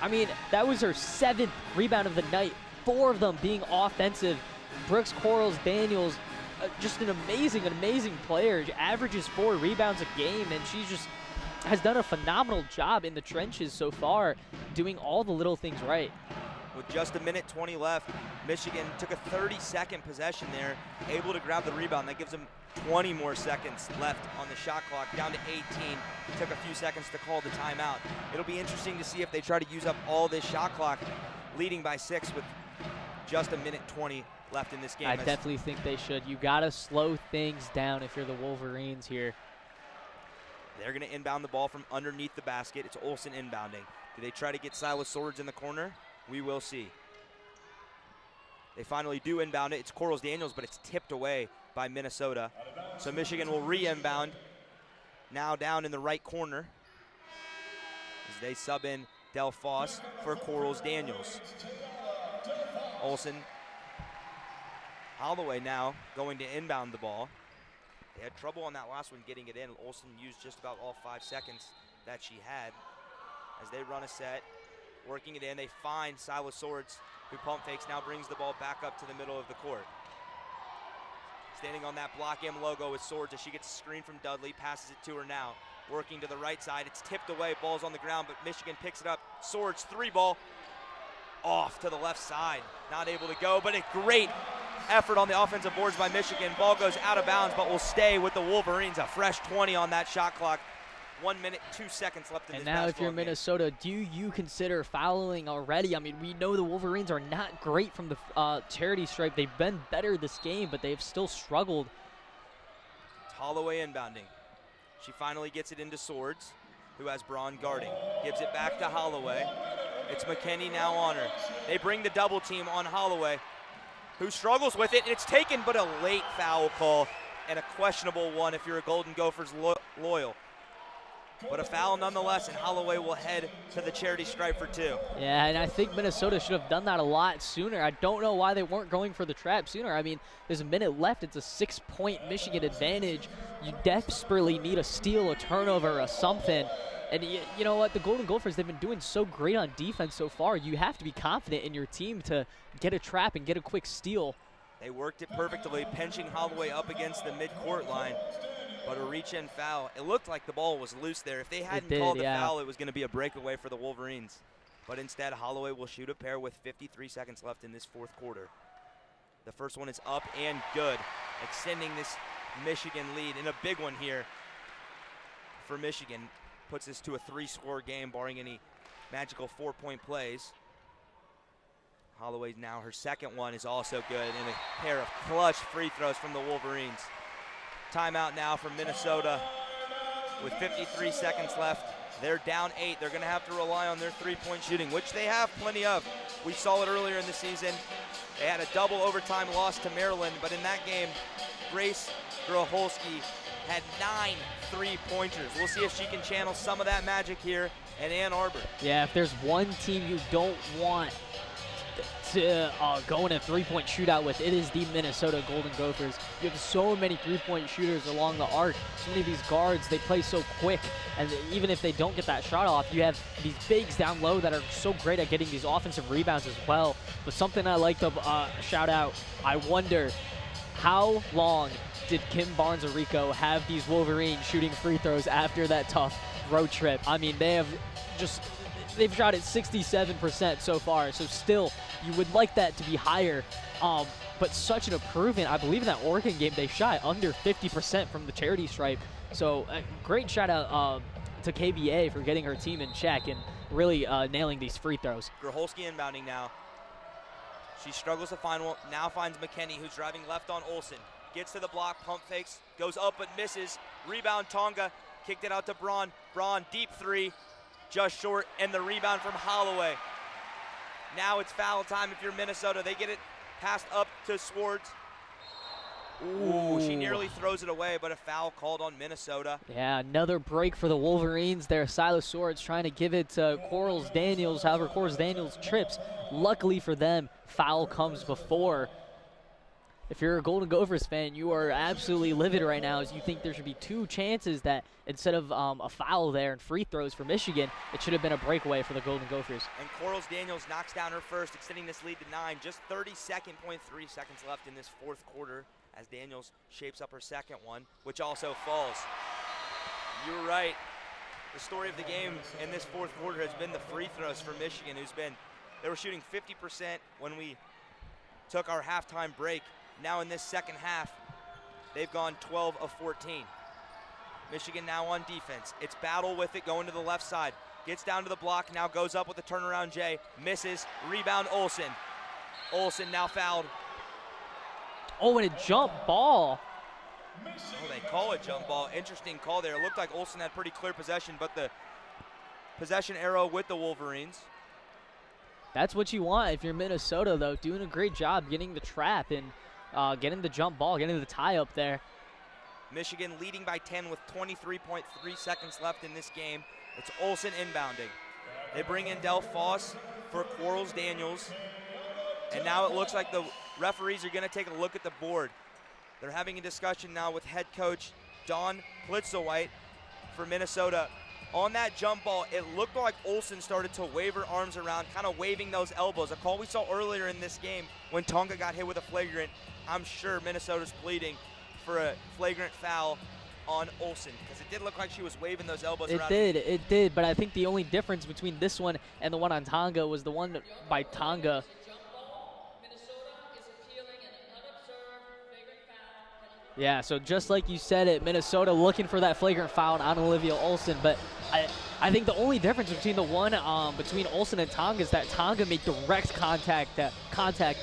I mean, that was her 7th rebound of the night, 4 of them being offensive. Brooks Corals Daniels, just an amazing player. She averages 4 rebounds a game, and she's just has done a phenomenal job in the trenches so far, doing all the little things right. With just 1:20 left, Michigan took a 30-second possession there, able to grab the rebound. That gives them 20 more seconds left on the shot clock, down to 18. Took a few seconds to call the timeout. It'll be interesting to see if they try to use up all this shot clock, leading by 6 with just 1:20 left in this game. I definitely think they should. You gotta slow things down if you're the Wolverines here. They're gonna inbound the ball from underneath the basket. It's Olsen inbounding. Do they try to get Silas Swords in the corner? We will see. They finally do inbound it. It's Corals Daniels, but it's tipped away by Minnesota. So Michigan will re-inbound. Now down in the right corner as they sub in Del Foss for Corals Daniels. Olsen. Holloway now going to inbound the ball. They had trouble on that last one getting it in. Olsen used just about all 5 seconds that she had as they run a set. Working it in, they find Silas Swords, who pump fakes, now brings the ball back up to the middle of the court. Standing on that Block M logo is Swords as she gets a screen from Dudley, passes it to her now. Working to the right side, it's tipped away, ball's on the ground, but Michigan picks it up. Swords, 3-ball, off to the left side. Not able to go, but a great effort on the offensive boards by Michigan. Ball goes out of bounds, but will stay with the Wolverines. A fresh 20 on that shot clock. 1 minute, 2 seconds left in this basketball game. And now if you're Minnesota, do you consider fouling already? I mean, we know the Wolverines are not great from the charity stripe. They've been better this game, but they've still struggled. It's Holloway inbounding. She finally gets it into Swords, who has Braun guarding. Gives it back to Holloway. It's McKinney now on her. They bring the double team on Holloway, who struggles with it, and it's taken, but a late foul call, and a questionable one if you're a Golden Gophers loyal. but a foul nonetheless, and Holloway will head to the charity stripe for 2. Yeah, and I think Minnesota should have done that a lot sooner. I don't know why they weren't going for the trap sooner. I mean, there's a minute left. It's a 6-point Michigan advantage. You desperately need a steal, a turnover, or something. And you know what? The Golden Gophers, they've been doing so great on defense so far. You have to be confident in your team to get a trap and get a quick steal. They worked it perfectly, pinching Holloway up against the midcourt line. But a reach-in foul. It looked like the ball was loose there. If they hadn't called the foul, it was going to be a breakaway for the Wolverines. But instead, Holloway will shoot a pair with 53 seconds left in this 4th quarter. The first one is up and good, extending this Michigan lead. And a big one here for Michigan. Puts this to a 3-score game, barring any magical 4-point plays. Holloway now, her second one is also good, and a pair of clutch free throws from the Wolverines. Timeout now from Minnesota with 53 seconds left. They're down 8. They're going to have to rely on their 3-point shooting, which they have plenty of. We saw it earlier in the season. They had a double overtime loss to Maryland, but in that game, Grace Groholski had 9 3-pointers. We'll see if she can channel some of that magic here in Ann Arbor. Yeah, if there's one team you don't want to go in a 3-point shootout with, it is the Minnesota Golden Gophers. You have so many 3-point shooters along the arc. So many of these guards, they play so quick, and even if they don't get that shot off, you have these bigs down low that are so great at getting these offensive rebounds as well. But something I like to shout out, I wonder how long did Kim Barnes-Arico have these Wolverines shooting free throws after that tough road trip? I mean, they've shot at 67% so far, so still, you would like that to be higher, but such an improvement. I believe in that Oregon game, they shot under 50% from the charity stripe, so great shout out to KBA for getting her team in check and really nailing these free throws. Groholski inbounding now. She struggles to find one, now finds McKinney, who's driving left on Olsen. Gets to the block, pump fakes, goes up but misses. Rebound Tonga, kicked it out to Braun. Braun, deep 3, just short, and the rebound from Holloway. Now it's foul time if you're Minnesota. They get it passed up to Swartz. Ooh, she nearly throws it away, but a foul called on Minnesota. Yeah, another break for the Wolverines there. Silas Swartz trying to give it to Quarles Daniels. However, Quarles Daniels trips. Luckily for them, foul comes before. If you're a Golden Gophers fan, you are absolutely livid right now as you think there should be 2 chances that instead of a foul there and free throws for Michigan, it should have been a breakaway for the Golden Gophers. And Quarles Daniels knocks down her first, extending this lead to 9. Just 32.3 seconds left in this 4th quarter as Daniels shapes up her second one, which also falls. You're right. The story of the game in this 4th quarter has been the free throws for Michigan, they were shooting 50% when we took our halftime break. Now in this second half, they've gone 12 of 14. Michigan now on defense. It's battle with it going to the left side. Gets down to the block, now goes up with a turnaround J. Misses, rebound Olsen. Olsen now fouled. Oh, and a jump ball. Oh, they call it jump ball. Interesting call there. It looked like Olsen had pretty clear possession, but the possession arrow with the Wolverines. That's what you want if you're Minnesota, though. Doing a great job getting the trap and getting the jump ball, getting the tie up there. Michigan leading by 10 with 23.3 seconds left in this game. It's Olsen inbounding. They bring in Del Foss for Quarles Daniels. And now it looks like the referees are going to take a look at the board. They're having a discussion now with head coach Dawn Plitzowite for Minnesota. On that jump ball, it looked like Olsen started to wave her arms around, kind of waving those elbows. A call we saw earlier in this game when Tonga got hit with a flagrant. I'm sure Minnesota's pleading for a flagrant foul on Olsen because it did look like she was waving those elbows around. It did, but I think the only difference between this one and the one on Tonga was the one by Tonga. Yeah, so just like you said it, Minnesota looking for that flagrant foul on Olivia Olsen, but I think the only difference between the one between Olsen and Tonga is that Tonga made direct contact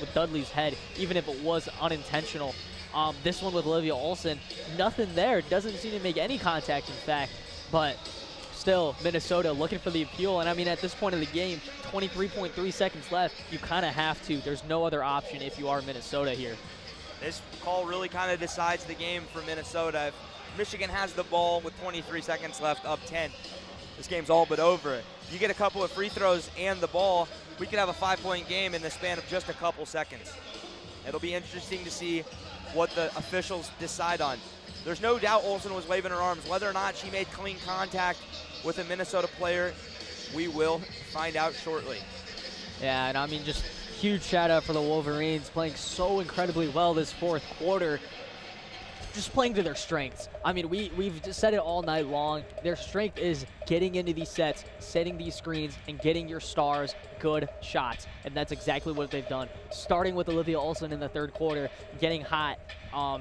with Dudley's head, even if it was unintentional. This one with Olivia Olsen, nothing there. Doesn't seem to make any contact, in fact, but still, Minnesota looking for the appeal, and I mean, at this point of the game, 23.3 seconds left, you kind of have to. There's no other option if you are Minnesota here. This call really kind of decides the game for Minnesota. If Michigan has the ball with 23 seconds left, up 10. This game's all but over. You get a couple of free throws and the ball, we could have a 5-point game in the span of just a couple seconds. It'll be interesting to see what the officials decide on. There's no doubt Olsen was waving her arms. Whether or not she made clean contact with a Minnesota player, we will find out shortly. Yeah, and I mean, just huge shout out for the Wolverines playing so incredibly well this fourth quarter. Just playing to their strengths. I mean, we've just said it all night long. Their strength is getting into these sets, setting these screens, and getting your stars good shots. And that's exactly what they've done. Starting with Olivia Olsen in the third quarter, getting hot,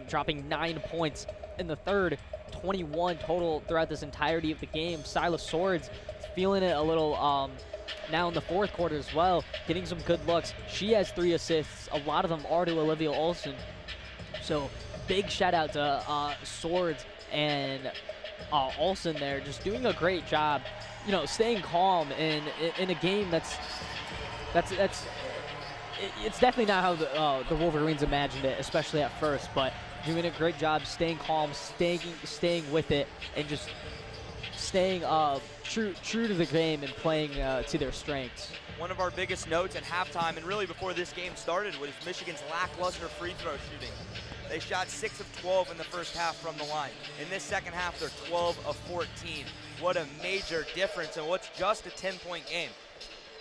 dropping 9 points in the third, 21 total throughout this entirety of the game. Silas Swords feeling it a little now in the fourth quarter as well, getting some good looks. She has 3 assists. A lot of them are to Olivia Olsen. So big shout out to Swords and Olsen there, just doing a great job, you know, staying calm in a game that's it's definitely not how the Wolverines imagined it, especially at first, but doing a great job staying calm, staying with it, and just staying true to the game and playing to their strengths. One of our biggest notes at halftime and really before this game started was Michigan's lackluster free throw shooting. They shot 6 of 12 in the first half from the line. In this second half, they're 12 of 14. What a major difference in what's just a 10-point game.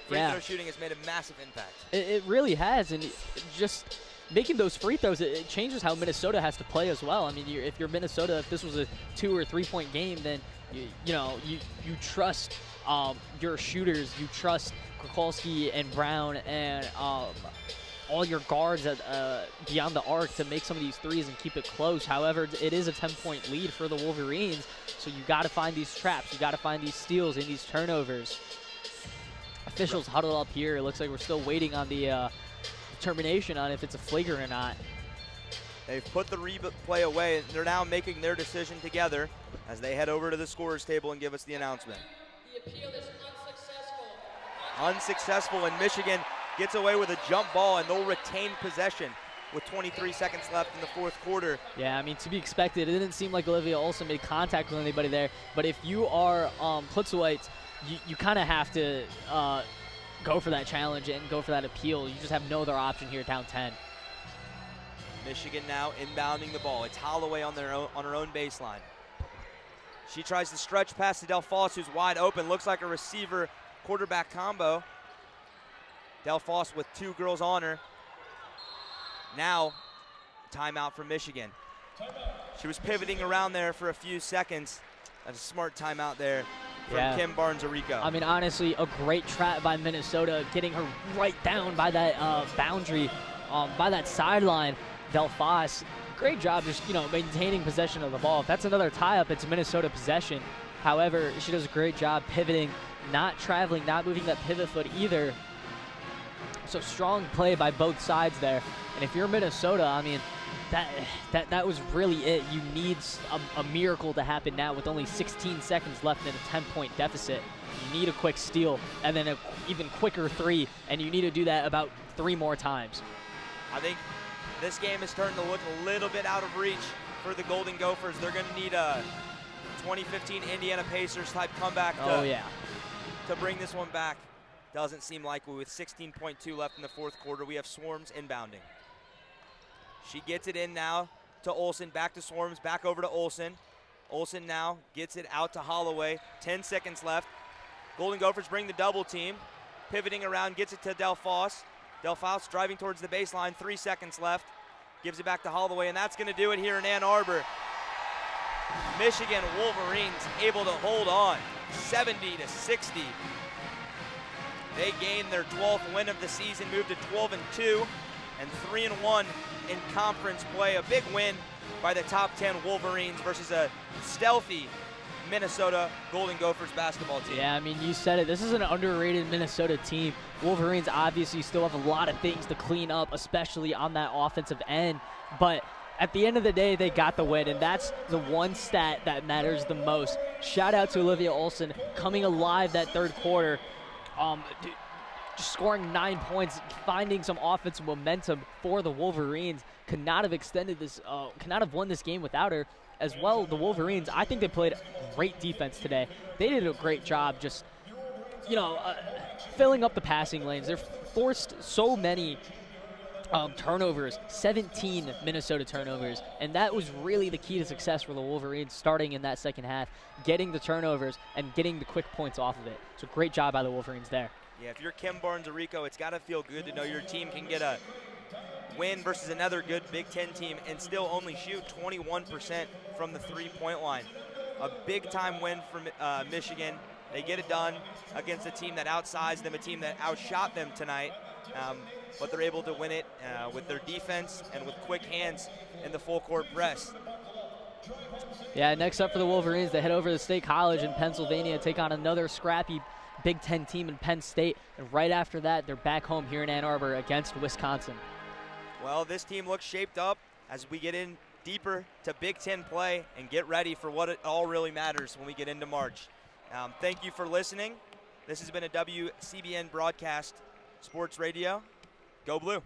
Free throw shooting has made a massive impact. It really has, and just making those free throws, it changes how Minnesota has to play as well. I mean, if you're Minnesota, if this was a 2 or 3 point game, then you trust your shooters, you trust Kukulski and Brown and all your guards beyond the arc to make some of these threes and keep it close. However, it is a 10-point lead for the Wolverines, so you got to find these traps, you got to find these steals and these turnovers. Officials huddle up here. It looks like we're still waiting on the determination on if it's a flagrant or not. They've put the replay away, and they're now making their decision together as they head over to the scorer's table and give us the announcement. The appeal is unsuccessful. Unsuccessful, and Michigan gets away with a jump ball, and they'll retain possession with 23 seconds left in the fourth quarter. Yeah, I mean, to be expected. It didn't seem like Olivia Olsen made contact with anybody there, but if you are Plitzuites, you kind of have to go for that challenge and go for that appeal. You just have no other option here, down 10. Michigan now inbounding the ball. It's Holloway on her own baseline. She tries to stretch past to Delphos, who's wide open. Looks like a receiver-quarterback combo. Delphos with 2 girls on her. Now, timeout from Michigan. She was pivoting around there for a few seconds. That's a smart timeout there from Kim Barnes-Arico. I mean, honestly, a great trap by Minnesota, getting her right down by that boundary, by that sideline. Delphos, great job just, maintaining possession of the ball. If that's another tie-up, it's Minnesota possession. However, she does a great job pivoting, not traveling, not moving that pivot foot either. So strong play by both sides there. And if you're Minnesota, I mean, that was really it. You need a miracle to happen now with only 16 seconds left in a 10-point deficit. You need a quick steal and then an even quicker 3, and you need to do that about 3 more times. I think this game is starting to look a little bit out of reach for the Golden Gophers. They're going to need a 2015 Indiana Pacers type comeback to bring this one back. Doesn't seem likely. With 16.2 left in the fourth quarter, we have Swarms inbounding. She gets it in now to Olsen, back to Swarms, back over to Olsen. Olsen now gets it out to Holloway. 10 seconds left. Golden Gophers bring the double team. Pivoting around, gets it to Delphos. Delphos driving towards the baseline, 3 seconds left. Gives it back to Holloway, and that's going to do it here in Ann Arbor. Michigan Wolverines able to hold on, 70-60. They gained their 12th win of the season, moved to 12-2 and 3-1 in conference play. A big win by the top 10 Wolverines versus a stealthy Minnesota Golden Gophers basketball team. Yeah, I mean, you said it. This is an underrated Minnesota team. Wolverines obviously still have a lot of things to clean up, especially on that offensive end. But at the end of the day, they got the win, and that's the one stat that matters the most. Shout out to Olivia Olsen coming alive that third quarter. just scoring 9 points, finding some offensive momentum for the Wolverines. Could not have extended this, could not have won this game without her. As well, the Wolverines, I think they played great defense today. They did a great job just, filling up the passing lanes. They're forced so many turnovers, 17 Minnesota turnovers, and that was really the key to success for the Wolverines starting in that second half, getting the turnovers and getting the quick points off of it. So great job by the Wolverines there. Yeah, if you're Kim Barnes-Arico, it's got to feel good to know your team can get a win versus another good Big Ten team and still only shoot 21% from the three-point line. A big-time win for Michigan. They get it done against a team that outsized them, a team that outshot them tonight. But they're able to win it with their defense and with quick hands in the full-court press. Yeah, next up for the Wolverines, they head over to State College in Pennsylvania, take on another scrappy Big Ten team in Penn State. And right after that, they're back home here in Ann Arbor against Wisconsin. Well, this team looks shaped up as we get in deeper to Big Ten play and get ready for what it all really matters when we get into March. Thank you for listening. This has been a WCBN broadcast, Sports Radio. Go Blue.